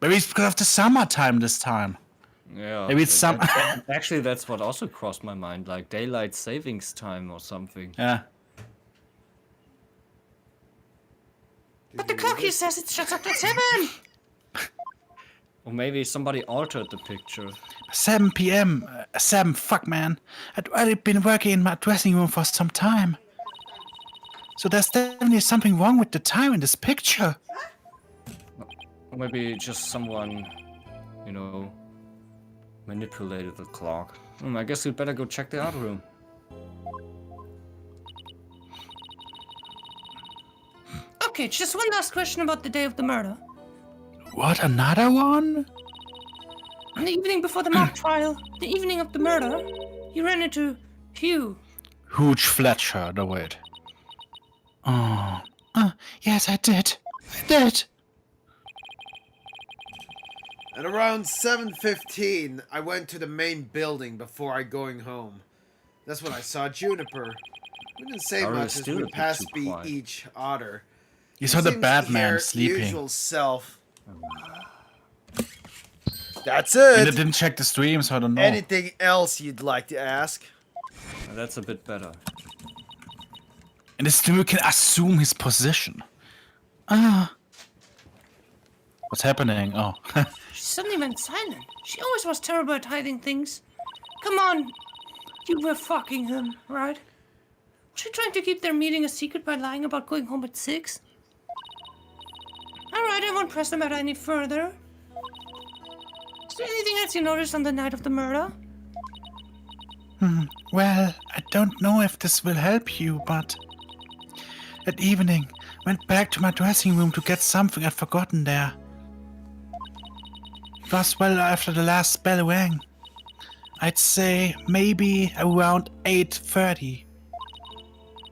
Maybe it's because of the summertime this time. Yeah. Maybe it's some. Actually, that's what also crossed my mind, like daylight savings time or something. Yeah. But the clock here says it shuts up at 7! Or maybe somebody altered the picture. 7 p.m. 7. Fuck, man. I'd already been working in my dressing room for some time. So there's definitely something wrong with the time in this picture. Or maybe just someone, you know, manipulated the clock. I guess we'd better go check the art room. Okay, just one last question about the day of the murder. What, another one? On the evening before the mock trial, the evening of the murder, you ran into Hugh. Hooch Fletcher, no wait. Oh. Yes, I did. At around 7:15, I went to the main building before going home. That's when I saw Juniper. We didn't say Dario much is as still a we bit passed too quiet. each other. You He saw the seems Batman her sleeping. Usual self. That's And I it. didn't check the stream, so I don't know. Anything else you'd like to ask? That's a bit better. And the streamer can assume his position. What's happening? Oh. She suddenly went silent. She always was terrible at hiding things. Come on. You were fucking him, right? Was she trying to keep their meeting a secret by lying about going home at 6? Alright, I won't press the matter any further. Is there anything else you noticed on the night of the murder? Well, I don't know if this will help you, but that evening, went back to my dressing room to get something I'd forgotten there. It was well after the last bell rang. I'd say maybe around 8:30.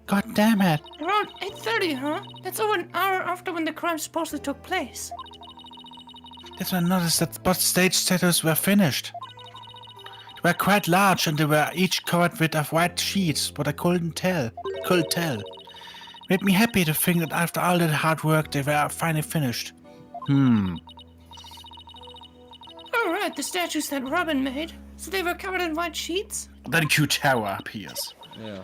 God damn it. Around 8:30, huh? That's over an hour after when the crime supposedly took place. That's when I noticed that both stage tattoos were finished. They were quite large and they were each covered with a white sheet, but I couldn't tell. Made me happy to think that after all that hard work they were finally finished. Alright, the statues that Robin made. So they were covered in white sheets? Then Q Tower appears. Yeah.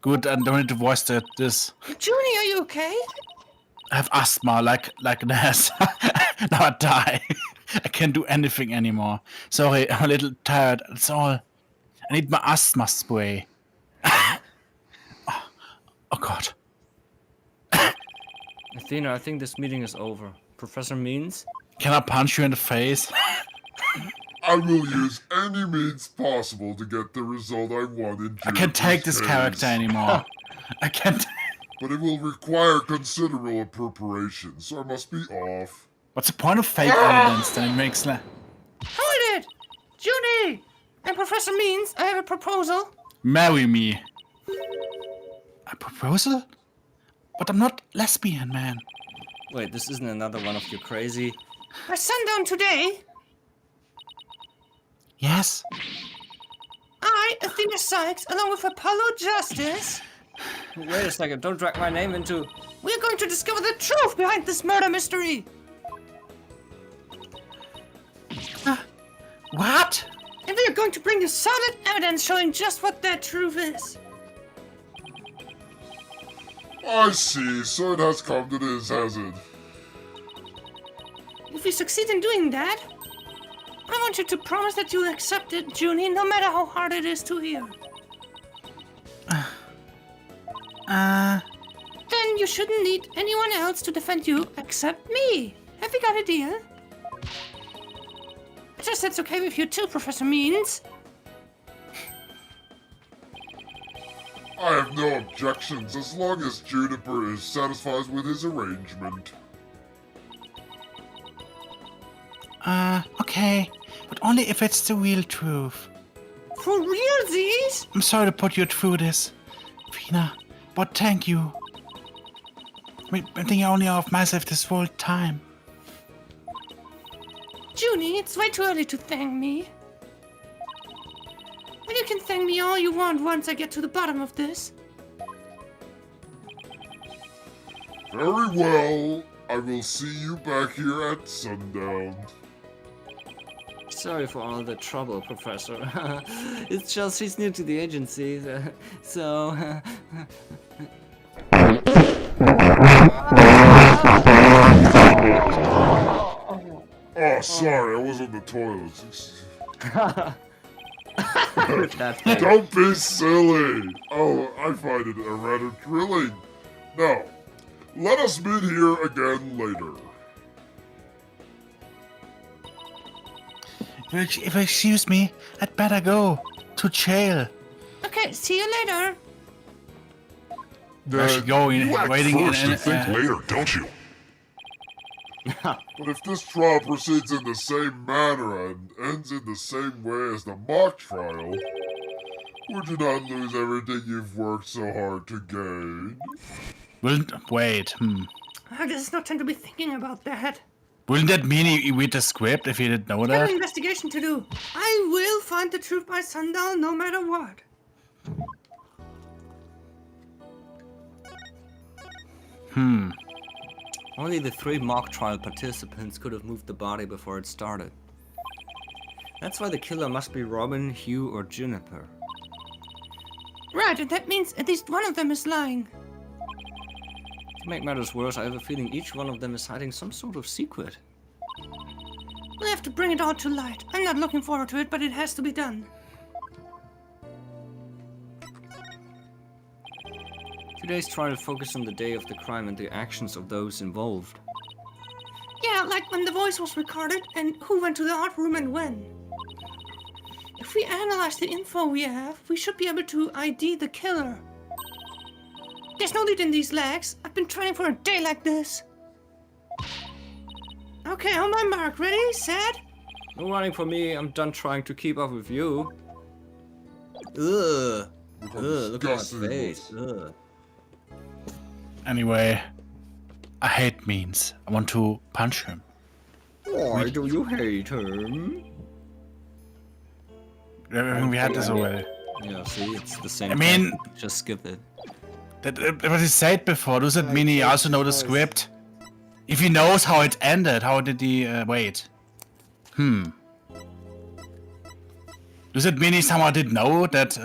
Good, I don't need to voice this. Junie, are you okay? I have asthma, like this. Now I die. I can't do anything anymore. Sorry, I'm a little tired. That's all. I need my asthma spray. Oh God. Athena, I think this meeting is over. Professor Means? Can I punch you in the face? I will use any means possible to get the result I want in I can't take this character anymore. I can't. But it will require considerable preparation, so I must be off. What's the point of fake evidence? Then it makes like. Hold it! Junie! And Professor Means, I have a proposal. Marry me. A proposal? But I'm not lesbian, man. Wait, this isn't another one of your crazy... By sundown today, Yes? I, Athena Sykes, along with Apollo Justice, Wait a second, don't drag my name into... we're going to discover the truth behind this murder mystery. What? And we are going to bring you solid evidence showing just what that truth is. I see, so it has come to this, has it? If we succeed in doing that, I want you to promise that you'll accept it, Junie, no matter how hard it is to hear. Then you shouldn't need anyone else to defend you except me. Have we got a deal? I trust that's okay with you too, Professor Means. I have no objections as long as Juniper is satisfied with his arrangement. Okay. But only if it's the real truth. For realsies? I'm sorry to put you through this, Fina, but thank you. I'm thinking only of myself this whole time. Junie, it's way too early to thank me. And you can thank me all you want once I get to the bottom of this. Very well. I will see you back here at sundown. Sorry for all the trouble, Professor. It's just he's new to the agency, so... Oh, sorry, I was on the toilet. That thing. Don't be silly! Oh, I find it rather thrilling. Now, let us meet here again later. If you excuse me, I'd better go to jail. Okay, see you later. Where's she going? Waiting in later, don't you? But if this trial proceeds in the same manner and ends in the same way as the mock trial, would you not lose everything you've worked so hard to gain? Wait, There's no time to be thinking about that. Wouldn't that mean he read the script if he didn't know I have that? an investigation to do. I will find the truth by sundown no matter what. Only the 3 mock trial participants could have moved the body before it started. That's why the killer must be Robin, Hugh, or Juniper. Right, and that means at least one of them is lying. To make matters worse, I have a feeling each one of them is hiding some sort of secret. We'll have to bring it all to light. I'm not looking forward to it, but it has to be done. Today's trial focused on the day of the crime and the actions of those involved. Yeah, like when the voice was recorded and who went to the art room and when. If we analyze the info we have, we should be able to ID the killer. There's no lead in these legs. I've been training for a day like this. Okay, on my mark. Ready? Set? No running for me, I'm done trying to keep up with you. Ugh. Ugh, look at my face. Ugh. Anyway, I hate Means. I want to punch him. Why do you hate him? We had this already. Yeah, see, it's the same I mean- thing. Just skip it. That what he said before, does that mean he also know the script? If he knows how it ended, how did he wait? Does it mean he somehow did know that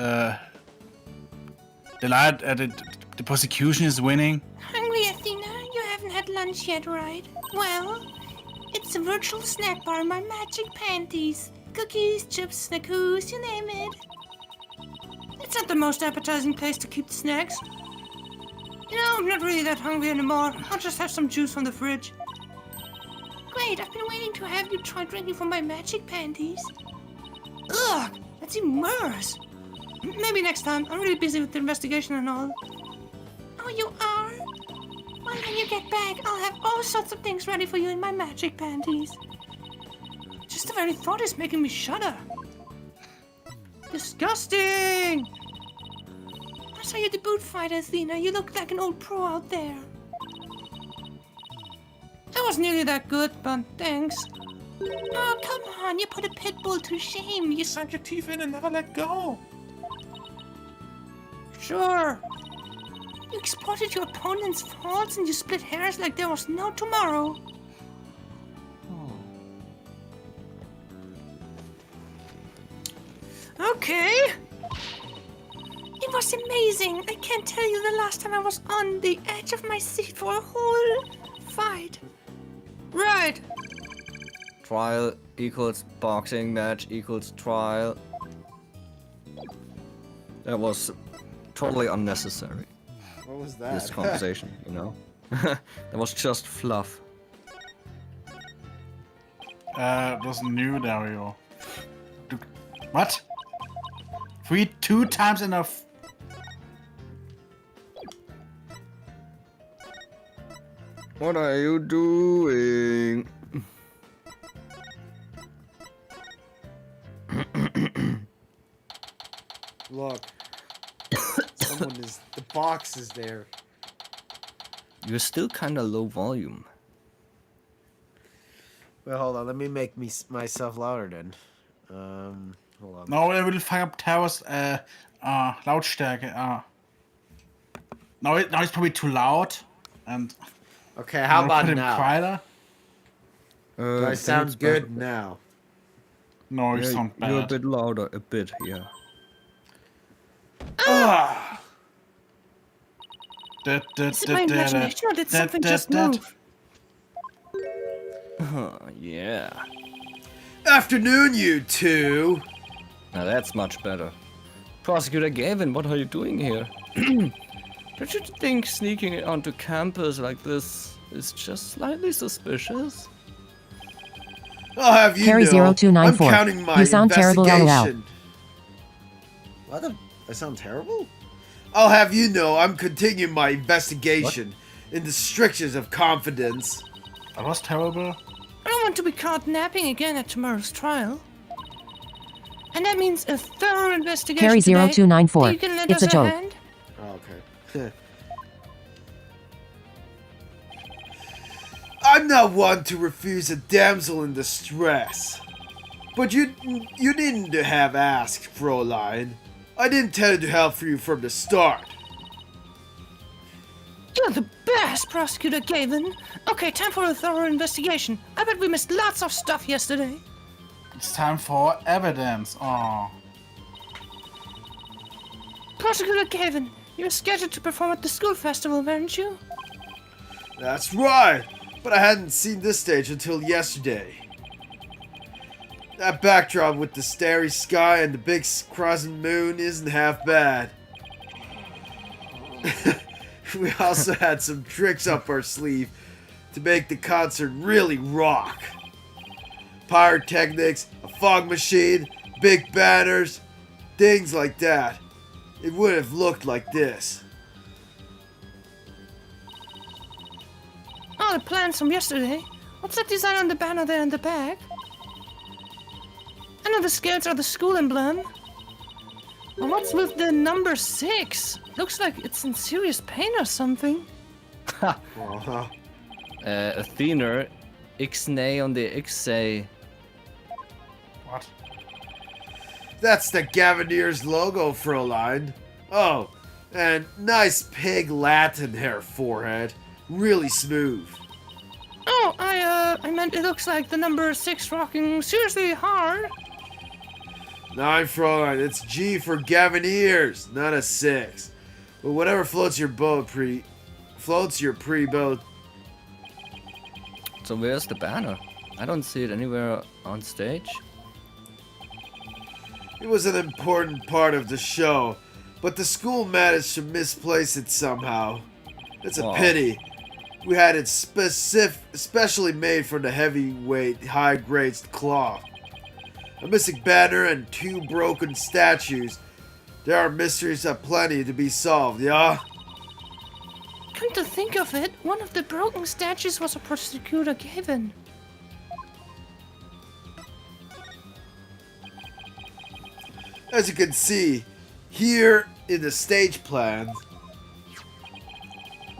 The prosecution is winning. Hungry, Athena? You haven't had lunch yet, right? Well, it's a virtual snack bar in my magic panties. Cookies, chips, snackoos, you name it. It's not the most appetizing place to keep the snacks. You know, I'm not really that hungry anymore. I'll just have some juice from the fridge. Great, I've been waiting to have you try drinking from my magic panties. Ugh, that's even worse. Maybe next time. I'm really busy with the investigation and all. Oh, you are? Well, when you get back, I'll have all sorts of things ready for you in my magic panties. Just the very thought is making me shudder. Disgusting! I saw you at the boot fight, Athena. You look like an old pro out there. I was nearly that good, but thanks. Oh, come on. You put a pit bull to shame. You Sunk your teeth in and never let go. Sure. You exploited your opponent's faults and you split hairs like there was no tomorrow. Okay. It was amazing. I can't tell you the last time I was on the edge of my seat for a whole fight. Right. Trial equals boxing match equals trial. That was totally unnecessary. What was that? This conversation, you know? That was just fluff. Was new, Dario. What? 2 times enough. What are you doing? Look. Someone is... The box is there. You're still kinda low volume. Well, hold on. Let me make myself louder then. Hold on. No, I will fuck up Taro's Lautstärke. Now it's probably too loud. And Okay, how I'll about put him now? quieter. Do I sound good now? No, you sound bad. You're a bit louder, a bit, yeah. Is it my imagination or did something just move? Yeah. Afternoon, you two. Now that's much better. Prosecutor Gavin, what are you doing here? Don't you think sneaking onto campus like this is just slightly suspicious? I'll have you Carry know, 0294. I'm counting my You sound terrible, lol. investigation. What? I sound terrible? I'll have you know I'm continuing my investigation in the strictures of confidence. That was terrible. I don't want to be caught napping again at tomorrow's trial. And that means a thorough investigation Carry today. 0294. You can lend It's us a joke. hand? Oh, okay. I'm not one to refuse a damsel in distress. But you needn't to have asked, Fräulein. I didn't tell you to help for you from the start. You're the best, Prosecutor Gavin. Okay, time for a thorough investigation. I bet we missed lots of stuff yesterday. It's time for evidence. Oh. Prosecutor Gavin, you were scheduled to perform at the school festival, weren't you? That's right, but I hadn't seen this stage until yesterday. That backdrop with the starry sky and the big crescent moon isn't half bad. We also had some tricks up our sleeve to make the concert really rock. Pyrotechnics, a fog machine, big banners, things like that. It would have looked like this. Oh, the plans from yesterday. What's that design on the banner there in the back? I know the scouts are the school emblem. Well, what's with the number 6? Looks like it's in serious pain or something. Uh-huh. Athena, Ixnay on the Ixay. What? That's the Gavineers logo, Fräulein. Oh, and nice pig Latin hair forehead. Really smooth. Oh, I meant it looks like the number 6 rocking seriously hard. 9, Fräulein. It's G for Gavineers, not a 6. But whatever floats your boat pre-boat. So where's the banner? I don't see it anywhere on stage. It was an important part of the show, but the school managed to misplace it somehow. It's a Aw. pity. We had it specially made for the heavyweight, high-grade cloth. A missing banner and 2 broken statues. There are mysteries aplenty to be solved, yeah? Come to think of it, one of the broken statues was a prosecutor given. As you can see, here in the stage plan,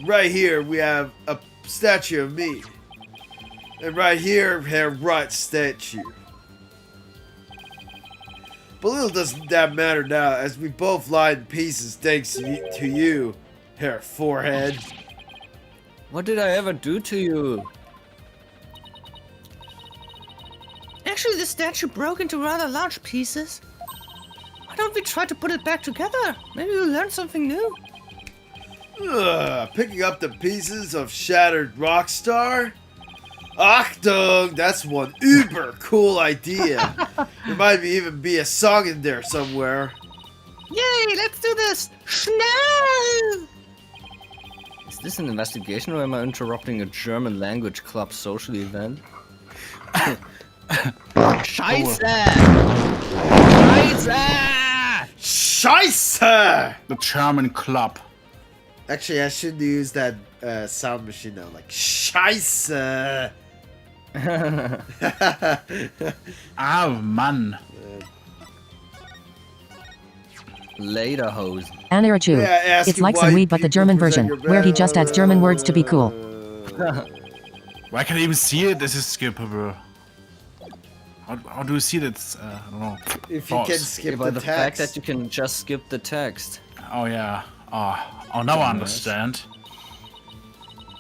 right here we have a statue of me. And right here, her right statue. But little doesn't that matter now, as we both lie in pieces thanks to you, her forehead. What did I ever do to you? Actually, the statue broke into rather large pieces. Why don't we try to put it back together? Maybe we'll learn something new. Picking up the pieces of shattered Rockstar? Achtung! That's one uber cool idea. There might even be a song in there somewhere. Yay, let's do this! Schnell! Is this an investigation or am I interrupting a German language club social event? Scheiße! Scheiße! Scheiße! The German club. Actually, I should use that sound machine now, like Scheiße! Ah, Mann. Lederhosen. Anirachu. Yeah, ask It's you like why some weed, but the people German present version, your where he just adds German words to be cool. Why can't I even see it? This is skippable. How do you see that? I don't know. If you Pause. can skip By the the fact text. that you can just skip the text. Oh yeah. Oh, now I understand.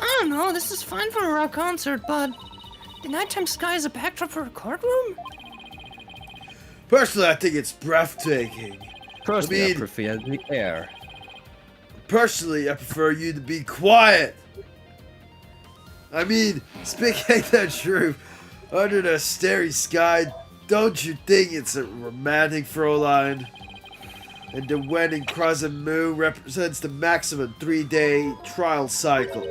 I don't know, this is fine for a rock concert, but the nighttime sky is a backdrop for a courtroom? Personally, I think it's breathtaking. Personally, I mean- prefer the air. Personally, I prefer you to be quiet. I mean, speaking the truth, under the starry sky, don't you think it's a romantic, Fräulein? And the wedding crescent moon represents the maximum 3-day trial cycle.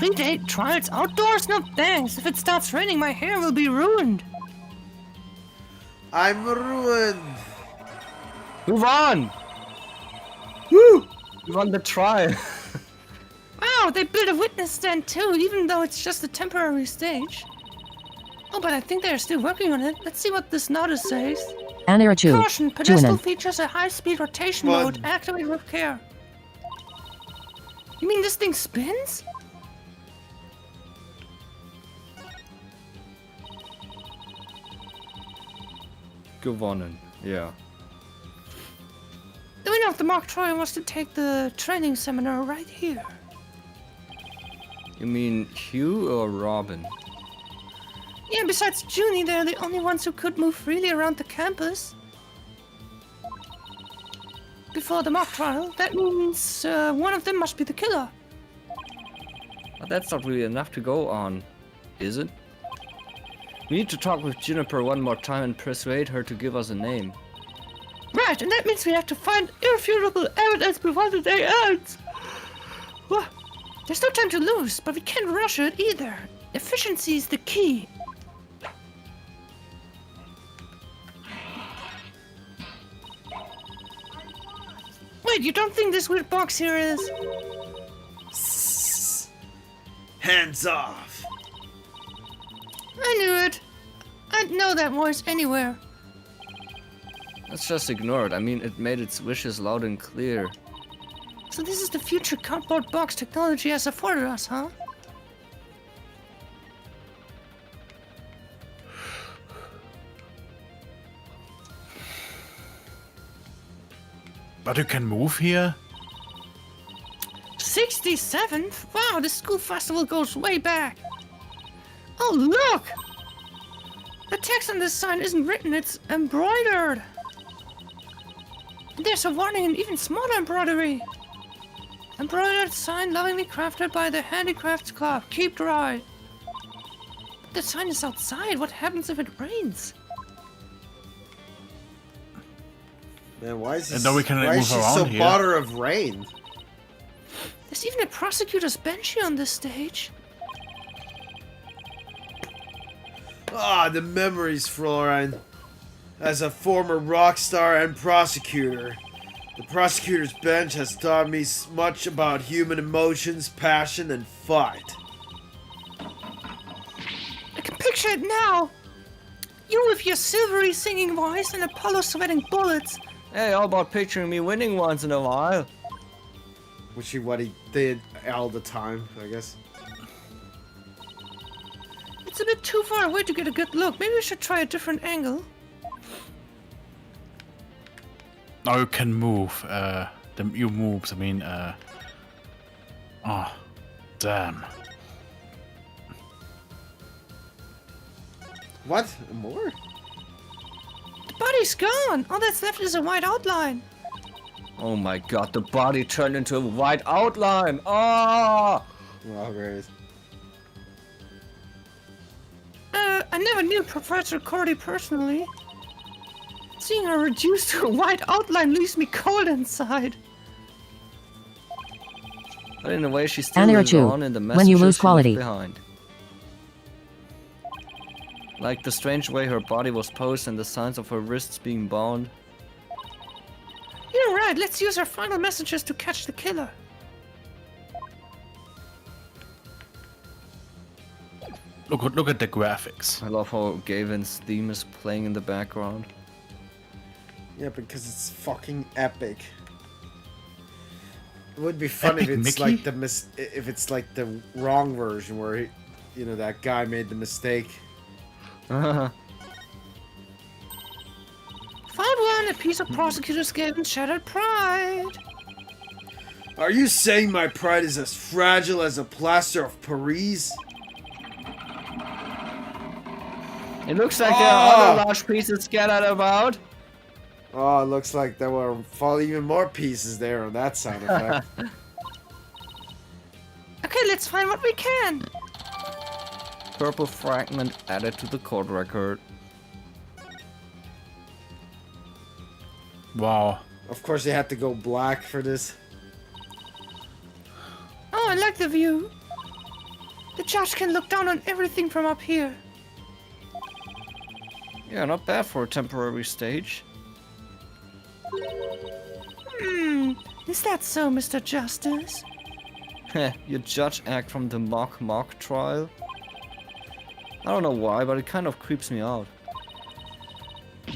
3-day trials outdoors? No thanks. If it starts raining, my hair will be ruined. I'm ruined. Move on! Woo! You won the trial. Wow, they built a witness stand too, even though it's just a temporary stage. Oh, but I think they're still working on it. Let's see what this notice says. Anirachu. Caution, pedestal Junen. features a high-speed rotation Fun. mode. Activate with care. You mean this thing spins? Gewonnen. Yeah. The winner of the mock trial was to take the training seminar right here. You mean Hugh or Robin? Yeah, besides Junie, they're the only ones who could move freely around the campus. Before the mock trial, that means one of them must be the killer. But that's not really enough to go on, is it? We need to talk with Juniper one more time and persuade her to give us a name. Right, and that means we have to find irrefutable evidence before the day ends. Well, there's no time to lose, but we can't rush it either. Efficiency is the key. Wait, you don't think this weird box here is... Hands off. I knew it. I'd know that voice anywhere. Let's just ignore it. I mean, it made its wishes loud and clear. So this is the future cardboard box technology has afforded us, huh? But you can move here? 67th? Wow, this school festival goes way back. Oh, look! The text on this sign isn't written, it's embroidered. There's a warning in even smaller embroidery. Embroidered sign lovingly crafted by the Handicrafts Club. Keep dry. The sign is outside. What happens if it rains? Man, why is And then we can why move is she around so here. bother of rain? There's even a prosecutor's bench here on this stage. Ah, the memories, Florine. As a former rock star and prosecutor, the prosecutor's bench has taught me much about human emotions, passion, and fight. I can picture it now. You with your silvery singing voice and Apollo sweating bullets. Hey, how about picturing me winning once in a while? Which is what he did all the time, I guess. It's a bit too far away to get a good look. Maybe we should try a different angle. Now you can move. You moves. I mean, oh, damn. What? More? The body's gone. All that's left is a white outline. Oh my god, the body turned into a white outline! Ah! Well, great. I never knew Professor Cordy personally. Seeing her reduced to a white outline leaves me cold inside. But in a way, she still lives Anirachu, on in the when you messages lose she left quality. behind. Like the strange way her body was posed and the signs of her wrists being bound. You're right, let's use our final messages to catch the killer. Look at the graphics. I love how Gavin's theme is playing in the background. Yeah, because it's fucking epic. It would be fun Epic if it's Mickey? like if it's like the wrong version where he, you know, that guy made the mistake. Found one, a piece of prosecutor's Gavin's shattered pride. Are you saying my pride is as fragile as a plaster of Paris? It looks like there are other large pieces scattered about. Oh, it looks like there were even more pieces there on that sound effect. Okay, let's find what we can. Purple fragment added to the court record. Wow. Of course, they had to go black for this. Oh, I like the view. The judge can look down on everything from up here. Yeah, not bad for a temporary stage. Is that so, Mr. Justice? Heh, your judge act from the mock trial. I don't know why, but it kind of creeps me out.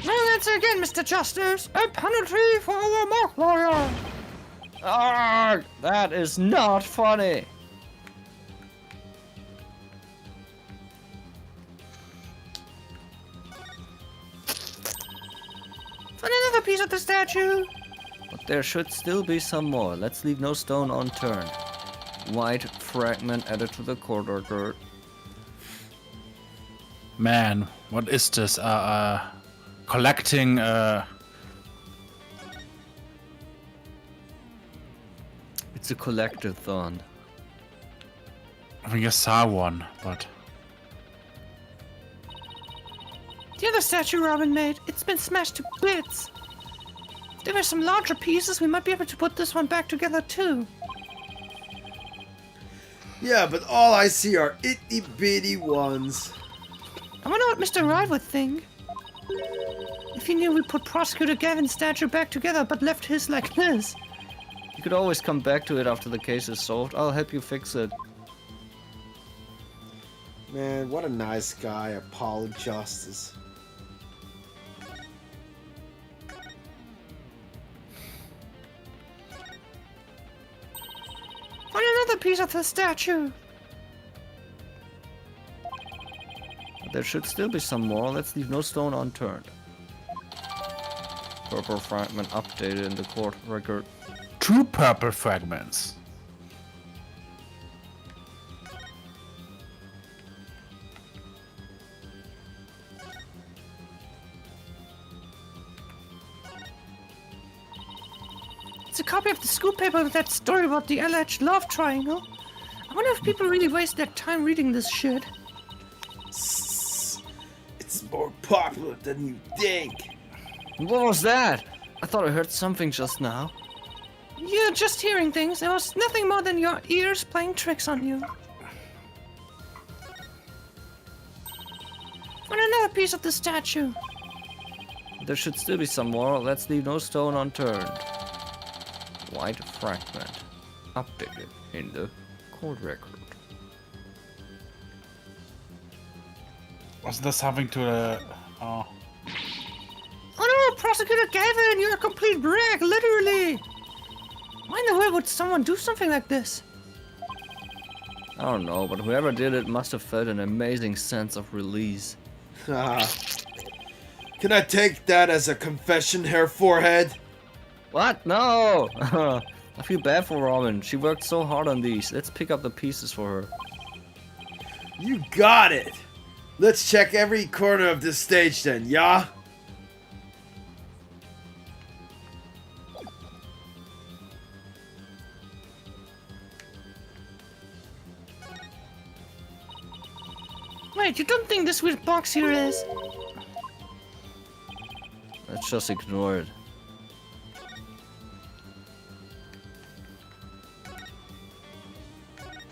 Well, that's again, Mr. Justice. A penalty for the mock lawyer. Ah, that is not funny. Find another piece of the statue. But there should still be some more. Let's leave no stone unturned. White fragment added to the court record. Man, what is this? Collecting, It's a collectathon. I think I saw one, but... The other statue Robin made, it's been smashed to bits. If there were some larger pieces, we might be able to put this one back together too. Yeah, but all I see are itty bitty ones. I wonder what Mr. Wright would think. If he knew we put Prosecutor Gavin's statue back together but left his like this. You could always come back to it after the case is solved. I'll help you fix it. Man, what a nice guy, Apollo Justice. Find another piece of the statue. There should still be some more. Let's leave no stone unturned. Purple fragment updated in the court record. 2 purple fragments. a copy of the scoop paper with that story about the alleged love triangle. I wonder if people really waste their time reading this shit. It's more popular than you think. What was that? I thought I heard something just now. You're just hearing things. It was nothing more than your ears playing tricks on you. Find another piece of the statue. There should still be some more. Let's leave no stone unturned. White fragment. Updated in the cold record. Was there something to the... Oh. Oh no, Prosecutor Gavin, you're a complete wreck, literally. Why in the world would someone do something like this? I don't know, but whoever did it must have felt an amazing sense of release. Can I take that as a confession, Hair Forehead? What? No! I feel bad for Robin. She worked so hard on these. Let's pick up the pieces for her. You got it! Let's check every corner of this stage then, yeah? Wait, you don't think this weird box here is? Let's just ignore it.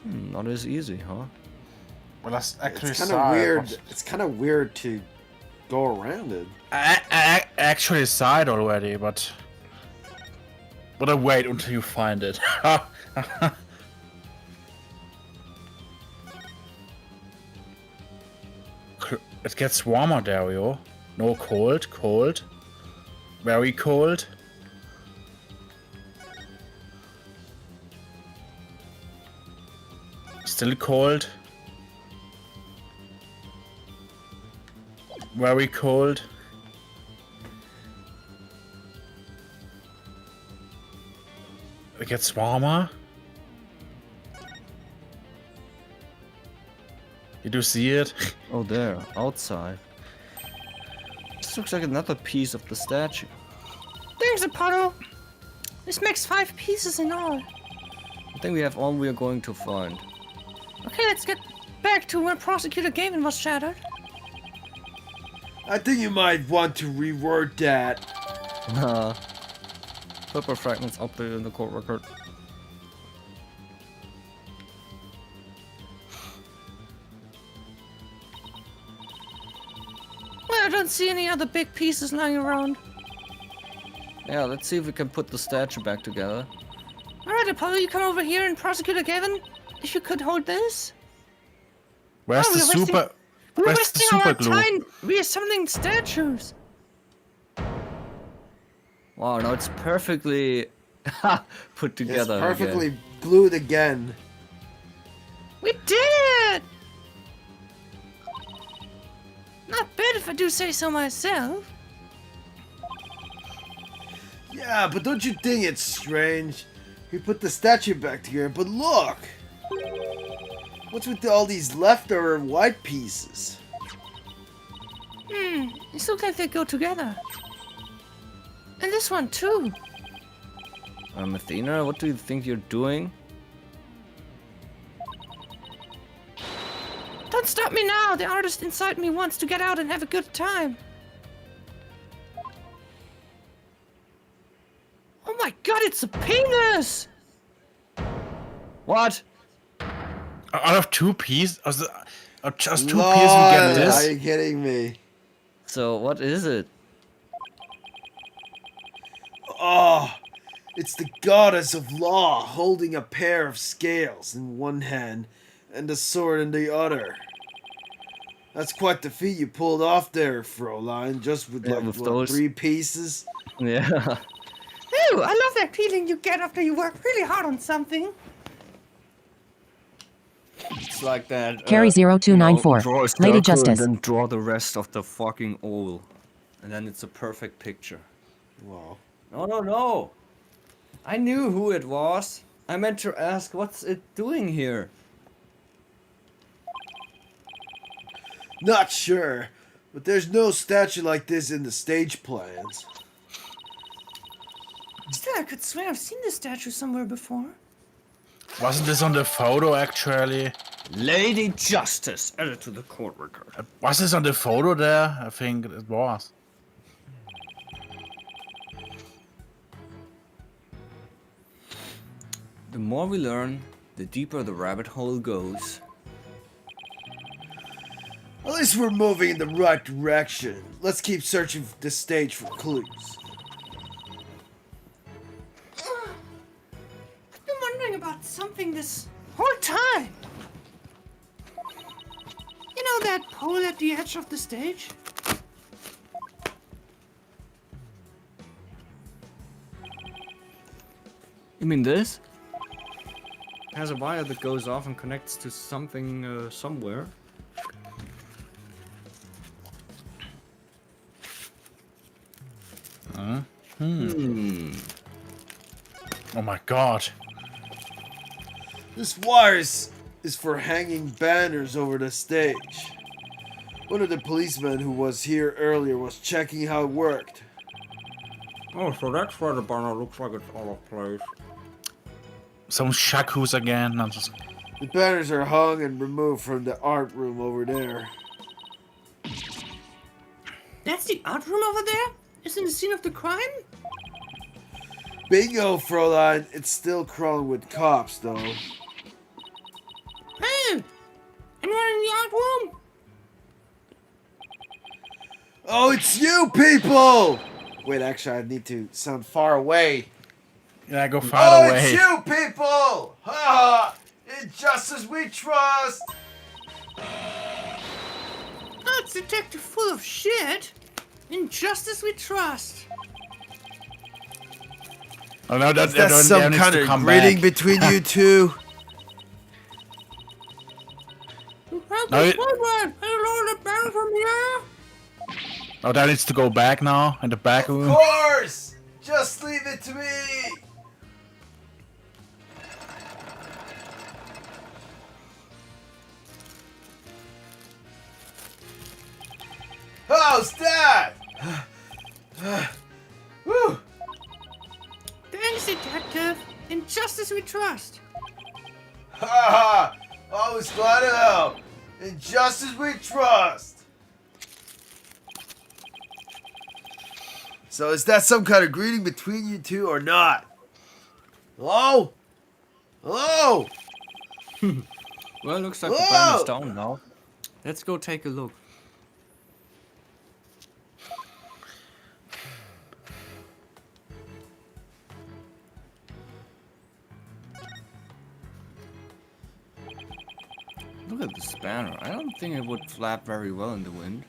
Not as easy, huh? Well, that's actually It's kind of weird. It's kind of weird to go around it. I actually saw it already, but I wait until you find it. It gets warmer, Dario. No, cold, cold. Very cold. Still cold. Very cold. It gets warmer. Did you see it? Oh, there, outside. This looks like another piece of the statue. Thanks, Apollo. This makes 5 pieces in all. I think we have all we are going to find. Okay, let's get back to where Prosecutor Gavin was shattered. I think you might want to reword that. Purple fragments updated in the court record. Well, I don't see any other big pieces lying around. Yeah, let's see if we can put the statue back together. Alright, Apollo, you come over here and Prosecutor Gavin, if you could hold this. Where's Oh, the we're super? We're Where's the wasting super our glue? time reassembling statues. Wow, now it's perfectly put It's together perfectly again. glued again. We did it! Not bad if I do say so myself. Yeah, but don't you think it's strange? We put the statue back together, but look! What's with all these leftover white pieces? These look like they go together. And this one too. Athena, what do you think you're doing? Don't stop me now. The artist inside me wants to get out and have a good time. Oh my god, it's a penis! What? Out of 2 pieces, just 2 Lol, pieces, we get Are this. you kidding me? So, what is it? Oh, it's the goddess of law holding a pair of scales in one hand and a sword in the other. That's quite the feat you pulled off there, Fräulein, just with Yeah, like with what, those- 3 pieces? Yeah. Ooh, I love that feeling you get after you work really hard on something. It's like that. Carry 0294. draw a circle Lady Justice. And then draw the rest of the fucking oval. And then it's a perfect picture. Wow. No. I knew who it was. I meant to ask, what's it doing here? Not sure, but there's no statue like this in the stage plans. Still, I could swear I've seen this statue somewhere before. Wasn't this on the photo actually? Lady Justice, added to the court record. Was this on the photo there? I think it was. The more we learn, the deeper the rabbit hole goes. At least we're moving in the right direction. Let's keep searching the stage for clues. I've been wondering about something this whole time. You know that pole at the edge of the stage? You mean this? It has a wire that goes off and connects to something somewhere. Oh my god. This wire is for hanging banners over the stage. One of the policemen who was here earlier was checking how it worked. Oh, so that's why the banner looks like it's out of place. Some shakus again. I'm just... The banners are hung and removed from the art room over there. That's the art room over there? Isn't the scene of the crime? Bingo, Fräulein. It's still crawling with cops, though. Hey! Anyone in the art room? Oh, it's you people! Wait, actually, I need to sound far away. Yeah, go far away. It's you people! Ha ha! In justice we trust! That's detective full of shit. In justice we trust. Oh no, Is that some kind of greeting between you two? No, it- Hello, the banner from here. Oh, that needs to go back now in the back Of room. course! Just leave it to me! How's that? Whew. Thanks, detective. In justice we trust. Ha ha! Always glad to help. In justice we trust. So is that some kind of greeting between you two or not? Hello? Hello? Well, looks like the Whoa! banner's down now. Let's go take a look. Look at this banner. I don't think it would flap very well in the wind.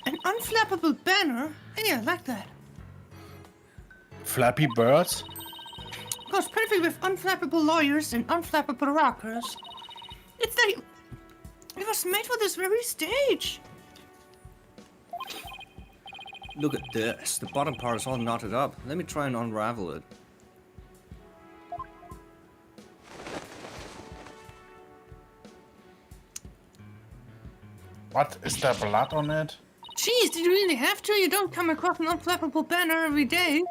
An unflappable banner? Hey, I like that. Flappy birds? Goes perfect with unflappable lawyers and unflappable rockers. It's like it was made for this very stage. Look at this. The bottom part is all knotted up. Let me try and unravel it. What? Is there blood on it? Jeez, did you really have to? You don't come across an unflappable banner every day.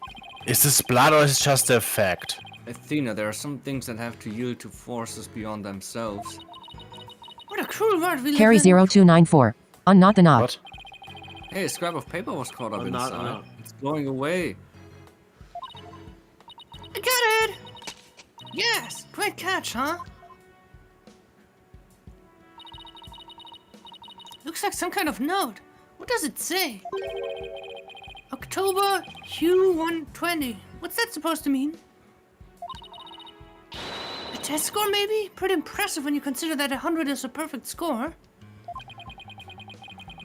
Is this blood or is it just the effect? Athena, there are some things that have to yield to forces beyond themselves. What a cruel world we live Carry in. 0294. Unknot the knot. What? Hey, a scrap of paper was caught up not inside. enough. It's blowing away. I got it! Yes, great catch, huh? Looks like some kind of note. What does it say? October Hue 120. What's that supposed to mean? A test score, maybe? Pretty impressive when you consider that 100 is a perfect score.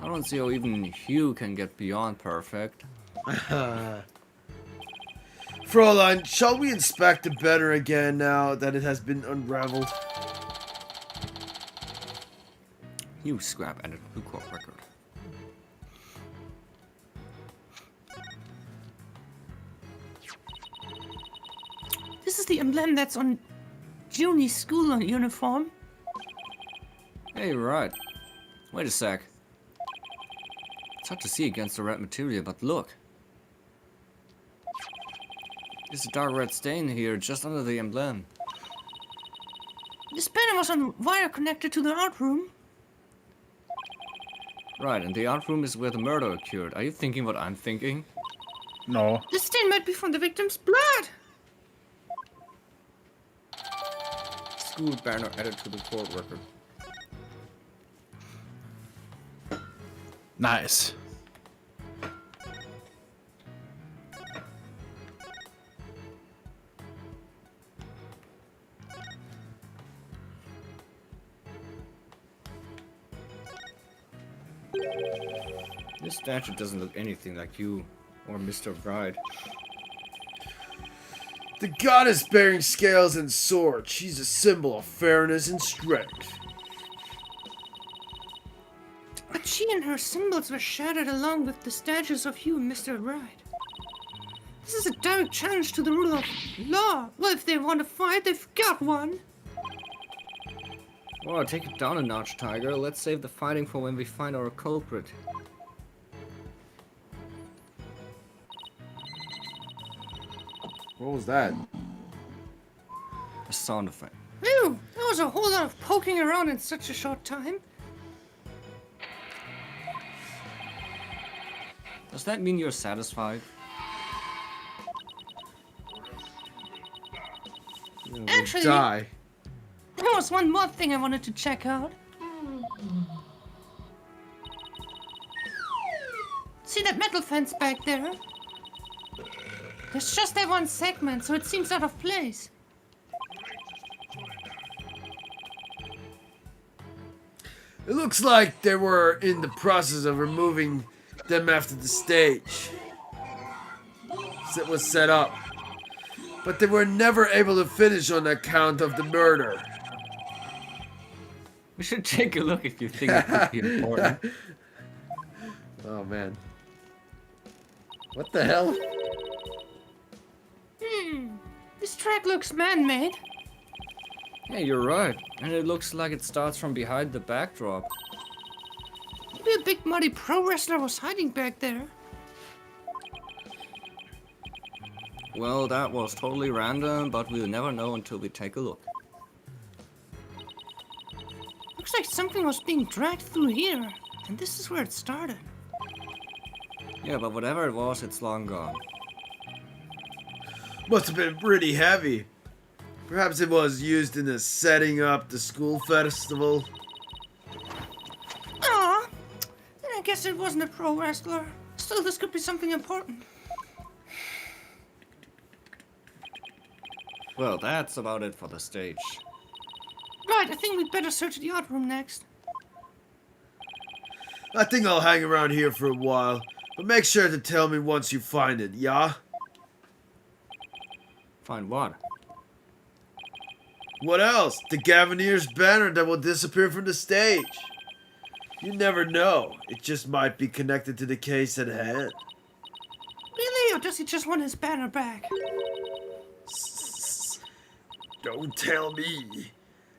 I don't see how even Hugh can get beyond perfect. Fräulein, shall we inspect the banner again now that it has been unraveled? Hugh scrap added to court record. This is the emblem that's on Junie's school uniform. Hey, right. Wait a sec. It's hard to see against the red material, but look. There's a dark red stain here, just under the emblem. This banner was on wire connected to the art room. Right, and the art room is where the murder occurred. Are you thinking what I'm thinking? No. The stain might be from the victim's blood. School banner added to the court record. Nice. This statue doesn't look anything like you or Mr. Bride. The goddess bearing scales and sword. She's a symbol of fairness and strength. But she and her symbols were shattered along with the statues of you and Mr. Bride. This is a direct challenge to the rule of law. Well, if they want to fight, they've got one. Oh, take it down a notch, Tiger. Let's save the fighting for when we find our culprit. What was that? A sound effect. Ew, that was a whole lot of poking around in such a short time. Does that mean you're satisfied? Actually, Die. there was one more thing I wanted to check out. See that metal fence back there? There's just that one segment, so it seems out of place. It looks like they were in the process of removing them after the stage was set up. But they were never able to finish on account of the murder. We should take a look if you think it could be important. Oh man. What the hell? This track looks man-made. Yeah, you're right. And it looks like it starts from behind the backdrop. Maybe a big muddy pro wrestler was hiding back there. Well, that was totally random, but we'll never know until we take a look. Looks like something was being dragged through here, and this is where it started. Yeah, but whatever it was, it's long gone. Must have been pretty heavy. Perhaps it was used in the setting up the school festival. Aw, then I guess it wasn't a pro wrestler. Still, this could be something important. Well, that's about it for the stage. Right, I think we'd better search the art room next. I think I'll hang around here for a while, but make sure to tell me once you find it, yeah? Find what? What else? The Gavineers banner that will disappear from the stage. You never know. It just might be connected to the case at hand. Really, or does he just want his banner back? Don't tell me.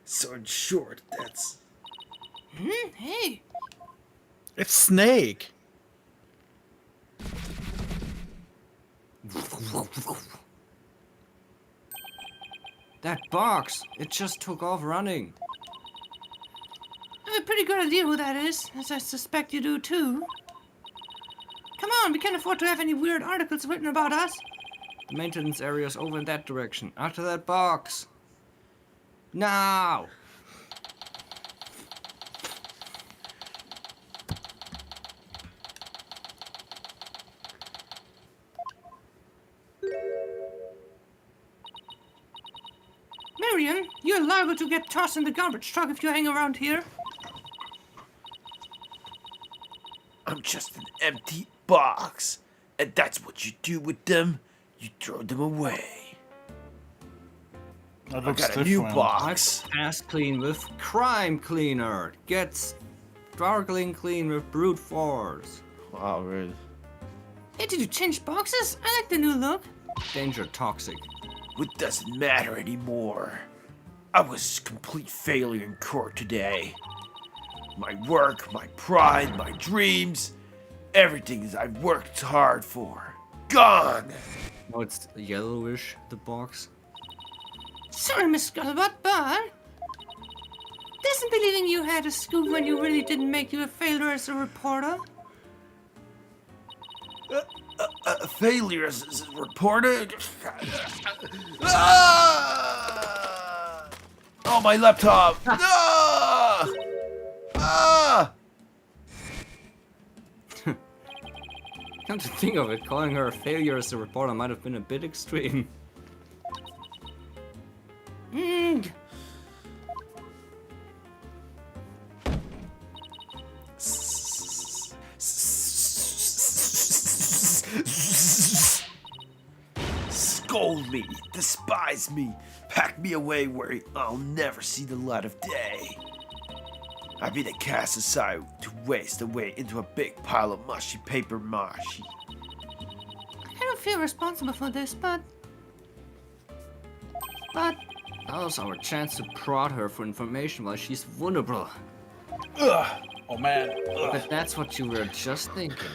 So in short, that's... Hey. It's Snake. That box! It just took off running. I have a pretty good idea who that is, as I suspect you do too. Come on, we can't afford to have any weird articles written about us. The maintenance area's over in that direction, after that box. Now! Marion, you're liable to get tossed in the garbage truck if you hang around here. I'm just an empty box. And that's what you do with them. You throw them away. That I looks got a different. new box. Fast clean with crime cleaner. Gets sparkling clean with brute force. Wow, really? Hey, did you change boxes? I like the new look. Danger toxic. It doesn't matter anymore. I was a complete failure in court today. My work, my pride, my dreams, everything that I've worked hard for. Gone! Oh, it's yellowish, the box. Sorry, Miss Scuttlebutt, but doesn't believing you had a scoop when you really didn't make you a failure as a reporter. Failure as a reporter? Ah! Oh, my laptop! Ah! Ah! Come to think of it, calling her a failure as a reporter might have been a bit extreme. Scold me, despise me, pack me away where I'll never see the light of day. I've been cast aside to waste away into a big pile of mushy paper mache. I don't feel responsible for this, but Now's our chance to prod her for information while she's vulnerable. Ugh. Oh man. Ugh. But that's what you were just thinking.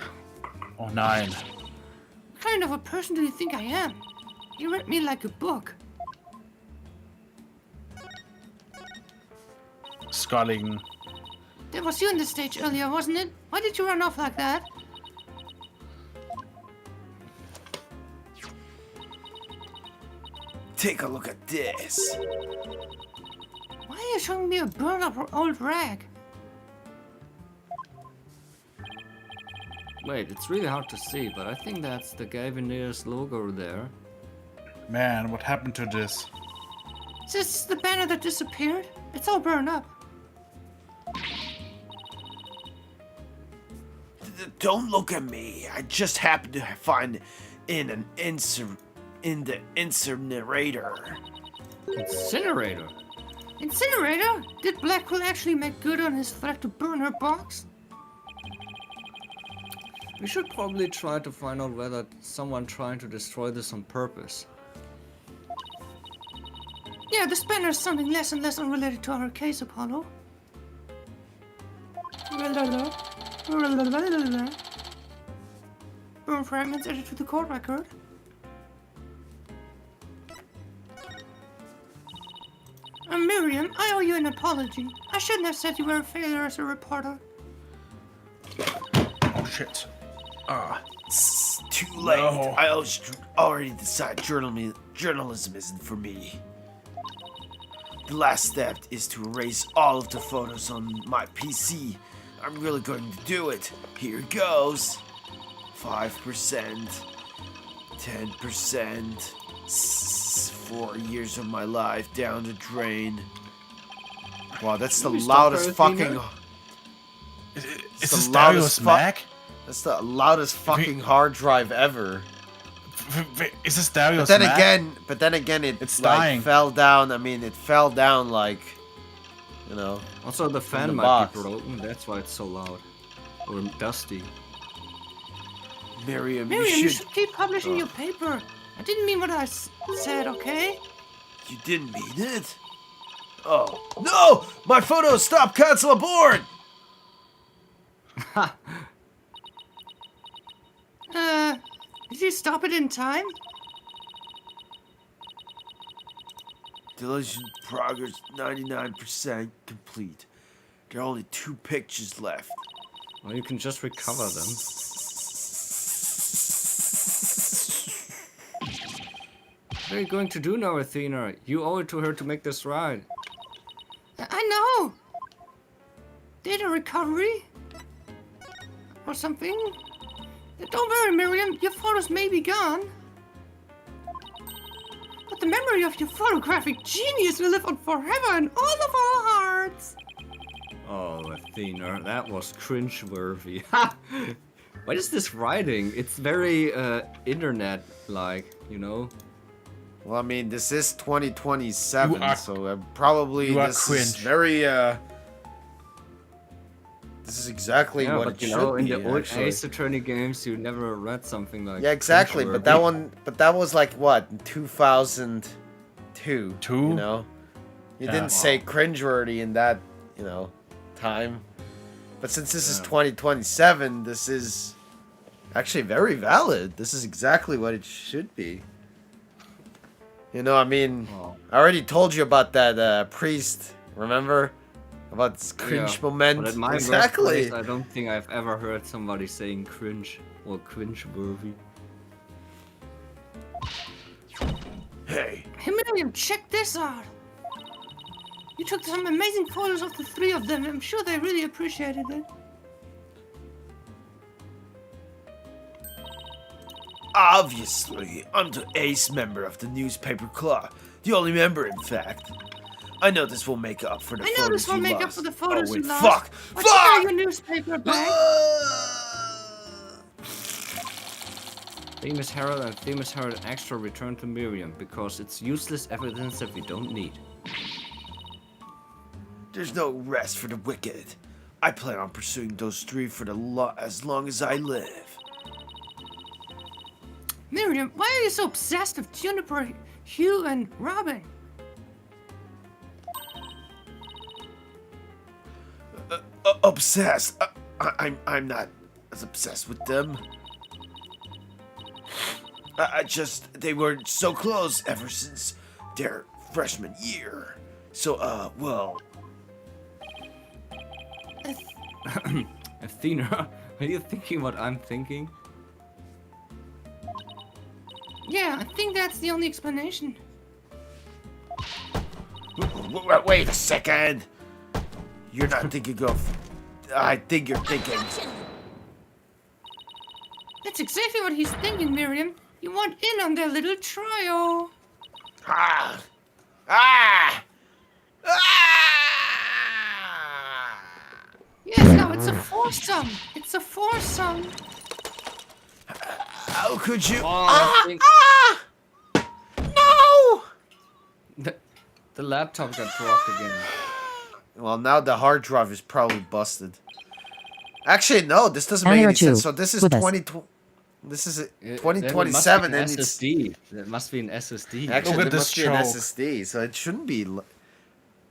Oh nein. what kind of a person do you think I am? You read me like a book. Sculling. That was you on the stage earlier, wasn't it? Why did you run off like that? Take a look at this. Why are you showing me a burned up old rag? Wait, it's really hard to see, but I think that's the Gavineer's logo there. Man, what happened to this? Is this the banner that disappeared? It's all burned up. Don't look at me. I just happened to find it in the incinerator. Incinerator? Incinerator? Did Blackwell actually make good on his threat to burn her box? We should probably try to find out whether someone trying to destroy this on purpose. Yeah, this banner is sounding less and less unrelated to our case, Apollo. Burn fragments added to the court record. Miriam, I owe you an apology. I shouldn't have said you were a failure as a reporter. Oh shit. Ah. It's too late. No. I already decided journalism isn't for me. The last step is to erase all of the photos on my PC. I'm really going to do it. Here goes. 5%. 10%. 4 years of my life down the drain. Wow, that's the Can we stop loudest her, fucking... Tina? Is the this loudest Dario's fu- Mac? That's the loudest fucking hard drive ever. Is this Dario's But Mac? then again, It's like, dying. fell down. I mean, it fell down like, you know. Also, the fan the might box. be broken, that's why it's so loud. Or dusty. Miriam, Miriam, you you should. should keep publishing your paper. I didn't mean what I said, okay? You didn't mean it. Oh no! My photos! Stop! Cancel aboard! Did you stop it in time? Deletion progress 99% complete. There are only 2 pictures left. Well, you can just recover them. What are you going to do now, Athena? You owe it to her to make this right. I know. Data recovery? Or something? Don't worry, Miriam. Your photos may be gone. But the memory of your photographic genius will live on forever in all of our hearts. Oh, Athena, that was cringe-worthy. What is this writing? It's very, internet-like, you know? Well, I mean, this is 2027, You are- so probably you are this is cringe. very. This is exactly Yeah, what but it you should know, in be. the old actually. Ace Attorney games, you never read something like Yeah, exactly. But that one, that was like what, 2002. Two? You know, you Yeah. didn't say cringeworthy in that, you know, time. But since this is Yeah. 2027, this is Actually, very valid. This is exactly what it should be. You know, I mean, I already told you about that priest. Remember? About this cringe moment. But at my Exactly. workplace, I don't think I've ever heard somebody saying cringe or cringe-worthy. Hey. Hey, Miriam, check this out. You took some amazing photos of the three of them. I'm sure they really appreciated it. Obviously, I'm the ace member of the newspaper club. The only member, in fact. I know this will make up for the I photos know this will you make up lost. for the photos oh, you wait, lost. Fuck! But you got Fuck! your newspaper back. Famous Herald and Famous Herald Extra return to Miriam because it's useless evidence that we don't need. There's no rest for the wicked. I plan on pursuing those three for as long as I live. Miriam, why are you so obsessed with Juniper, Hugh, and Robin? Obsessed? I'm not as obsessed with them. They weren't so close ever since their freshman year. So, well... Athena, are you thinking what I'm thinking? Yeah, I think that's the only explanation. Wait a second! You're not thinking of... I think you're thinking... That's exactly what he's thinking, Miriam. You want in on their little trio. Ah! Ah! Ah! Yes, no, it's a foursome. It's a foursome. How could you... I think No! the laptop got dropped again. Well, now the hard drive is probably busted. Actually, no, this doesn't make any sense. So this is 20... This is 2027 and it's... SSD. That must be an SSD. Actually, Look at there this must be an choke. SSD, so it shouldn't be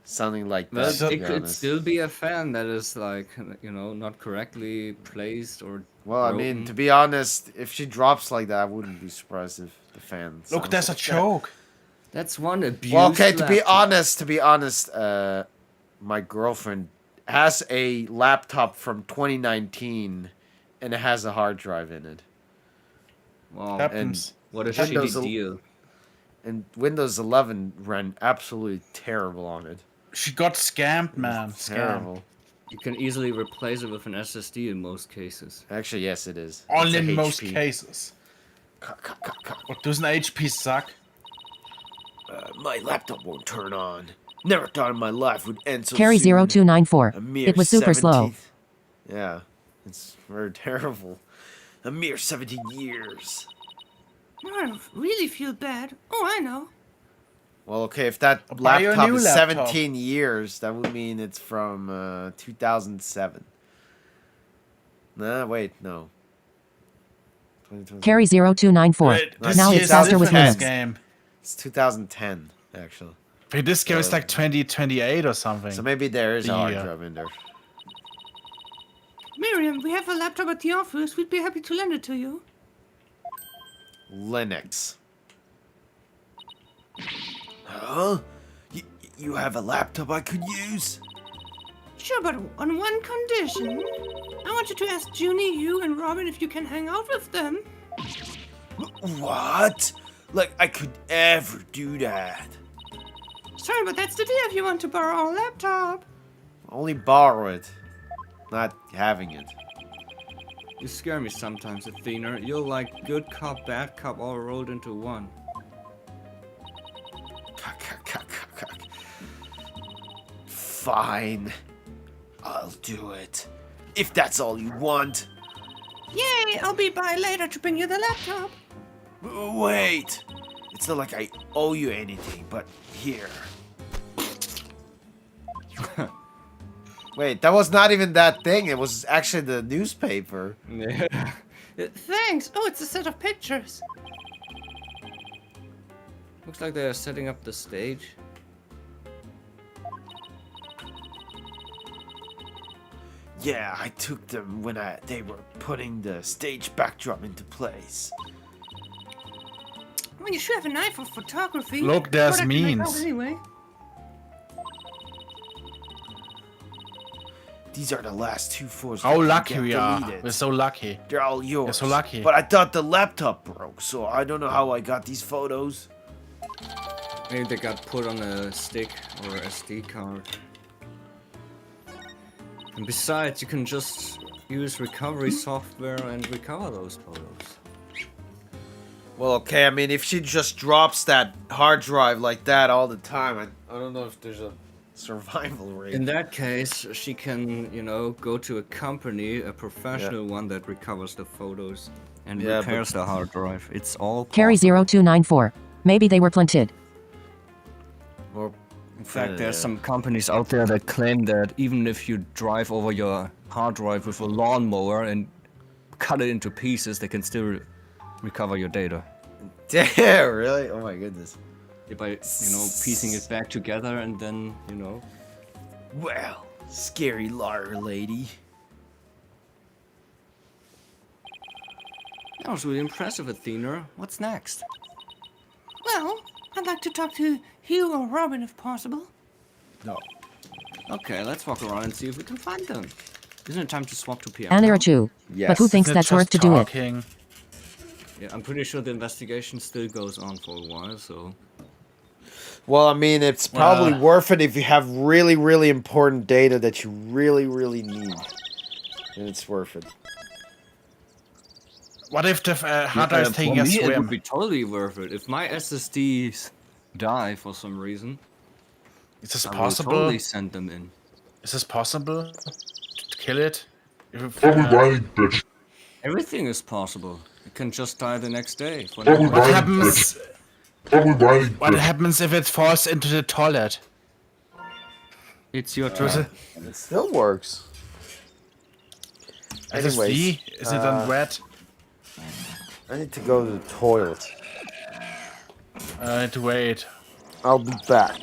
sounding like Well, that. to it be could honest. still be a fan that is like, you know, not correctly placed or Well, I mean, to be honest, if she drops like that, I wouldn't be surprised if the fan. Look, sounds there's a like that. choke. That's one abuse. Well, okay, to be laptop. honest, my girlfriend has a laptop from 2019, and it has a hard drive in it. Wow, Happens. what a Windows shitty deal. And Windows 11 ran absolutely terrible on it. She got scammed, man. Scammed. Terrible. You can easily replace it with an SSD in most cases. Actually, yes, it is. Only It's a in most HP. cases. Cut. What doesn't HP suck? My laptop won't turn on. Never thought in my life would end so Carry soon. 0294. A mere It was super slow. 17 Yeah, it's very terrible. A mere 17 years. I really feel bad. Oh, I know. Well, okay, if that Buy you a laptop new is laptop. 17 years, that would mean it's from 2007. Nah, wait, no. 2020. Carry 0294. Wait, this Now year it's is faster a with different minutes. game. It's 2010, actually. Wait, this game is like 2028 or something. So maybe there is a hard Yeah. drive in there. Miriam, we have a laptop at the office. We'd be happy to lend it to you. Linux. Huh? You have a laptop I could use? Sure, but on one condition. I want you to ask Junie, Hugh, and Robin if you can hang out with them. What? Like I could ever do that? Sorry, but that's the deal if you want to borrow our laptop. Only borrow it, not having it. You scare me sometimes, Athena. You're like good cop, bad cop all rolled into one. Fine. I'll do it. If that's all you want. Yay, I'll be by later to bring you the laptop. Wait. It's not like I owe you anything, but here. Wait, that was not even that thing. It was actually the newspaper. Thanks. Oh, it's a set of pictures. Looks like they're setting up the stage. Yeah, I took them when they were putting the stage backdrop into place. Well, you should have an eye for photography. Look, there's But I can make out means. Anyway. These are the last 2 photos. How that lucky get we are. deleted. We're so lucky. They're all yours. You're so lucky. But I thought the laptop broke, so I don't know how I got these photos. Maybe they got put on a stick or a SD card. And besides, you can just use recovery software and recover those photos. Well, okay, I mean, if she just drops that hard drive like that all the time, I don't know if there's a survival rate. In that case, she can, you know, go to a company, a professional one that recovers the photos and Yeah, repairs the hard drive. It's all Carry possible. 0294. Maybe they were planted. Or, In fact, there's some companies out there that claim that even if you drive over your hard drive with a lawnmower and cut it into pieces, they can still recover your data. damn, really? Oh my goodness. By, you know, piecing it back together and then, you know. Well, scary liar lady. That was really impressive, Athena. What's next? Well, I'd like to talk to Hugh or Robin if possible. No. Okay, let's walk around and see if we can find them. Isn't it time to swap to piano? An or two. Yes. But who thinks They're that's just worth to do it? talking. Yeah, I'm pretty sure the investigation still goes on for a while, so... Well, I mean, it's probably Well- worth it if you have really, really important data that you really, really need. And it's worth it. What if the hard drive is taking for a me, it would swim? be totally worth it. If my SSDs die for some reason, Is this I will possible? totally send them in. Is this possible? To kill it? If, Everybody, bitch. Everything is possible. It can just die the next day. For Everybody, no- what happens? Everybody, What bitch. happens if it falls into the toilet? It's your So is turn. it And it still works. Anyways, SSD? Is it on red? I need to go to the toilet. I need to wait. I'll be back.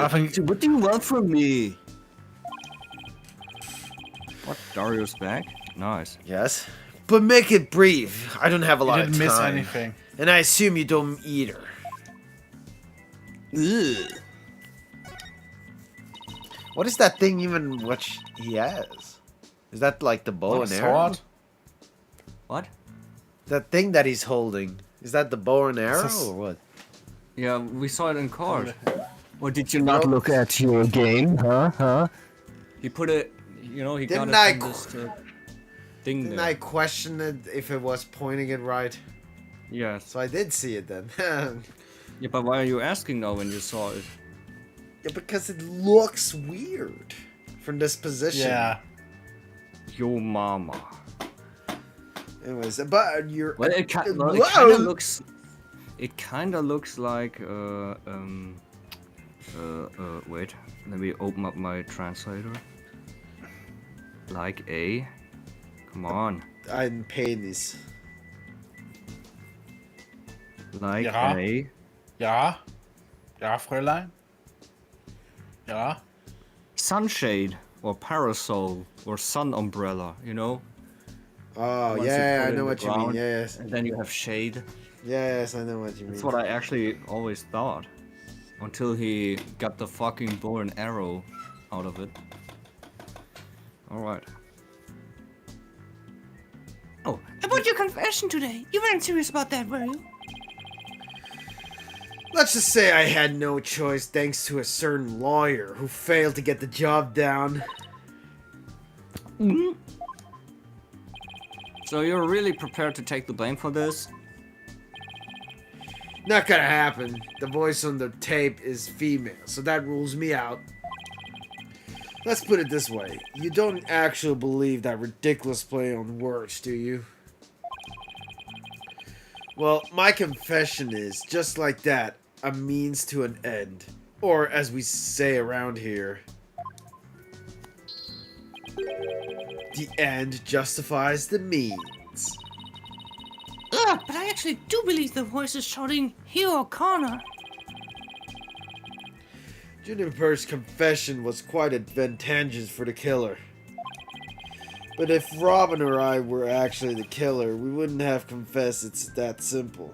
I think Dude, what do you want from me? What? Dario's back? Nice. Yes. But make it brief. I don't have a you lot of didn't time. miss anything. And I assume you don't either. Ugh. What is that thing even which he has? Is that like the bow What, and a arrow? sword? What? That thing that he's holding. Is that the bow and arrow It's a- or what? Yeah, we saw it in court. Or did you not look at your game, huh? He put it, you know, he Didn't got I it from this thing Didn't there. I question it if it was pointing it right? Yes. So I did see it then. Yeah, but why are you asking now when you saw it? Yeah, because it looks weird from this position. Yeah. Yo mama. Anyways, but you're. Well, it kind Whoa! of looks. It kind of looks like wait, let me open up my translator. Like a. Come on. Ein Penis. Like Ja. a. Ja. Ja, Fräulein. Ja. Sunshade or parasol or sun umbrella, you know? Oh, Once you yeah, put I it know in what the you mean. ground, Yes. And then you have shade. Yes, I know what you mean. That's what I actually always thought. Until he got the fucking bow and arrow out of it. Alright. Oh, about your confession today. You weren't serious about that, were you? Let's just say I had no choice thanks to a certain lawyer who failed to get the job down. So you're really prepared to take the blame for this? Not gonna happen. The voice on the tape is female, so that rules me out. Let's put it this way. You don't actually believe that ridiculous play on words, do you? Well, my confession is, just like that, a means to an end. Or, as we say around here, the end justifies the means. Ugh, but I actually do believe the voice is shouting, Hero Connor. Juniper's confession was quite advantageous for the killer. But if Robin or I were actually the killer, we wouldn't have confessed. It's that simple.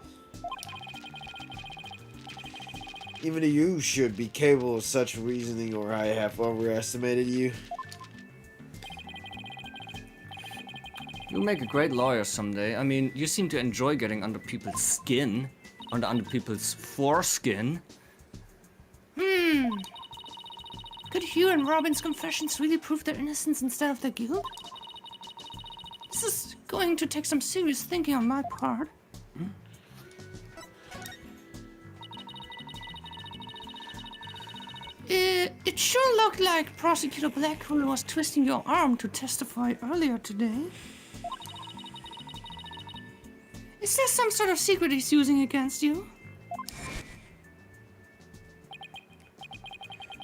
Even you should be capable of such reasoning, or I have overestimated you. You'll make a great lawyer someday. I mean, you seem to enjoy getting under people's skin. Under people's foreskin. Could Hugh and Robin's confessions really prove their innocence instead of their guilt? This is going to take some serious thinking on my part. It sure looked like Prosecutor Blackwell was twisting your arm to testify earlier today. Is there some sort of secret he's using against you?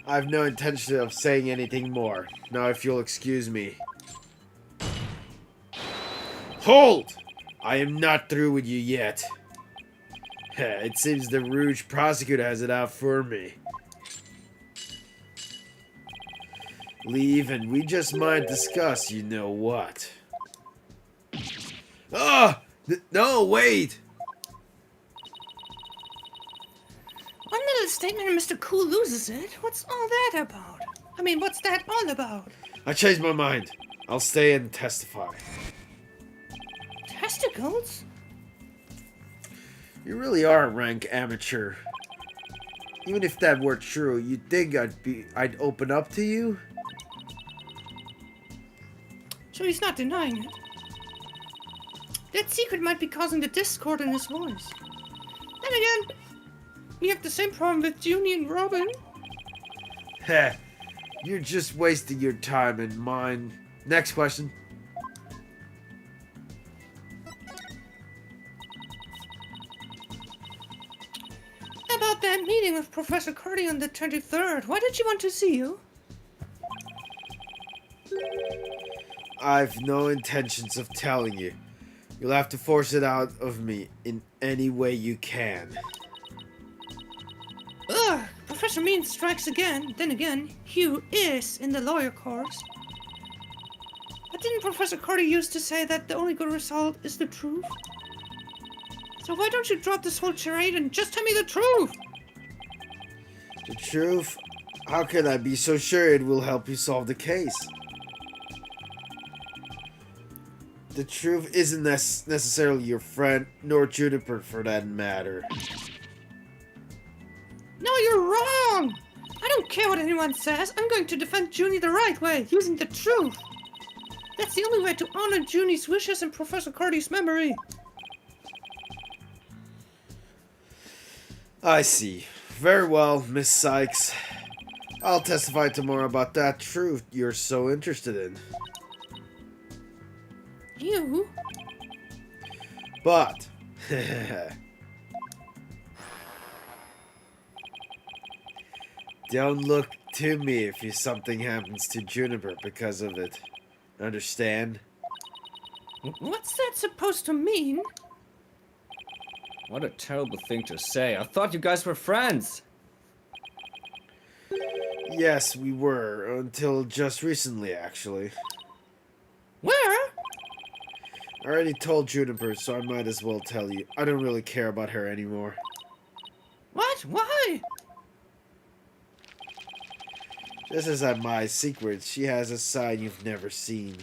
I have no intention of saying anything more. Now, if you'll excuse me. Hold! I am not through with you yet. It seems the Rouge prosecutor has it out for me. Leave and we just might discuss you know what. Ah! No, wait! One little statement and Mr. Cool loses it. What's all that about? I mean, what's that all about? I changed my mind. I'll stay and testify. Testicles? You really are a rank amateur. Even if that were true, you'd think I'd open up to you? So he's not denying it. That secret might be causing the discord in his voice. Then again, we have the same problem with Junie and Robin. Heh. You're just wasting your time and mine. Next question. About that meeting with Professor Curdy on the 23rd, why did she want to see you? I've no intentions of telling you. You'll have to force it out of me in any way you can. Ugh, Professor Professor Mean strikes again. Then again, Hugh is in the lawyer course. But didn't Professor Carty used to say that the only good result is the truth? So why don't you drop this whole charade and just tell me the truth? The truth? How can I be so sure it will help you solve the case? The truth isn't necessarily your friend, nor Juniper for that matter. No, you're wrong! I don't care what anyone says. I'm going to defend Junie the right way, using the truth. That's the only way to honor Junie's wishes and Professor Carty's memory. I see. Very well, Miss Sykes. I'll testify tomorrow about that truth you're so interested in. You? But... don't look to me if something happens to Juniper because of it. Understand? What's that supposed to mean? What a terrible thing to say. I thought you guys were friends. Yes, we were, until just recently, actually. Where? I already told Juniper, so I might as well tell you. I don't really care about her anymore. What? Why? Just as at my secrets, she has a side you've never seen.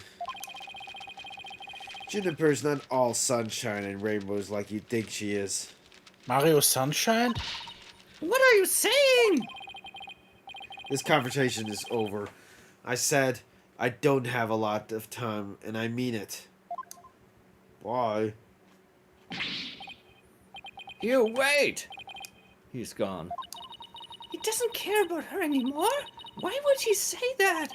Juniper's not all sunshine and rainbows like you think she is. Mario Sunshine? What are you saying? This conversation is over. I said I don't have a lot of time, and I mean it. Why? You wait! He's gone. He doesn't care about her anymore? Why would he say that?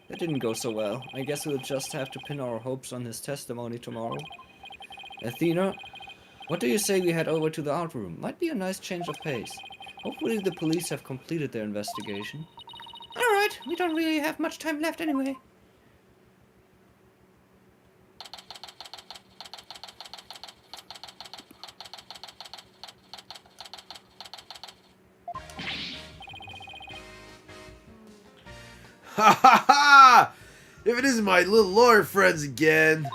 That didn't go so well. I guess we'll just have to pin our hopes on his testimony tomorrow. Athena, what do you say we head over to the art room? Might be a nice change of pace. Hopefully the police have completed their investigation. Alright, we don't really have much time left anyway. Ha ha ha! If it isn't my little lawyer friends again.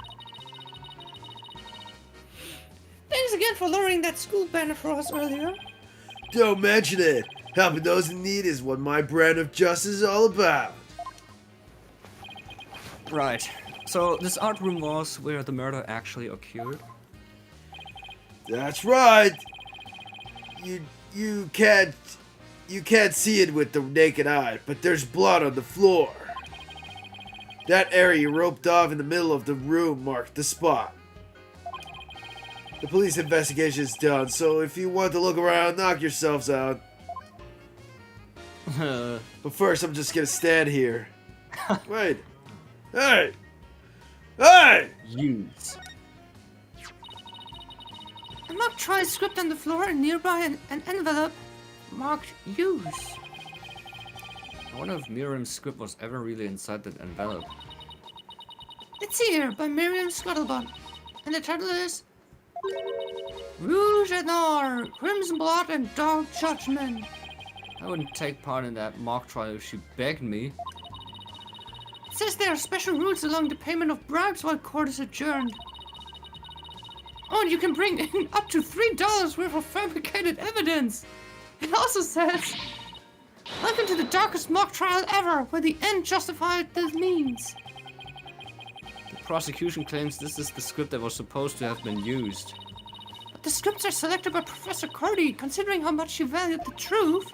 Thanks again for lowering that school banner for us earlier. Don't mention it. Helping those in need is what my brand of justice is all about. Right. So this art room was where the murder actually occurred? That's right. You can't see it with the naked eye, but there's blood on the floor. That area roped off in the middle of the room marked the spot. The police investigation is done, so if you want to look around, knock yourselves out. But first, I'm just gonna stand here. Wait. Hey! Hey! Use. A mock trial script on the floor and nearby an envelope marked use. I wonder if Miriam's script was ever really inside that envelope. It's here by Miriam Scuttlebutt. And the title is Rouge et Noir, Crimson Blood and Dark Judgment. I wouldn't take part in that mock trial if she begged me. It says there are special rules along the payment of bribes while court is adjourned. Oh, and you can bring in up to $3 worth of fabricated evidence. It also says, welcome to the darkest mock trial ever, where the end justified the means. The prosecution claims this is the script that was supposed to have been used. But the scripts are selected by Professor Carty, considering how much she valued the truth.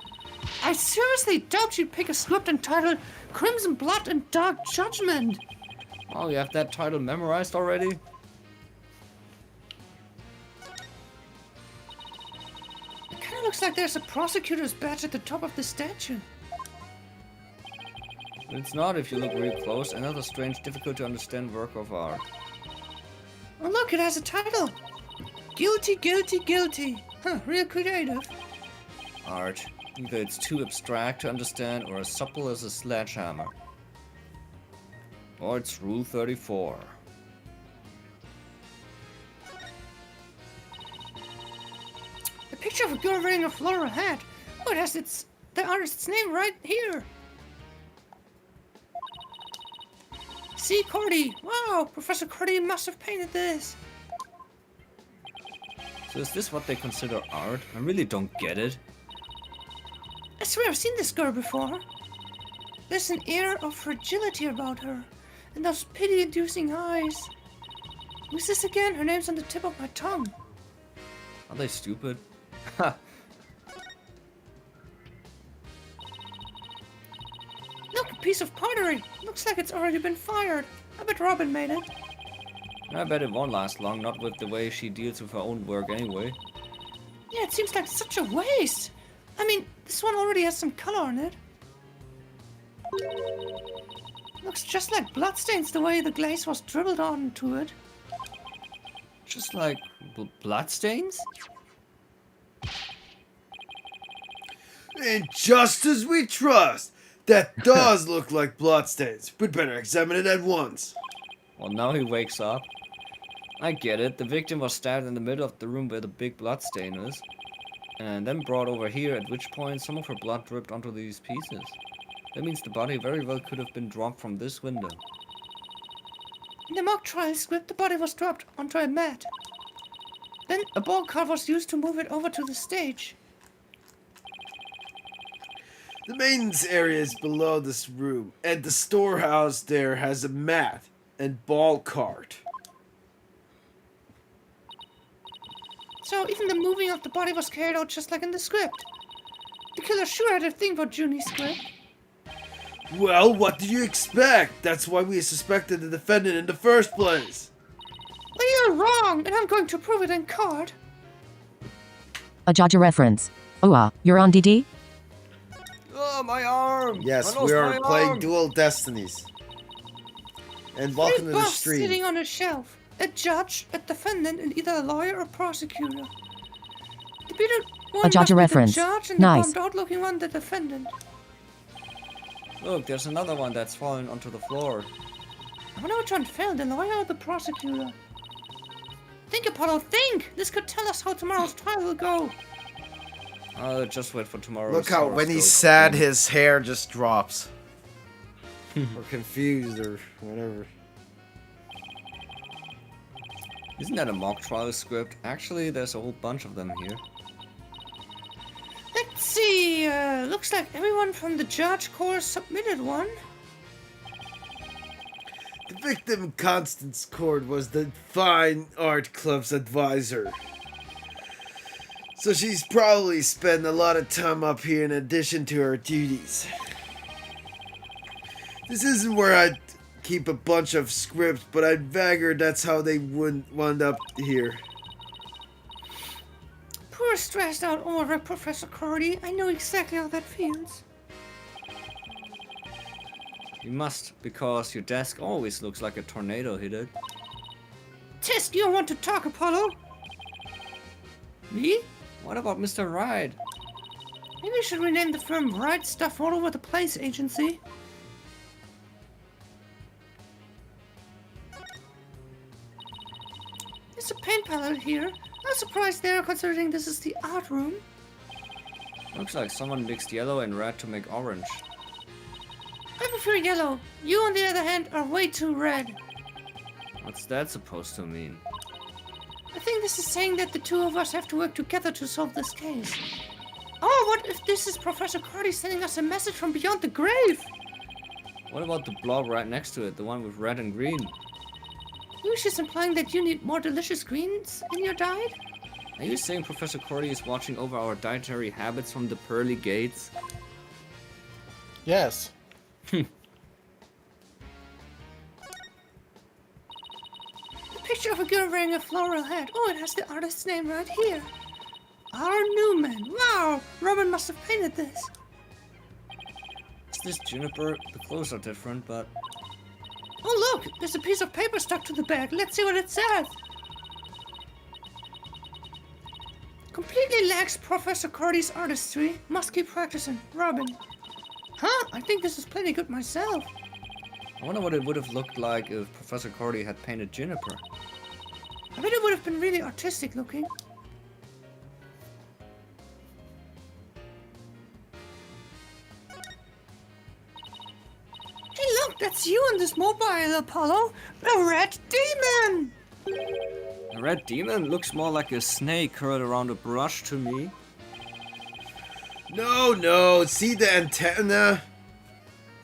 I seriously doubt she'd pick a script entitled Crimson Blood and Dark Judgment. Oh, you have that title memorized already? It kind of looks like there's a prosecutor's badge at the top of the statue. It's not if you look real close. Another strange, difficult to understand work of art. Oh look, it has a title. Guilty, guilty, guilty. Huh, real creative. Art. Either it's too abstract to understand or as supple as a sledgehammer. Or it's Rule 34. A picture of a girl wearing a floral hat. Oh, it has the artist's name right here. See, Cordy. Wow, Professor Cordy must have painted this. So is this what they consider art? I really don't get it. I swear I've seen this girl before. There's an air of fragility about her, and those pity-inducing eyes. Who's this again? Her name's on the tip of my tongue. Are they stupid? Ha! Look, a piece of pottery. Looks like it's already been fired. I bet Robin made it. I bet it won't last long, not with the way she deals with her own work anyway. Yeah, it seems like such a waste. I mean, this one already has some color on it. Looks just like bloodstains the way the glaze was dribbled onto it. Just like bloodstains? And just as we trust, that does look like bloodstains. We'd better examine it at once. Well, now he wakes up. I get it. The victim was stabbed in the middle of the room where the big blood stain is, and then brought over here, at which point some of her blood dripped onto these pieces. That means the body very well could have been dropped from this window. In the mock trial script, the body was dropped onto a mat. Then a ball cart was used to move it over to the stage. The maintenance area is below this room, and the storehouse there has a mat and ball cart. So even the moving of the body was carried out just like in the script. The killer sure had a thing for Junie's script. Well, what did you expect? That's why we suspected the defendant in the first place. Well, you're wrong, and I'm going to prove it in court. A Jaja reference. Oh, you're on DD? Oh, my arm! Yes, I lost we are my playing arm! Dual Destinies. And welcome to the buffs stream. sitting on a shelf. A judge, a defendant, and either a lawyer or prosecutor. The bearded one Jaja must be reference. the judge, and Nice. the bummed out-looking one the defendant. Look, there's another one that's fallen onto the floor. I wonder which one fell, the lawyer or the prosecutor. Think, Apollo, think! This could tell us how tomorrow's trial will go. I'll just wait for tomorrow. Look how when he's sad, his hair just drops. Or confused or whatever. Isn't that a mock trial script? Actually, there's a whole bunch of them here. Let's see, looks like everyone from the judge course submitted one. The victim, Constance Cord, was the Fine Art Club's advisor. So she's probably spent a lot of time up here in addition to her duties. This isn't where I'd keep a bunch of scripts, but I'd figured that's how they wouldn't wind up here. Poor stressed out overworked Professor Cordy. I know exactly how that feels. You must, because your desk always looks like a tornado hit it. Tisk, you don't want to talk, Apollo? Me? What about Mr. Ride? Maybe we should rename the firm Right Stuff All Over the Place Agency. There's a paint palette here. I'm surprised there, considering this is the art room. Looks like someone mixed yellow and red to make orange. I prefer yellow. You, on the other hand, are way too red. What's that supposed to mean? I think this is saying that the two of us have to work together to solve this case. Oh, what if this is Professor Cordy sending us a message from beyond the grave? What about the blob right next to it, the one with red and green? Maybe she's implying that you need more delicious greens in your diet? Are you saying Professor Cordy is watching over our dietary habits from the pearly gates? Yes. The picture of a girl wearing a floral hat. Oh, it has the artist's name right here. R. Newman. Wow, Robin must have painted this. Is this Juniper? The clothes are different, but... Oh, look, there's a piece of paper stuck to the bag. Let's see what it says. Completely lacks Professor Cordy's artistry. Must keep practicing. Robin. Huh? I think this is plenty good myself. I wonder what it would have looked like if Professor Cordy had painted Juniper. I bet it would have been really artistic looking. It's you in this mobile, Apollo. The red demon! A red demon looks more like a snake curled around a brush to me. No, see the antenna?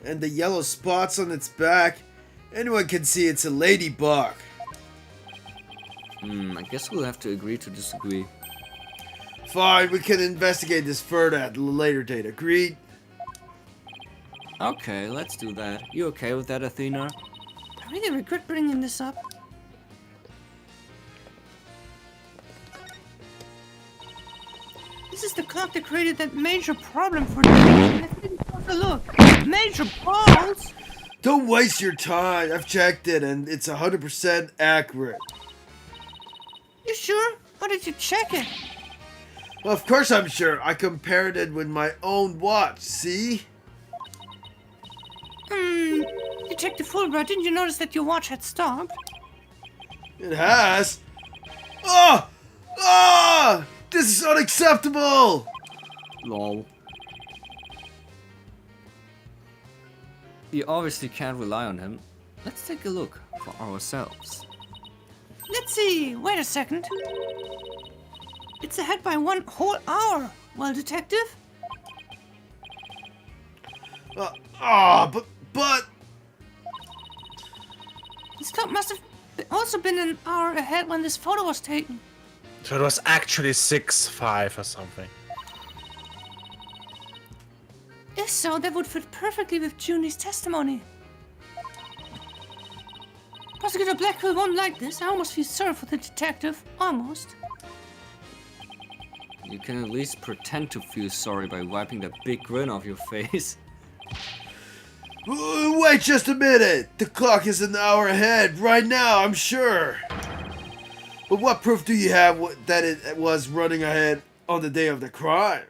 And the yellow spots on its back? Anyone can see it's a ladybug. I guess we'll have to agree to disagree. Fine, we can investigate this further at a later date. Agreed? Okay, let's do that. You okay with that, Athena? I really regret bringing this up. This is the clock that created that major problem for me. I didn't take a look. Major balls? Don't waste your time. I've checked it and it's 100% accurate. You sure? How did you check it? Well, of course I'm sure. I compared it with my own watch, see? Detective Fulbright, didn't you notice that your watch had stopped? It has. Ah! Ah! This is unacceptable! Lol. You obviously can't rely on him. Let's take a look for ourselves. Let's see. Wait a second. It's ahead by 1 whole hour. Well, Detective? But... This clock must have also been an hour ahead when this photo was taken. So it was actually 6:05 or something. If so, that would fit perfectly with Junie's testimony. Prosecutor Blackwell won't like this. I almost feel sorry for the detective. Almost. You can at least pretend to feel sorry by wiping that big grin off your face. Wait just a minute! The clock is an hour ahead right now, I'm sure. But what proof do you have that it was running ahead on the day of the crime?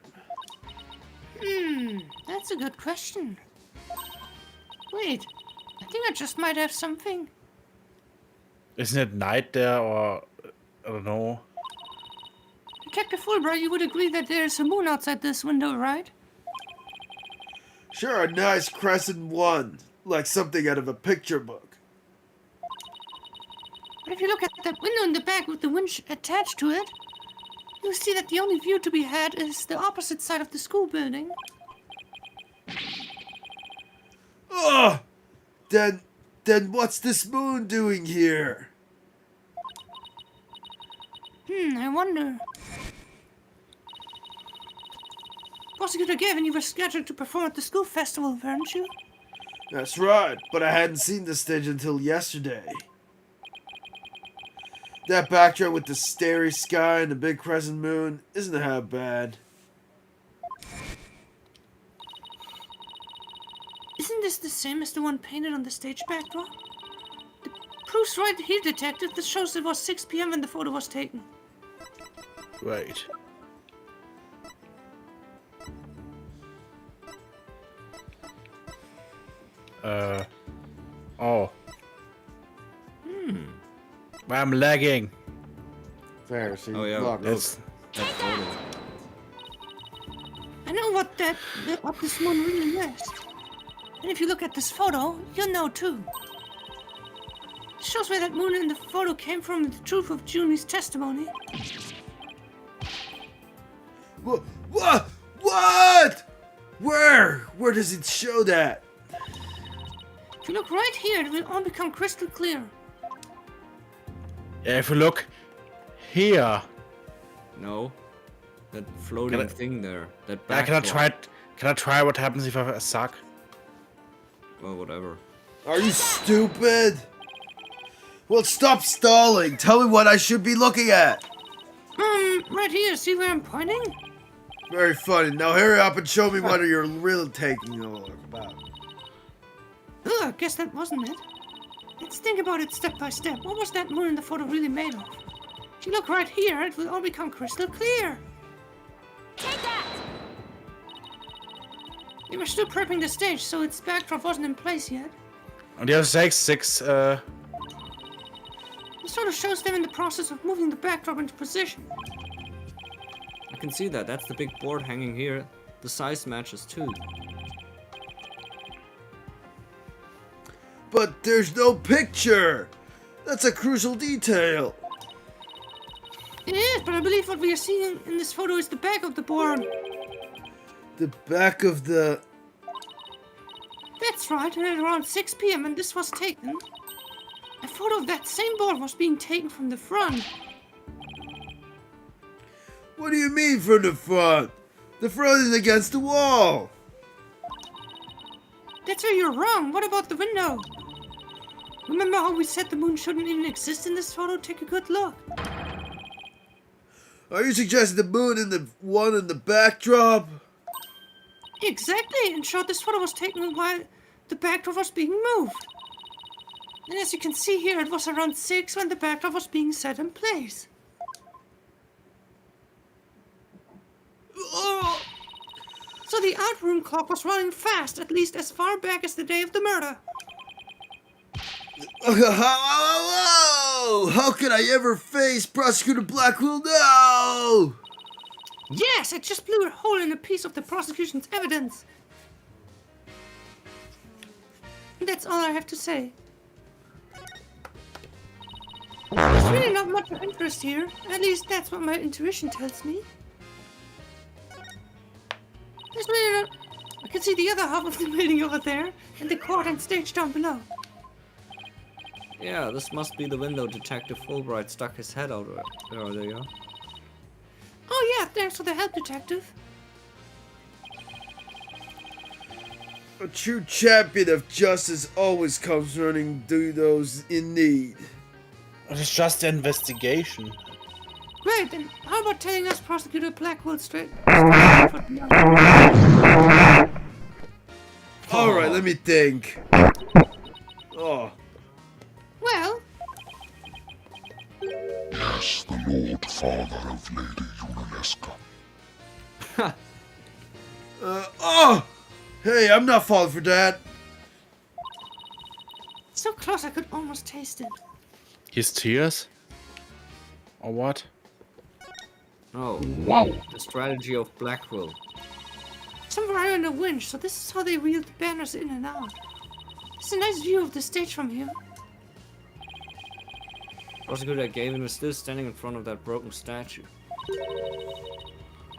That's a good question. Wait, I think I just might have something. Isn't it night there, or I don't know? Detective Fulbright, you would agree that there's a moon outside this window, right? Sure, a nice crescent one, like something out of a picture book. But if you look at that window in the back with the winch attached to it, you'll see that the only view to be had is the opposite side of the school building. Ugh! Then what's this moon doing here? I wonder. Prosecutor Gavin, you were scheduled to perform at the school festival, weren't you? That's right, but I hadn't seen the stage until yesterday. That backdrop with the starry sky and the big crescent moon isn't half bad. Isn't this the same as the one painted on the stage backdrop? The proof's right here, Detective. This shows it was 6 p.m. when the photo was taken. Right. Oh. I'm lagging. Fair, so you Oh, yeah. block It's That photo. I know what this one really is. And if you look at this photo, you'll know too. It shows where that moon in the photo came from and the truth of Junie's testimony. What? What? Where does it show that? If you look right here, it will all become crystal clear. Yeah, if you look here, No. That floating Can I- thing there. That I backdrop. can I try what happens if I suck? Well, whatever. Are you stupid? Well, stop stalling. Tell me what I should be looking at. Right here, see where I'm pointing? Very funny. Now hurry up and show me what you're really taking a look about. Ugh, I guess that wasn't it. Let's think about it step by step. What was that moon in the photo really made of? If you look right here, it will all become crystal clear. Take that! They were still prepping the stage, so its backdrop wasn't in place yet. On the other side, 6. This sort of shows them in the process of moving the backdrop into position. I can see that. That's the big board hanging here. The size matches too. But there's no picture! That's a crucial detail! It is, but I believe what we are seeing in this photo is the back of the board. The back of the... That's right, and at around 6 p.m. when this was taken, a photo of that same board was being taken from the front. What do you mean from the front? The front is against the wall! That's where you're wrong. What about the window? Remember how we said the moon shouldn't even exist in this photo? Take a good look. Are you suggesting the moon in the one in the backdrop? Exactly. In short, this photo was taken while the backdrop was being moved. And as you can see here, it was around 6 when the backdrop was being set in place. Oh! So the art room clock was running fast, at least as far back as the day of the murder. How could I ever face Prosecutor Blackwell now? Yes, it just blew a hole in a piece of the prosecution's evidence. And that's all I have to say. There's really not much of interest here. At least that's what my intuition tells me. There's really not... I can see the other half of the building over there, and the court and stage down below. Yeah, this must be the window Detective Fulbright stuck his head out earlier. Oh yeah, thanks for the help, Detective. A true champion of justice always comes running to those in need. It's just an investigation. Great, then how about telling us Prosecutor Blackwell straight? Alright, let me think. Oh. Well, Yes, the Lord Father of Lady Unileska. Oh! Hey, I'm not falling for that. so close I could almost taste it. His tears? Or what? Oh, the strategy of Blackwell. Some were on a winch, so this is how they wheeled the banners in and out. It's a nice view of the stage from here. Prosecutor Gavin was still standing in front of that broken statue.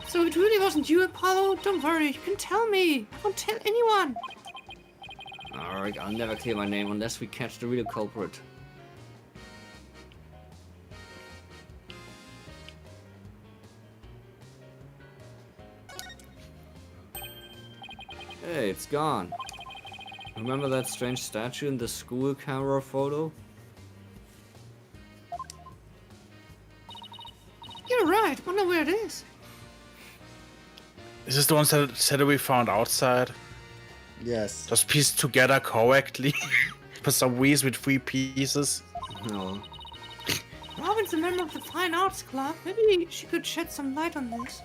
So it really wasn't you, Apollo? Don't worry, you can tell me. I won't tell anyone. Alright, I'll never clear my name unless we catch the real culprit. Hey, it's gone. Remember that strange statue in the school camera photo? You're right. Wonder where it is. Is this the one that we found outside? Yes. Just pieced together correctly? For some wheels with 3 pieces? No. Robin's a member of the Fine Arts Club. Maybe she could shed some light on this.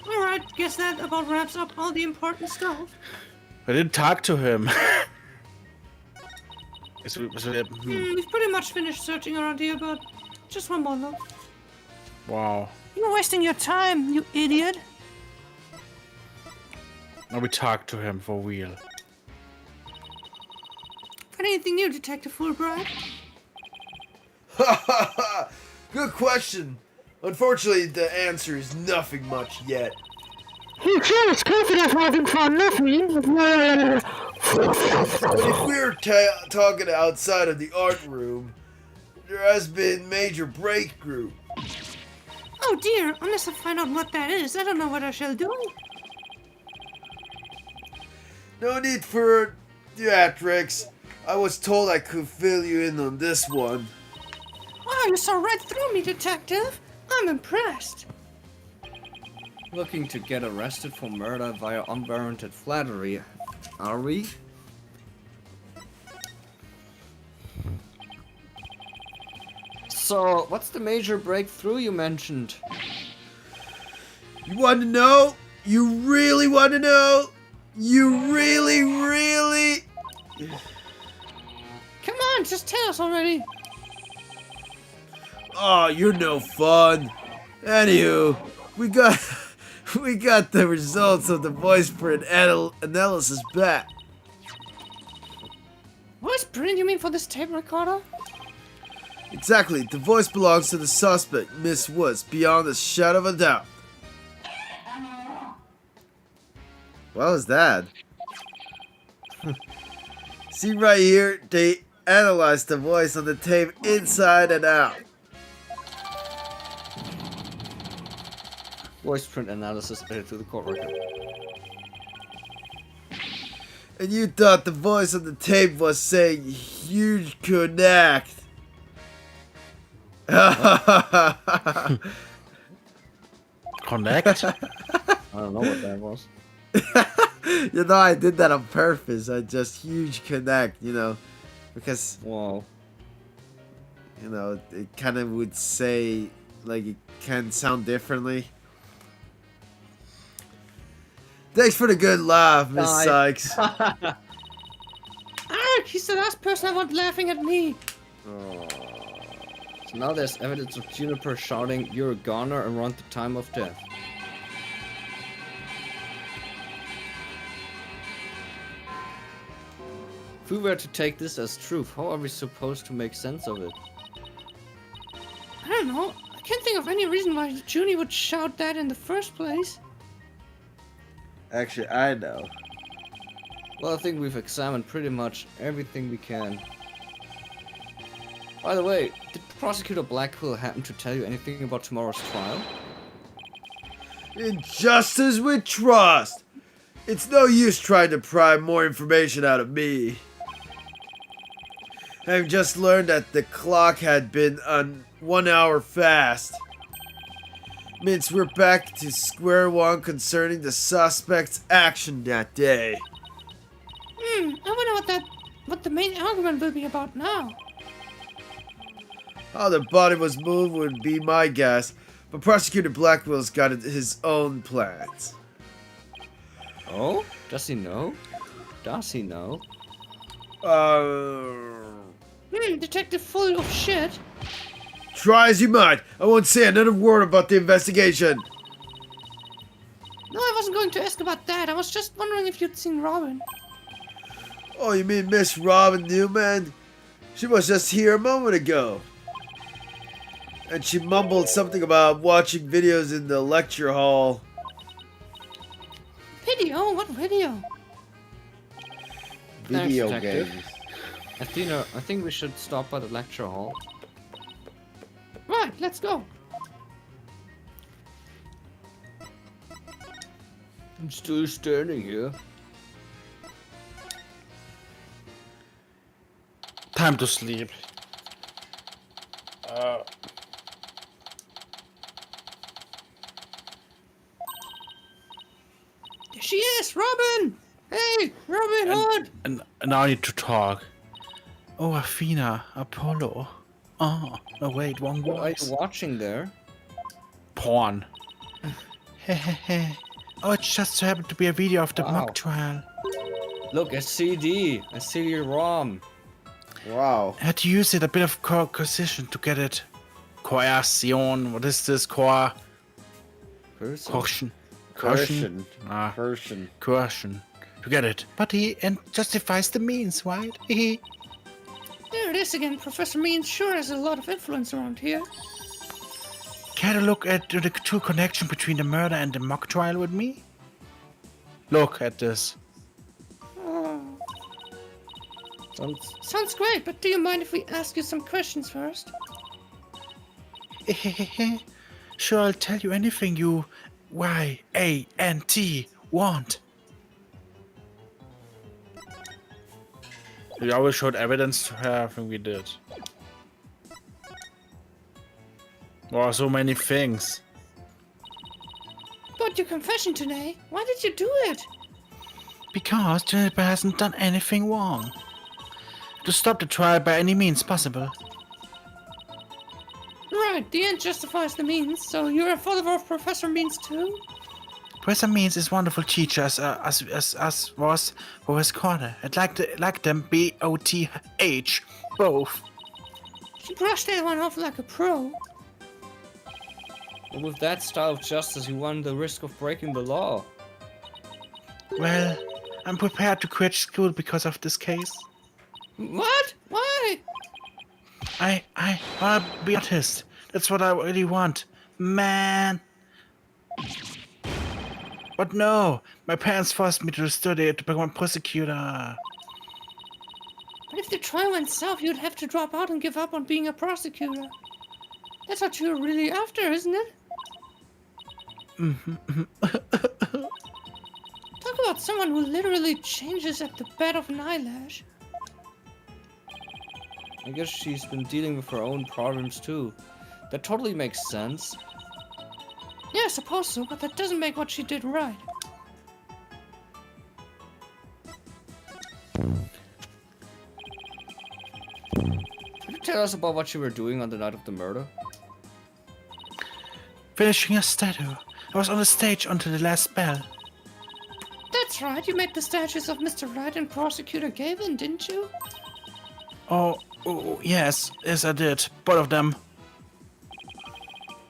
Alright, guess that about wraps up all the important stuff. I didn't talk to him. We've pretty much finished searching around here, but just one more look. Wow. You're wasting your time, you idiot. Now we talked to him for real. Find anything new, Detective Fulbright? Ha ha ha! Good question. Unfortunately, the answer is nothing much yet. He feels confident having found nothing. If we're talking outside of the art room, there has been major breakthrough. Oh dear, unless I find out what that is, I don't know what I shall do. No need for theatrics. I was told I could fill you in on this one. Wow, you saw right through me, Detective. I'm impressed. Looking to get arrested for murder via unwarranted flattery, are we? So, what's the major breakthrough you mentioned? You want to know? You really want to know? You really? Come on, just tell us already. Oh, you're no fun. Anywho, we got the results of the voice print analysis back. Voice print, you mean for this tape recorder? Exactly. The voice belongs to the suspect, Miss Woods, beyond a shadow of a doubt. What was that? See right here, they analyzed the voice on the tape inside and out. Voice print analysis added to the court record. And you thought the voice on the tape was saying huge connect. Connect? I don't know what that was. You know, I did that on purpose. I just huge connect, you know, because, Wow. you know, it kind of would say, like, it can sound differently. Thanks for the good laugh, Miss Bye. Sykes. Ark, he's the last person I want laughing at me. So now there's evidence of Juniper shouting, "You're a goner," around the time of death. If we were to take this as truth, how are we supposed to make sense of it? I don't know. I can't think of any reason why Junie would shout that in the first place. Actually, I know. Well, I think we've examined pretty much everything we can. By the way, did Prosecutor Blackwell happen to tell you anything about tomorrow's trial? In justice with trust. It's no use trying to pry more information out of me. I've just learned that the clock had been on 1 hour fast. Means we're back to square one concerning the suspect's action that day. I wonder what the main argument will be about now. How the body was moved would be my guess, but Prosecutor Blackwell's got his own plans. Oh? Does he know? Does he know? Detective full of shit. Try as you might, I won't say another word about the investigation. No, I wasn't going to ask about that. I was just wondering if you'd seen Robin. Oh, you mean Miss Robin Newman? She was just here a moment ago. And she mumbled something about watching videos in the lecture hall. Video? What video? Video Thanks, Detective. games. Athena, I think we should stop by the lecture hall. Right, let's go. I'm still standing here. Time to sleep. There she is, Robin! Hey, Robin Hood! And now I need to talk. Oh, Athena, Apollo. Oh, no, wait, wrong What are voice. you watching there? Porn. Hehehe. Oh, it just so happened to be a video of the Wow. mock trial. Look, a CD. A CD-ROM. Wow. I had to use it a bit of coercion to get it. Coercion. What is this? Coercion. Coercion. Ah, Person. coercion. To get it. But he and justifies the means, right? Hehe. There it is again. Professor Means sure has a lot of influence around here. Care to look at the true connection between the murder and the mock trial with me? Look at this. Oh, Sounds sounds great, but do you mind if we ask you some questions first? Sure, I'll tell you anything you Y-A-N-T want. We always showed evidence to her. I think we did. Wow, so many things. But your confession today, why did you do it? Because Juniper hasn't done anything wrong. To stop the trial by any means possible. Right, the end justifies the means, so you're a follower of Professor Means too? Professor Means is wonderful teacher as was for his corner. I'd like them B-O-T-H, both. She brushed that one off like a pro. But with that style of justice, you run the risk of breaking the law. Well, I'm prepared to quit school because of this case. What? Why? I wanna be an artist. That's what I really want, man. But no, my parents forced me to study to become a prosecutor. But if the trial went south, you'd have to drop out and give up on being a prosecutor. That's what you're really after, isn't it? Talk about someone who literally changes at the bat of an eyelash. I guess she's been dealing with her own problems too. That totally makes sense. Yeah, I suppose so, but that doesn't make what she did right. Could you tell us about what you were doing on the night of the murder? Finishing a statue. I was on the stage until the last bell. That's right, you made the statues of Mr. Wright and Prosecutor Gavin, didn't you? Oh, yes, I did. Both of them.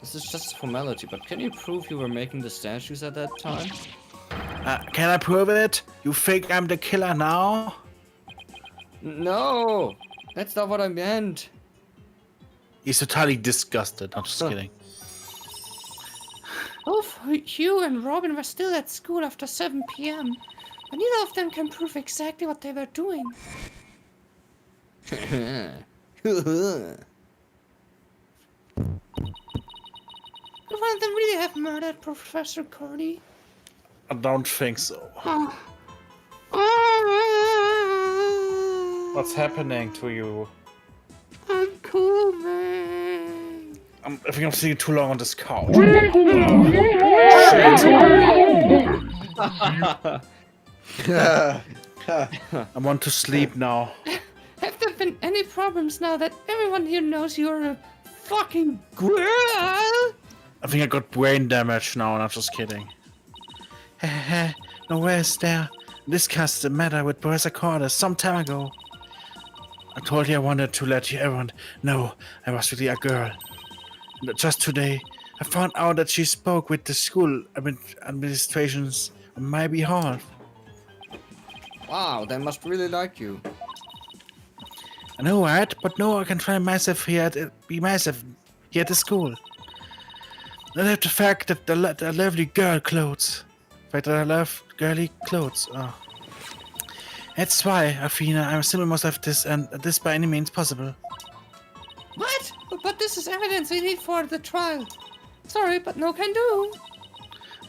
This is just a formality, but can you prove you were making the statues at that time? Can I prove it? You think I'm the killer now? No! That's not what I meant! He's totally disgusted. I'm just kidding. Both Hugh and Robin were still at school after 7 p.m., but neither of them can prove exactly what they were doing. Could one of them really have murdered Professor Cody? I don't think so. What's happening to you? I'm cool, man. I think I'm sitting too long on this couch. I want to sleep now. Have there been any problems now that everyone here knows you're a fucking girl? I think I got brain damage now, and I'm just kidding. No, where is there? Discussed the matter with Professor Carter some time ago. I told you I wanted to let everyone know I was really a girl. Just today, I found out that she spoke with the school administrations on my behalf. Wow, they must really like you. I know, right? But no, I can try myself here be myself here at the school. I love the fact that the lovely girl clothes. The fact that I love girly clothes. Oh. That's why, Athena, I simply must have this, and this by any means possible. What? But this is evidence we need for the trial. Sorry, but no can do.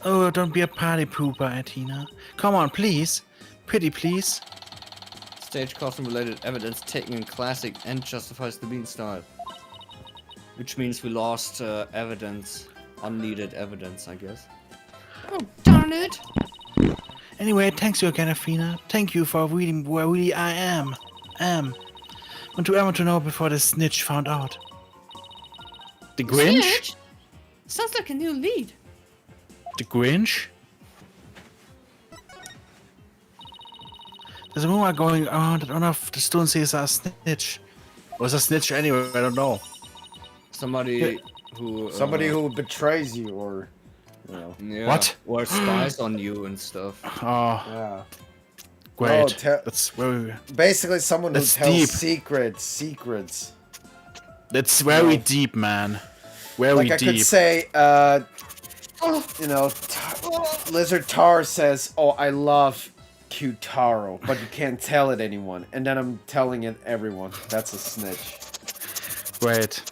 Oh, don't be a party pooper, Athena. Come on, please. Pretty please. Stage costume related evidence taken in classic and justifies the mean style. Which means we lost evidence. Unneeded evidence, I guess. Oh, darn it. Anyway, thanks you again, Athena. Thank you for reading where really I am. Want to ever to know before the snitch found out. The Grinch? Snitch? Sounds like a new lead. The Grinch? There's a rumor going around that one of the students is a snitch. Or is a snitch anyway? I don't know. Somebody who... Somebody who betrays you or, you know. Yeah, What? or spies on you and stuff. Oh, Yeah. great. Oh, That's very, Basically someone who That's tells deep. secrets. that's very deep, man. Very Like I deep. could say, you know, LizardTaro says, "Oh, I love Q-Taro," but you can't tell it anyone, and then I'm telling it everyone. That's a snitch. Great.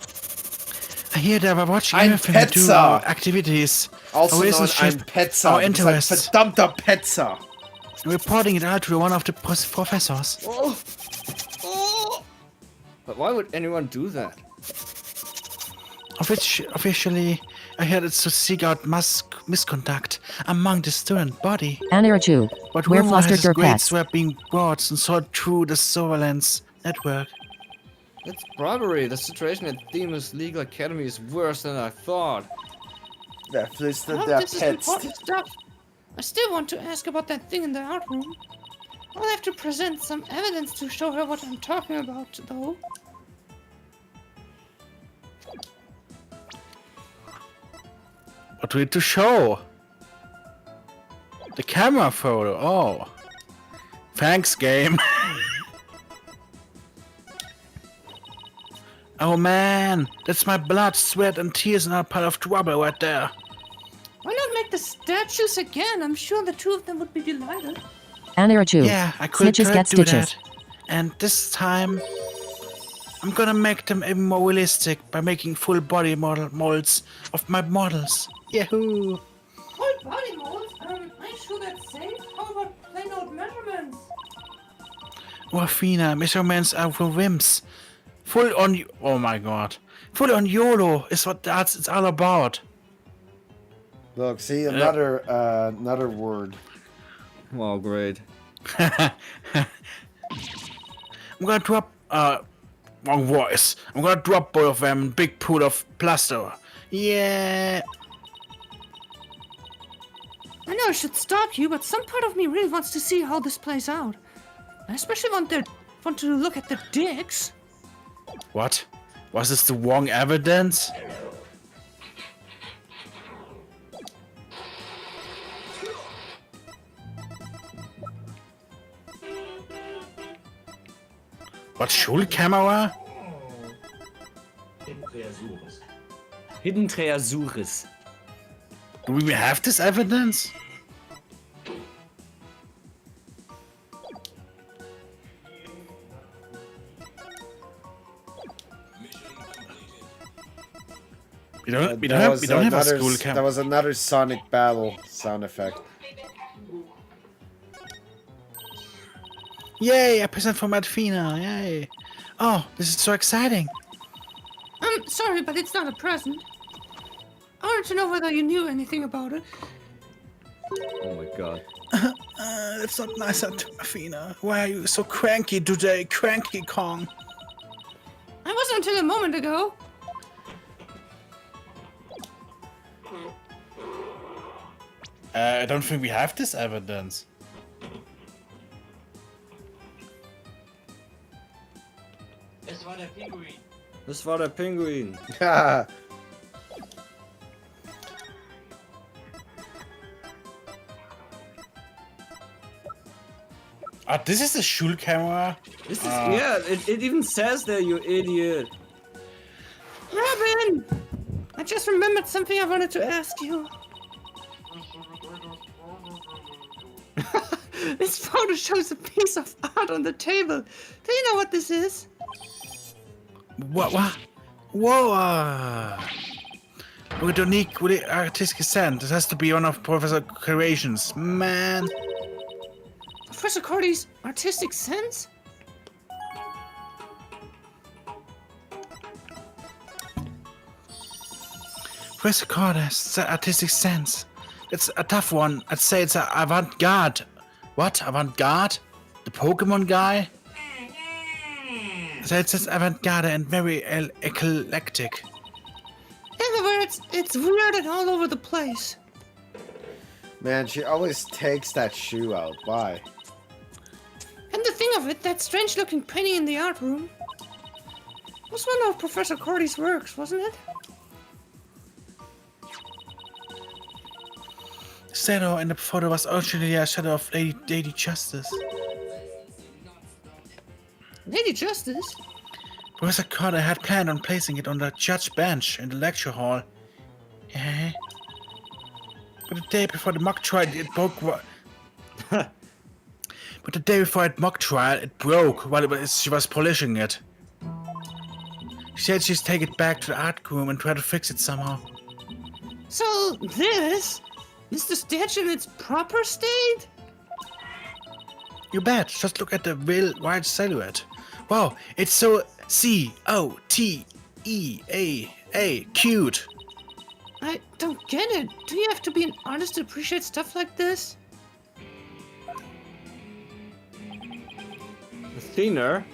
I hear they were watching I'm everything we do, Petza. our activities, Also our known, I'm relationship, Petza. our It's like interests, verdammter Petza. and reporting it out to one of the professors. But why would anyone do that? Officially, I heard it's to seek out misconduct among the student body. Anirachu. But Where rumor fostered has your grades pets? were being brought and sought through the surveillance network. It's bribery. The situation at Themis Legal Academy is worse than I thought. Wer flüstert Oh, der this is Petzt? important stuff. I still want to ask about that thing in the art room. I'll have to present some evidence to show her what I'm talking about, though. What do we need to show? The camera photo. Oh. Thanks, game. Oh man, that's my blood, sweat, and tears in a pile of trouble right there. Why not make the statues again? I'm sure the two of them would be delighted. Anarachu. Yeah, I could Snitches try get to do stitches. that. And this time, I'm gonna make them even more realistic by making full body molds of my models. Yahoo! Full body molds? Are you sure that's safe? How about plain old measurements? Wafina, measurements are for whims. Full on. Oh my god. Full on YOLO is what it's all about. Look, see another word. Wow, great. I'm gonna drop. Wrong voice. I'm gonna drop both of them in big pool of plaster. Yeah. I know I should stop you, but some part of me really wants to see how this plays out. I especially want to look at the dicks. What? Was this the wrong evidence? What, Schulkamera? Hidden Treasuris. Do we have this evidence? We don't have a school That camera. was another Sonic Battle sound effect. Yay, a present from Adfina, yay. Oh, this is so exciting. I'm sorry, but it's not a present. I wanted to know whether you knew anything about it. Oh my god. It's not nice, Adfina. Why are you so cranky today, Cranky Kong? I wasn't until a moment ago. I don't think we have this evidence. Das war der Pinguin. Ah, this is the Schulkamera. This is, yeah, it even says there, you idiot. Robin! I just remembered something I wanted to ask you. This photo shows a piece of art on the table. Do you know what this is? What? Whoa! With unique, with artistic sense. This has to be one of Professor creations, man. Professor Cordy's artistic sense? Professor Cordy's artistic sense. It's a tough one. I'd say it's a avant-garde. What? Avant-garde? The Pokemon guy? So it's avant-garde and very eclectic. In other words, it's weird and all over the place. Man, she always takes that shoe out. Why? And the thing of it, that strange-looking painting in the art room was one of Professor Cordy's works, wasn't it? Shadow in the photo was originally a shadow of Lady Justice. Lady Justice? Professor Carter had planned on placing it on the judge bench in the lecture hall. Yeah. But the day before the mock trial, it broke. But the day before the mock trial, it broke while she was polishing it. She said she'd take it back to the art room and try to fix it somehow. So this is the statue in its proper state? You bet. Just look at the real white silhouette. Wow, it's so C-O-T-E-A-A cute. I don't get it. Do you have to be an artist to appreciate stuff like this? Athena?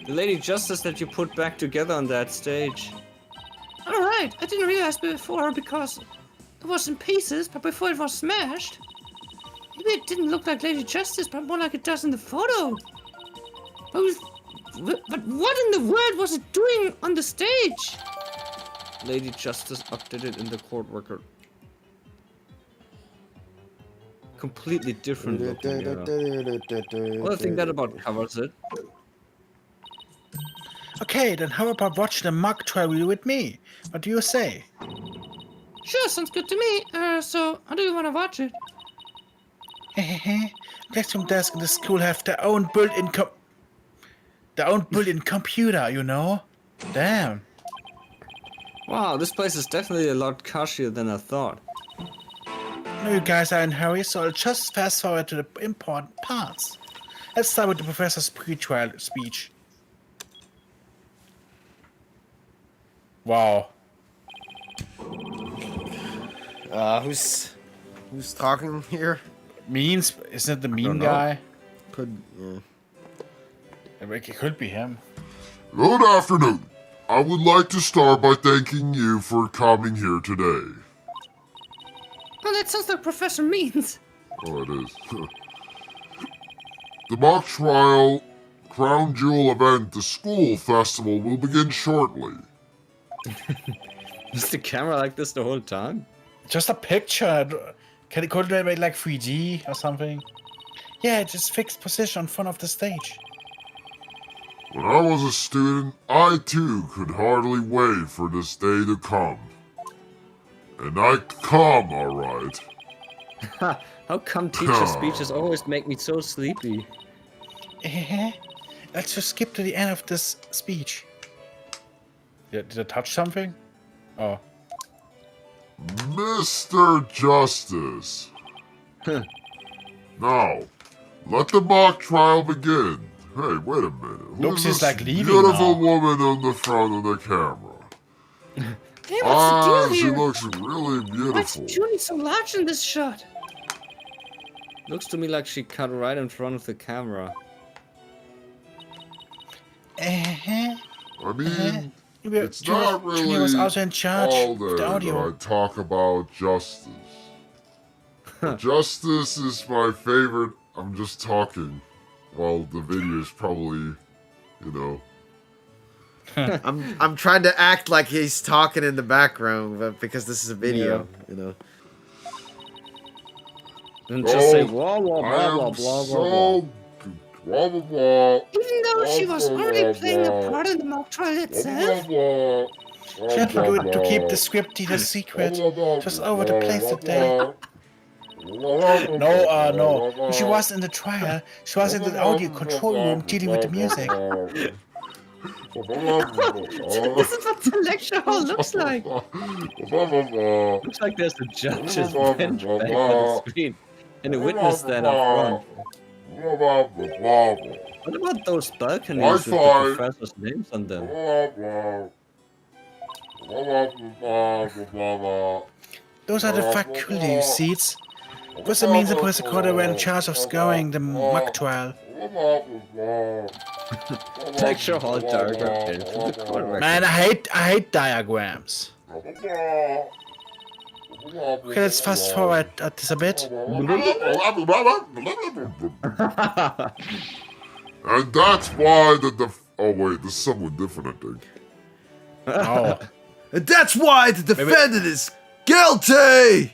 The Lady Justice that you put back together on that stage. Alright, I didn't realize before because it was in pieces, but before it was smashed. Maybe it didn't look like Lady Justice, but more like it does in the photo. But what in the world was it doing on the stage? Lady Justice updated in the court record. Completely different looking, yeah. Well, I think that about covers it. Okay, Okay, then how about watching the mock trial with me? What do you say? Sure, sounds good to me. So how do you want to watch it? Classroom desk in the school have their own built-in computer, you know? Damn. Wow, this place is definitely a lot cushier than I thought. No, you guys are in a hurry, so I'll just fast forward to the important parts. Let's start with the professor's pre-trial speech. Wow. Who's talking here? Means? Isn't it the mean know. guy? Could, yeah. It could be him. Good afternoon. I would like to start by thanking you for coming here today. Oh, that sounds like Professor Means. Oh, it is. The mock trial crown jewel event, the school festival, will begin shortly. Is the camera like this the whole time? Just a picture. Could it be like 3D or something? Yeah, just fixed position in front of the stage. When I was a student, I too could hardly wait for this day to come. And I come, alright. How come teacher speeches always make me so sleepy? Let's just skip to the end of this speech. Did I touch something? Oh. Mr. Justice. Now, let the mock trial begin. Hey, wait a minute. Who Looks is is this like leaving beautiful now. woman on the front of the camera? Hey, what's the deal She here? looks really Why is beautiful. Junie so large in this shot? Looks to me like she cut right in front of the camera. I mean, it's Junie not really was also in charge all of there the that audio. I talk about justice. But justice is my favorite. I'm just talking while the video is probably, you know. I'm trying to act like he's talking in the background, but because this is a video, you know. And just say Oh, blah blah I blah am blah blah blah blah. so blah blah blah. Even though she was already playing a part in the mock trial itself? She had to do it to keep the script a secret. Just over the place today. No. When she was in the trial, she was in the audio control room dealing with the music. This is what the lecture hall looks like. Looks like there's a judge's bench back on the screen and a witness stand up front. What about those balconies with the Wi-Fi. professor's names on them? Those are the faculty seats. Professor Means and Professor Carter were in charge of scoring the mock trial. Lecture hall diagram page with the correct. Man, I hate diagrams. Okay, let's fast forward this a bit. And that's why oh wait, there's someone different, I think. Oh. And that's why the defendant is guilty!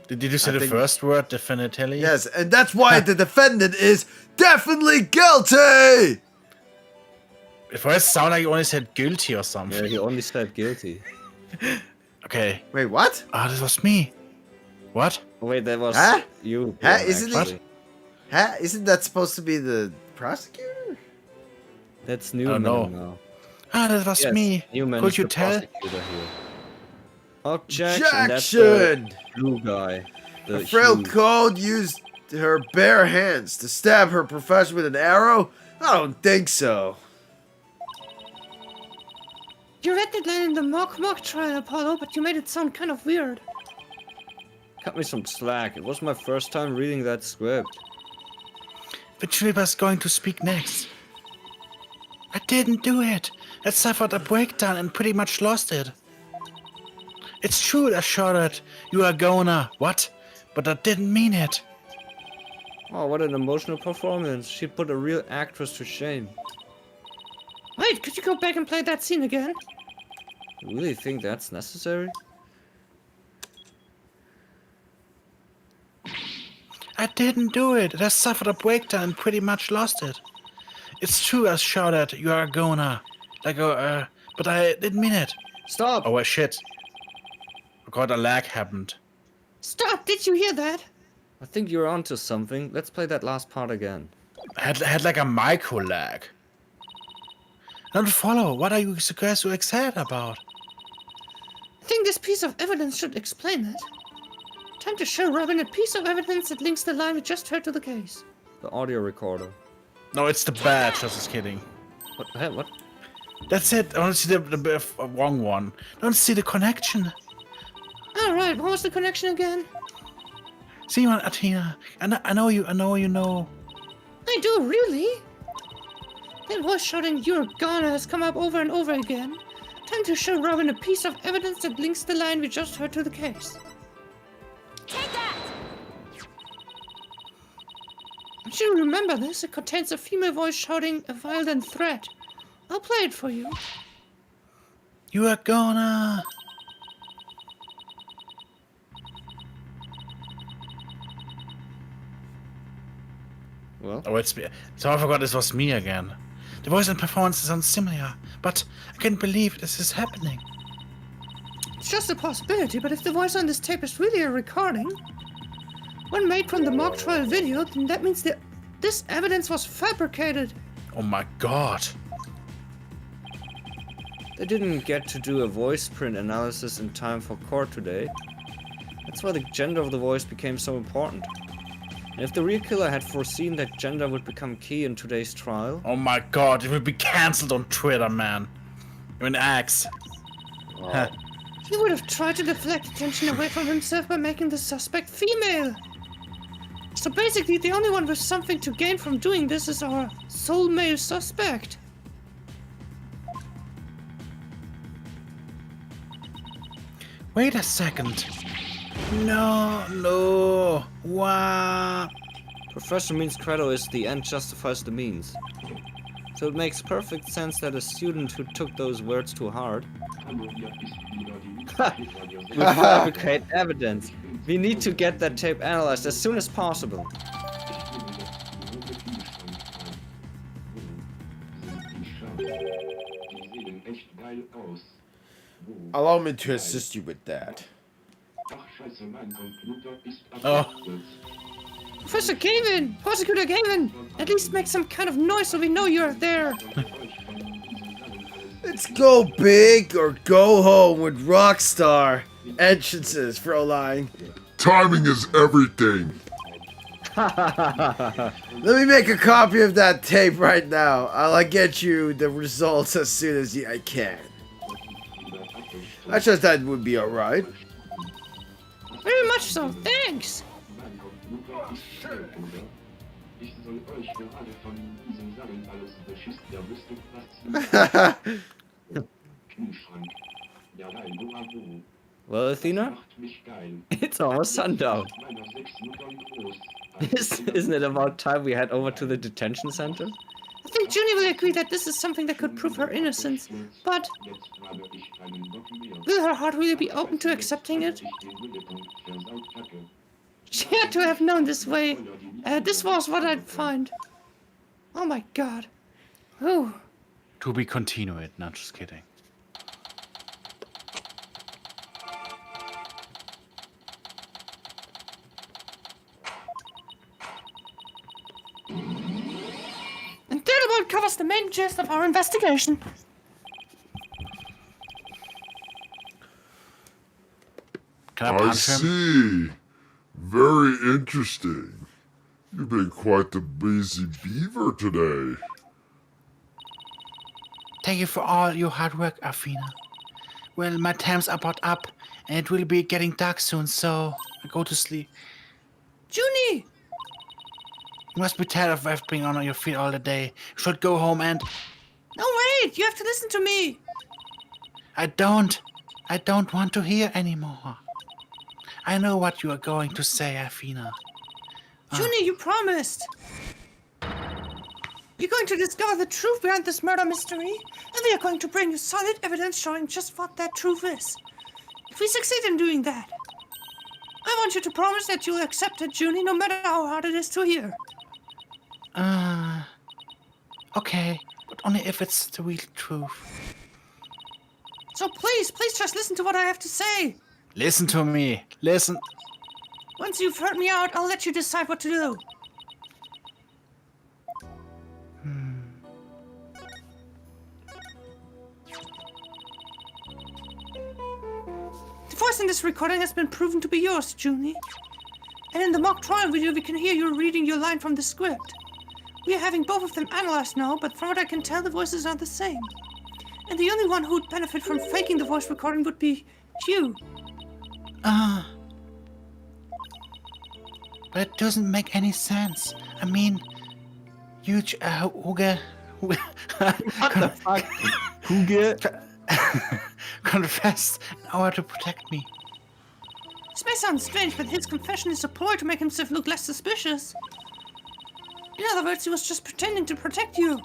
Did you say I the think- first word, definitely? Yes, and that's why the defendant is definitely guilty! It first sounded like you only said guilty or Yeah, something. he only said guilty. Okay. Wait, what? Ah, this was me. What? Oh, wait, that was Huh? you. Huh? Bjorn, Isn't it- actually. Huh? Isn't that supposed to be the prosecutor? That's Newman no. now. Ah, that was Yes, me. Newman Could is you the tell? prosecutor here. Objection! That's the Jackson! blue guy. The The frail huge- Code used her bare hands to stab her professor with an arrow? I don't think so. You read that line in the mock trial, Apollo, but you made it sound kind of weird. Cut me some slack. It was my first time reading that script. Which was going to speak next? I didn't do it. I suffered a breakdown and pretty much lost it. It's true, I shouted, you are gonna, what? But I didn't mean it. Oh, what an emotional performance. She put a real actress to shame. Wait, could you go back and play that scene again? You really think that's necessary? I didn't do it. I suffered a breakdown and pretty much lost it. It's true I shouted, you are a goner. But I didn't mean it. Stop! Oh, shit. Oh god, a lag happened. Stop! Did you hear that? I think you're onto something. Let's play that last part again. I had like a micro lag. I don't follow. What are you guys so excited about? I think this piece of evidence should explain that. Time to show Robin a piece of evidence that links the line we just heard to the case. The audio recorder. No, it's the badge. Just kidding. What the heck? What? That's it. I want to see the wrong one. I don't see the connection. Alright, what was the connection again? See, man, Athena. I know you know. I do, really? That voice shouting "You're a goner" has come up over and over again. Time to show Robin a piece of evidence that links the line we just heard to the case. Take that! Don't you remember this? It contains a female voice shouting a violent threat. I'll play it for you. You are gonna. Well, Oh, it's me. So I forgot this was me again. The voice and performance sound similar, but I can't believe this is happening. It's just a possibility, but if the voice on this tape is really a recording, one made from the mock trial video, then that means that this evidence was fabricated. Oh my god. they didn't get to do a voice print analysis in time for court today. That's why the gender of the voice became so important. And if the real killer had foreseen that gender would become key in today's trial... Oh my god, it will be cancelled on Twitter, man. You're an axe. Wow. He would have tried to deflect attention away from himself by making the suspect female. So basically, the only one with something to gain from doing this is our sole male suspect. Wait a second. No. Wow. Professor Means credo is the end justifies the means. So it makes perfect sense that a student who took those words too hard would fabricate evidence. We need to get that tape analyzed as soon as possible. Allow me to assist you with that. Oh. Professor Gavin! Prosecutor Gavin! At least make some kind of noise so we know you're there. Let's go big or go home with Rockstar. Entrances, Fräulein. Timing is everything. Let me make a copy of that tape right now. I'll get you the results as soon as I can. I just thought it would be alright. Very much so, thanks! Well, Athena? It's almost sundown. Isn't it about time we head over to the detention center? I think Junie will agree that this is something that could prove her innocence, but will her heart really be open to accepting it? She had to have known this way. This was what I'd find. Oh my god. Oh. To be continued, not just kidding. And that about covers the main gist of our investigation. Can I I punch him? see. Very interesting. You've been quite the busy beaver today. Thank you for all your hard work, Athena. Well, my time's about up, and it will be getting dark soon, so I go to sleep. Junie! You must be tired of being on your feet all the day. You should go home and... No, wait! You have to listen to me! I don't want to hear anymore. I know what you are going to say, Athena. Junie, you promised! You're going to discover the truth behind this murder mystery, and we are going to bring you solid evidence showing just what that truth is. If we succeed in doing that, I want you to promise that you'll accept it, Junie, no matter how hard it is to hear. Okay, but only if it's the real truth. So please just listen to what I have to say. Listen to me. Listen. Once you've heard me out, I'll let you decide what to do. The voice in this recording has been proven to be yours, Junie. And in the mock trial video, we can hear you reading your line from the script. We are having both of them analyzed now, but from what I can tell, the voices are the same. And the only one who'd benefit from faking the voice recording would be you. But it doesn't make any sense. I mean, huge Huge. What the fuck? Huge? Confessed in order to protect me. This may sound strange, but his confession is a ploy to make himself look less suspicious. In other words, he was just pretending to protect you.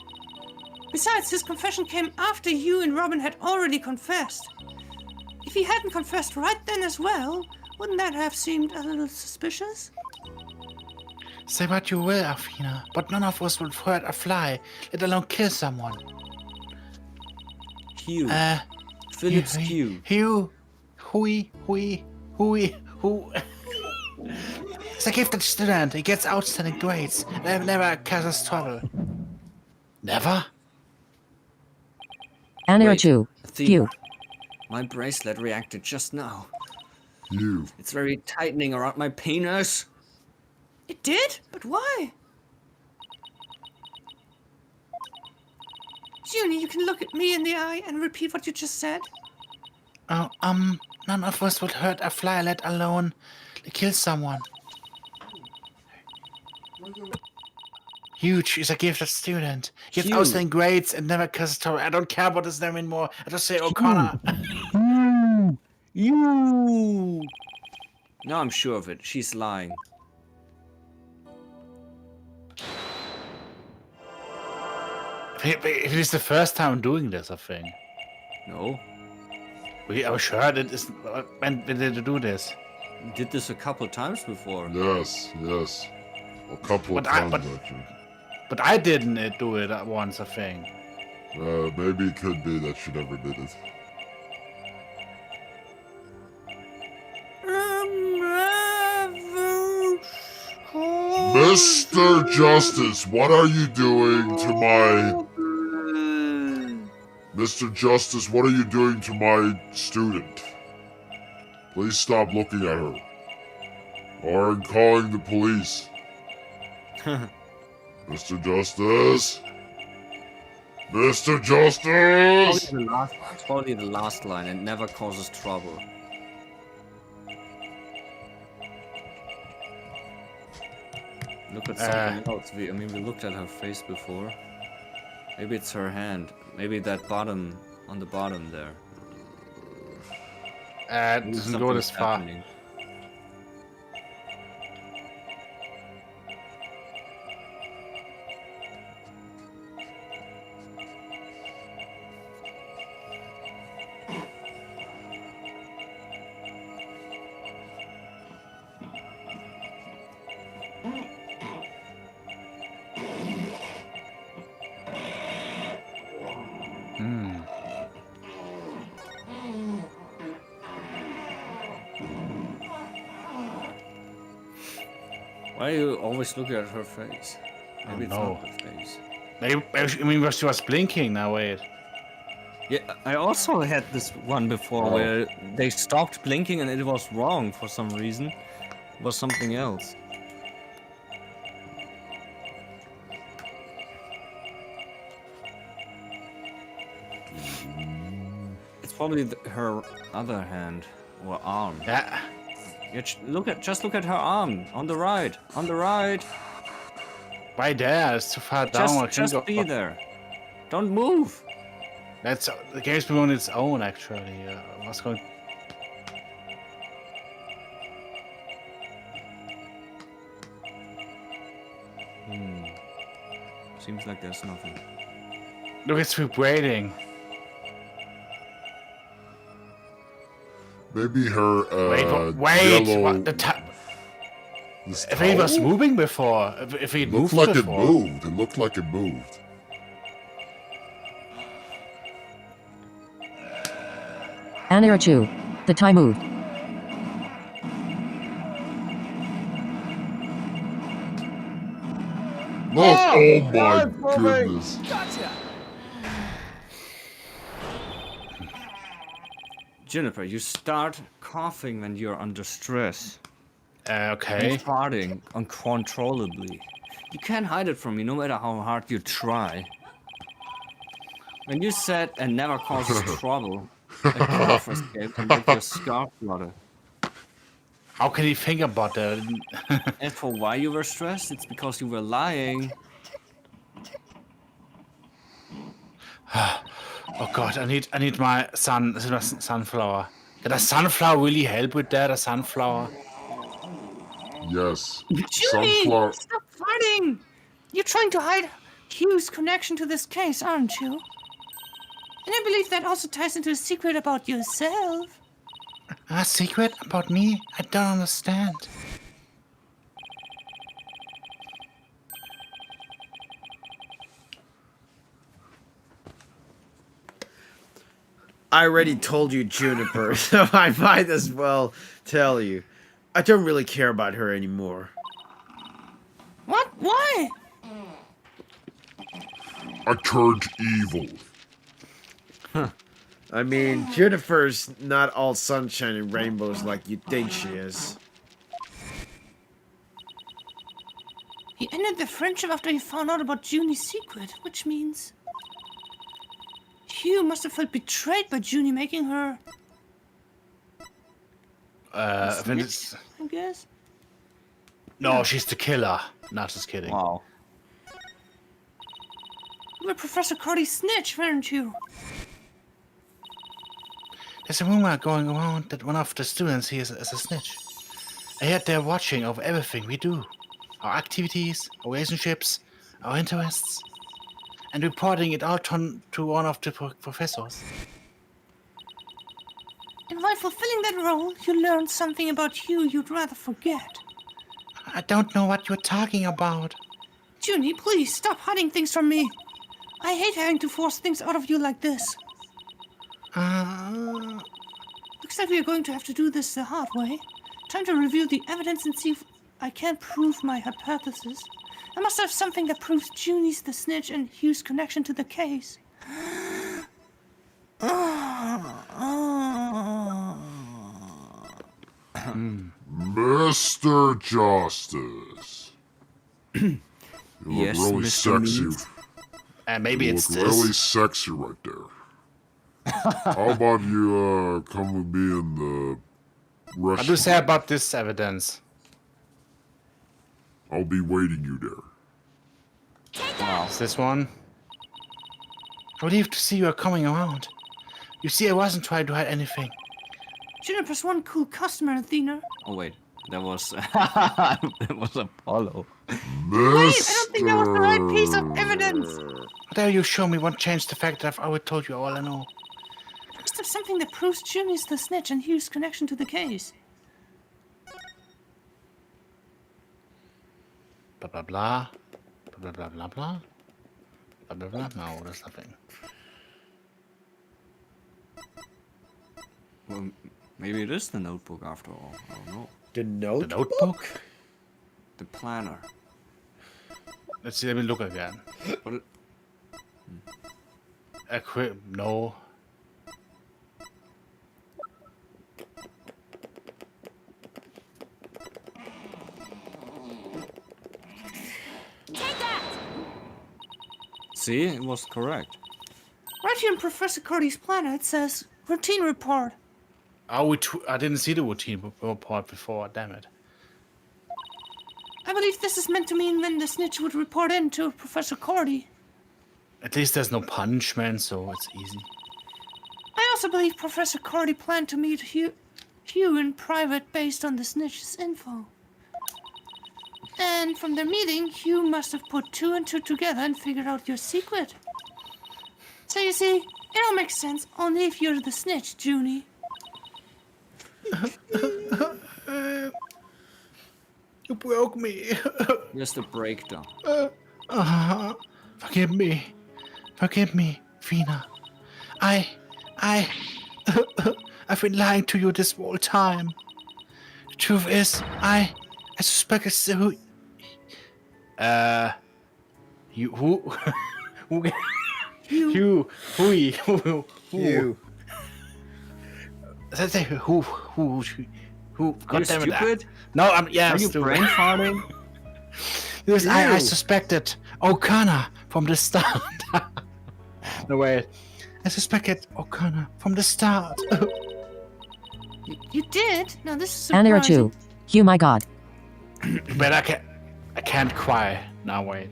Besides, his confession came after you and Robin had already confessed. If he hadn't confessed right then as well, wouldn't that have seemed a little suspicious? Say what you will, Afina, but none of us would hurt a fly, let alone kill someone. Q. Phillips Q. Who? He's a gifted student. He gets outstanding grades. Never causes trouble. Never? Anarchu. Athena, Q. my bracelet reacted just now. You. It's very tightening around my penis. It did? But why? Junie, you can look at me in the eye and repeat what you just said. Oh, none of us would hurt a fly, let alone kill someone. Huge is a gifted student. He has Huge. outstanding grades and never causes trouble. I don't care about his name anymore. I just say O'Connor. You. No, I'm sure of it. She's lying. It is the first time doing this, I think. No. I was sure that is when did they do this? We did this a couple times before. Yes. A couple of But I- times, but- actually. But I didn't do it at once, I think. Maybe it could be that she never did it. Mr. Justice, what are you doing to my... Mr. Justice, what are you doing to my student? Please stop looking at her. Or I'm calling the police. Mr. Justice? Mr. Justice? Probably the last line. It never causes trouble. Look at something else. I mean, we looked at her face before. Maybe it's her hand. Maybe that bottom, on the bottom there. It Maybe doesn't go something's this far. happening. Why are you always looking at her face? Maybe it's know. not her face. Maybe she was blinking. Now wait. Yeah, I also had this one before where they stopped blinking and it was wrong for some reason. It was something else. It's probably her other hand or arm. Yeah. Yeah, just look at her arm on the right, on the right. Right there. It's too far down. I can't Just go. be there. Don't move. That's the game's been on its own actually. What's going? Seems like there's nothing. Look, it's vibrating. Maybe her, Wait. yellow... What the this If he was towel? moving before, if he It moved looked like before. it moved. It looked like it moved. Danirachu. The Thai move. Oh my Knife moving. goodness. Juniper, you start coughing when you're under stress. Okay. And farting uncontrollably. You can't hide it from me no matter how hard you try. When you said and never causes trouble, a cough escaped and with your scarf flutter. How can he think about that? As for why you were stressed, it's because you were lying. Oh god, I need my sunflower. Can a sunflower really help with that? A sunflower? Yes. Junie, Sunflower. stop farting! You're trying to hide Hugh's connection to this case, aren't you? And I believe that also ties into a secret about yourself. A secret about me? I don't understand. I already told you, Juniper, so I might as well tell you. I don't really care about her anymore. What? Why? I turned evil. I mean, Juniper's not all sunshine and rainbows like you think she is. He ended the friendship after he found out about Junie's secret, which means Hugh must have felt betrayed by Junie making her, When it's... I guess. No, she's the killer. Not just kidding. Wow. You were Professor Cardi's snitch, weren't you? There's a rumor going around that one of the students here is a snitch. I heard they're watching over everything we do. Our activities, our relationships, our interests. And reporting it all to one of the professors. And while fulfilling that role, you learned something about Hugh you'd rather forget. I don't know what you're talking about. Junie, please stop hiding things from me. I hate having to force things out of you like this. Looks like we are going to have to do this the hard way. Time to review the evidence and see if I can prove my hypothesis. I must have something that proves Junie's the snitch and Hugh's connection to the case. Mr. Justice. You look Yes, really Mr. sexy. Meat. Maybe You it's look this. really sexy right there. How about you come with me in the What do you restaurant? say about this evidence? I'll be waiting you there. Is this one? Relieved to see you are coming around. You see, I wasn't trying to hide anything. Juniper's one cool customer, Athena. Oh wait, that was that was Apollo. Wait, I don't think that was the right piece of evidence. What dare you show me won't change the fact that I've already told you all I know. I must have something that proves Junie's the snitch and Hugh's connection to the case. Blah blah blah. Blah blah blah blah. Blah blah blah. No, there's nothing. Well, maybe it is the notebook after all. I don't know. The The notebook? notebook? The planner. Let's see, let me look again. But it, No. Take that! see, it was correct. Right here in Professor Cardi's planner, it says routine report. Oh, I didn't see the routine report before, damn it. I believe this is meant to mean when the snitch would report in to Professor Cardi. At least there's no punishment, so it's easy. I also believe Professor Cardi planned to meet Hugh in private based on the snitch's info. And from their meeting, Hugh must have put 2 and 2 together and figured out your secret. So you see, it all makes sense only if you're the snitch, Junie. You broke me. Here's the breakdown. Forgive me. Forgive me, Fina. I I've been lying to you this whole time. The truth is, I suspect it's who... You, who? Who? You. Who? You. Say who? God damn it. stupid? No, yeah, Are I'm you stupid. brain farting? Because I You. suspected O'Connor from the start. No, wait. I suspected O'Connor from the start. You did? Now this is Anira surprising. 2. You my god. But I can't cry. Now, wait.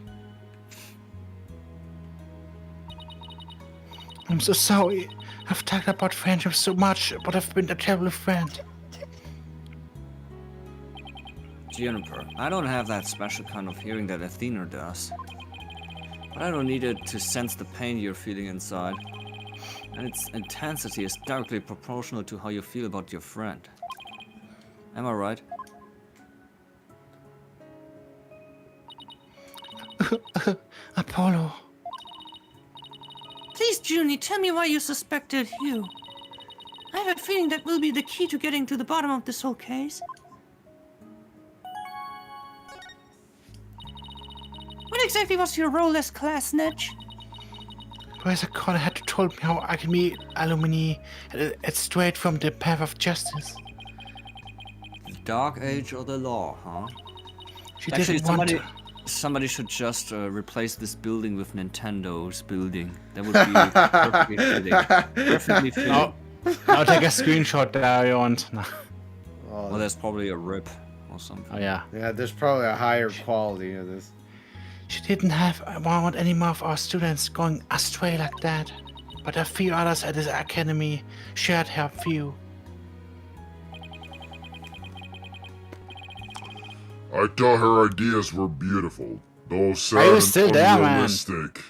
I'm so sorry. I've talked about friendship so much, but I've been a terrible friend. Juniper, I don't have that special kind of hearing that Athena does. But I don't need it to sense the pain you're feeling inside. And its intensity is directly proportional to how you feel about your friend. Am I right? Apollo. Please, Junie, tell me why you suspected Hugh. I have a feeling that will be the key to getting to the bottom of this whole case. What exactly was your role as class snitch? Professor Connor had told me how I can be alumni. It's straight from the path of justice. The dark age or the law, huh? She Actually, didn't want somebody should just replace this building with Nintendo's building. That would be perfectly fitting. Perfectly fitting. No. I'll take a screenshot there you want. No. Well, there's probably a rip or something. Oh yeah. Yeah, there's probably a higher quality of this. She didn't want any more of our students going astray like that. But a few others at this academy shared her view. I thought her ideas were beautiful, though sad Are you and still there, man? unrealistic.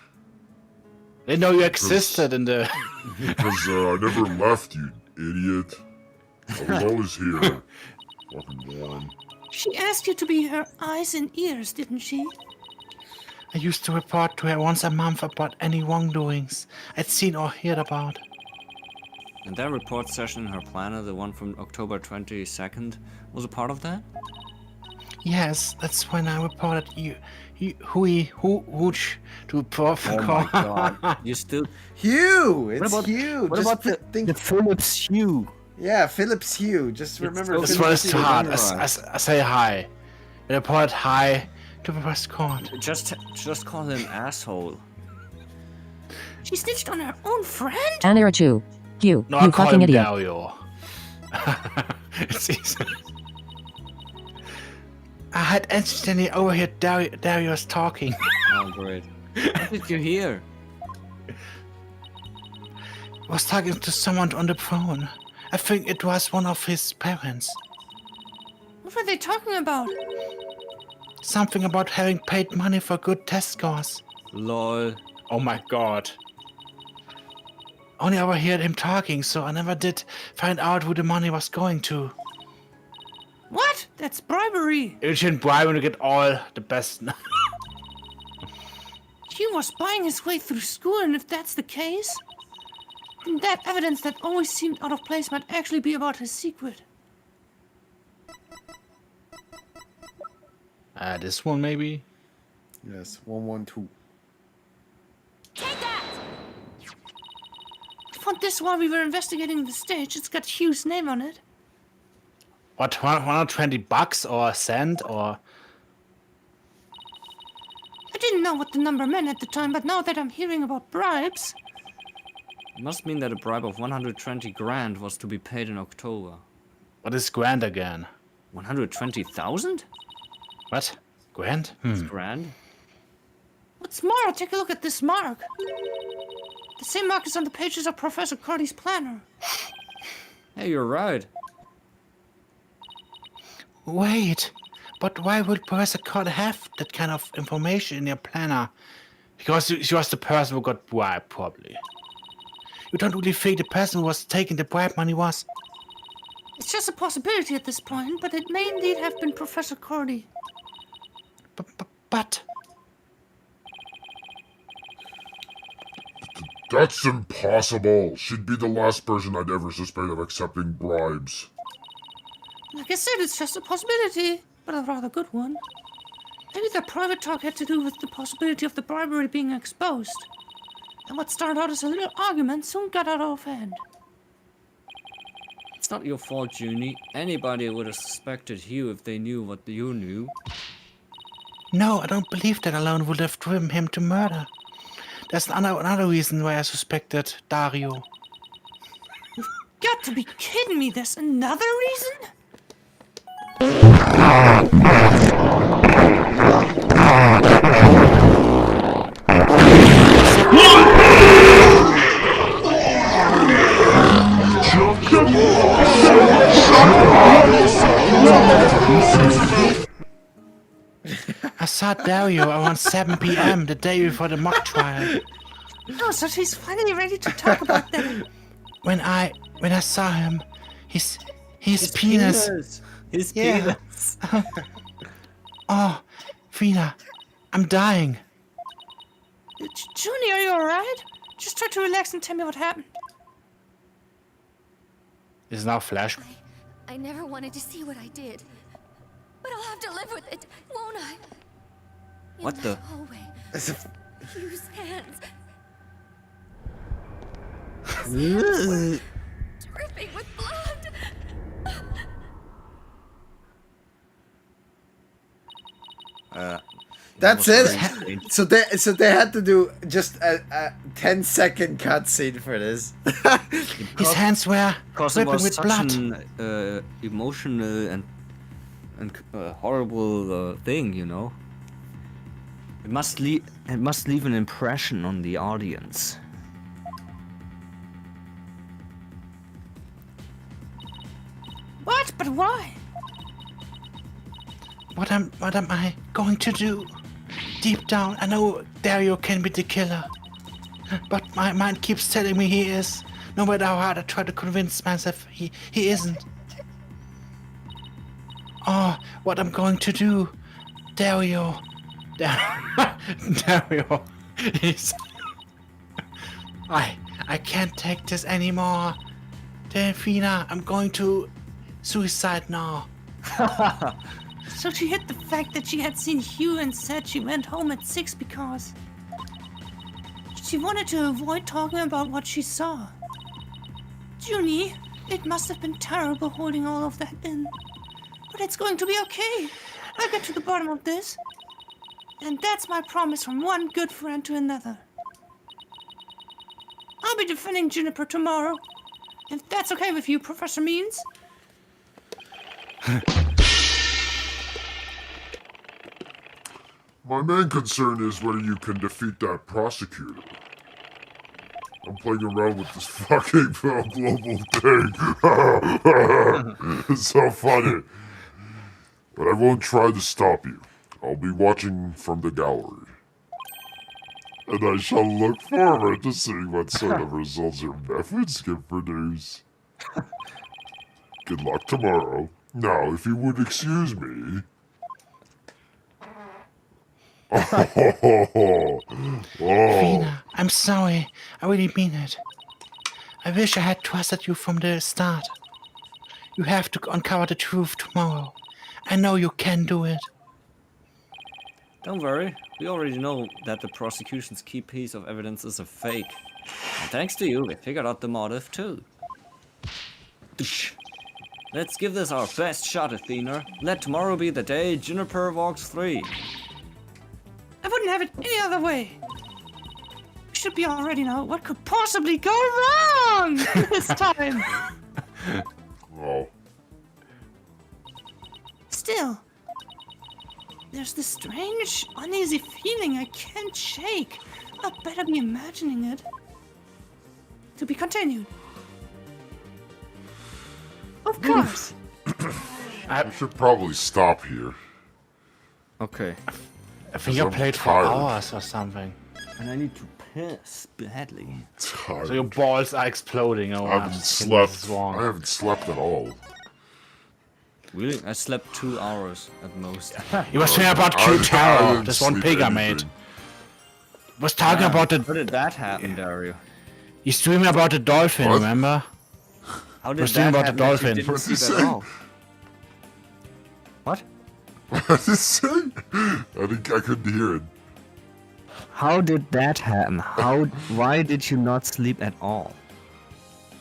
They know you existed in the... Because I never left, you idiot. I was always here. Fucking moron. She asked you to be her eyes and ears, didn't she? I used to report to her once a month about any wrongdoings I'd seen or heard about. And that report session in her planner, the one from October 22nd, was a part of that? Yes, that's when I reported hooch to Prof. Oh my god. You still... Hugh! It's about- Hugh! What Just about think, Phillips Hugh? yeah, Phillips Hugh. Just remember This This one is Phillips too Hugh. hard. memorize. I say hi. I reported hi to Professor Court. Just call him asshole. She snitched on her own friend? Anira 2. You. No, I You call fucking him idiot. Dario. It's easy. I had instantly overheard Dario's talking. Oh, great. What did you hear? Was talking to someone on the phone. I think it was one of his parents. What were they talking about? Something about having paid money for good test scores. Lol. Oh my god. Only overheard him talking, so I never did find out who the money was going to. What? That's bribery. You shouldn't bribe him to get all the best. Hugh was buying his way through school, and if that's the case, then that evidence that always seemed out of place might actually be about his secret. This one maybe? Yes, 112. Take that! I found this while we were investigating the stage. It's got Hugh's name on it. What, $120 or a cent or... I didn't know what the number meant at the time, but now that I'm hearing about bribes... It must mean that a bribe of 120 grand was to be paid in October. What is grand again? 120,000? What? Grand? Grand? What's more, take a look at this mark. The same mark is on the pages of Professor Carty's planner. Hey, you're right. Wait, but why would Professor Carter have that kind of information in your planner? Because she was the person who got bribed, probably. You don't really think the person who was taking the bribe money was? It's just a possibility at this point, but it may indeed have been Professor Carty. But... That That's impossible. She'd be the last person I'd ever suspect of accepting bribes. Like I said, it's just a possibility, but a rather good one. Maybe the private talk had to do with the possibility of the bribery being exposed. And what started out as a little argument soon got out of hand. It's not your fault, Junie. Anybody would have suspected you if they knew what you knew. No, I don't believe that alone would have driven him to murder. There's another reason why I suspected Dario. Got to be kidding me, there's another reason? I saw Dario around 7 p.m. the day before the mock trial. Oh, so she's finally ready to talk about that. When I saw him, his penis. His Yeah. penis. Oh, Fina, I'm dying. Junie, are you alright? Just try to relax and tell me what happened. Is now Flash. I never wanted to see what I did. But I'll have to live with it, won't I? In What the? that hallway. Hugh's hands. Dripping with blood. That's was it. very strange. So they had to do just a 10-second cutscene for this. His hands were Because it dripping was with such blood. an emotional and horrible thing, you know. It must leave an impression on the audience. What? But why? What am I going to do? Deep down, I know Dario can be the killer. But my mind keeps telling me he is. No matter how hard I try to convince myself, he isn't. Oh, what I'm going to do? Dario. Dario. He's... I can't take this anymore. Delphina, I'm going to suicide now. So she hid the fact that she had seen Hugh and said she went home at 6 because she wanted to avoid talking about what she saw. Junie, it must have been terrible holding all of that in. But it's going to be okay. I'll get to the bottom of this. And that's my promise from one good friend to another. I'll be defending Juniper tomorrow. If that's okay with you, Professor Means. My main concern is whether you can defeat that prosecutor. I'm playing around with this fucking global thing. It's so funny. But I won't try to stop you. I'll be watching from the gallery. And I shall look forward to seeing what sort of results your methods can produce. Good luck tomorrow. Now, if you would excuse me... Oh. Fina, I'm sorry. I really mean it. I wish I had trusted you from the start. You have to uncover the truth tomorrow. I know you can do it. Don't worry, we already know that the prosecution's key piece of evidence is a fake. And thanks to you, we figured out the motive too. Let's give this our best shot, Athena. Let tomorrow be the day Juniper walks free. I wouldn't have it any other way. We should be all ready now. What could possibly go wrong this time? Oh. Still, there's this strange, uneasy feeling I can't shake. I better be imagining it. To be continued. Of course. I should probably stop here. Okay. I think you I'm played for tired. hours or something. And I need to piss badly. So your balls are exploding. Oh, I haven't slept. I haven't slept at all. Really? I slept 2 hours at most. You was saying about I Q-Taro, didn't this one sleep pig I anything. made. Was talking about How the... did that happen, Dario? He's dreaming about the dolphin, What? remember? How did First thing that about the happen if you dolphin. didn't What did he sleep at say? all? What? What did he say? I couldn't hear it. How did that happen? Why did you not sleep at all?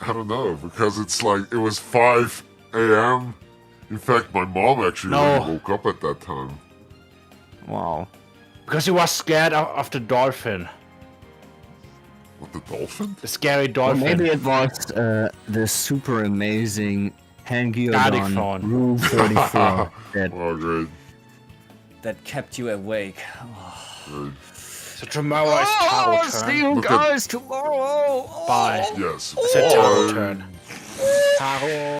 I don't know, because it's like, it was 5 a.m. In fact, my mom actually No. already woke up at that time. Wow. Because he was scared of the dolphin. What, the dolphin? The scary Or dolphin. maybe it was the super amazing Garlic Hangyodon phone. Room 34 that Oh, great. That kept you awake. Great. So tomorrow is Taro turn. you Look at- guys tomorrow. Bye. Yes. It's a Taro Bye. turn. Taro.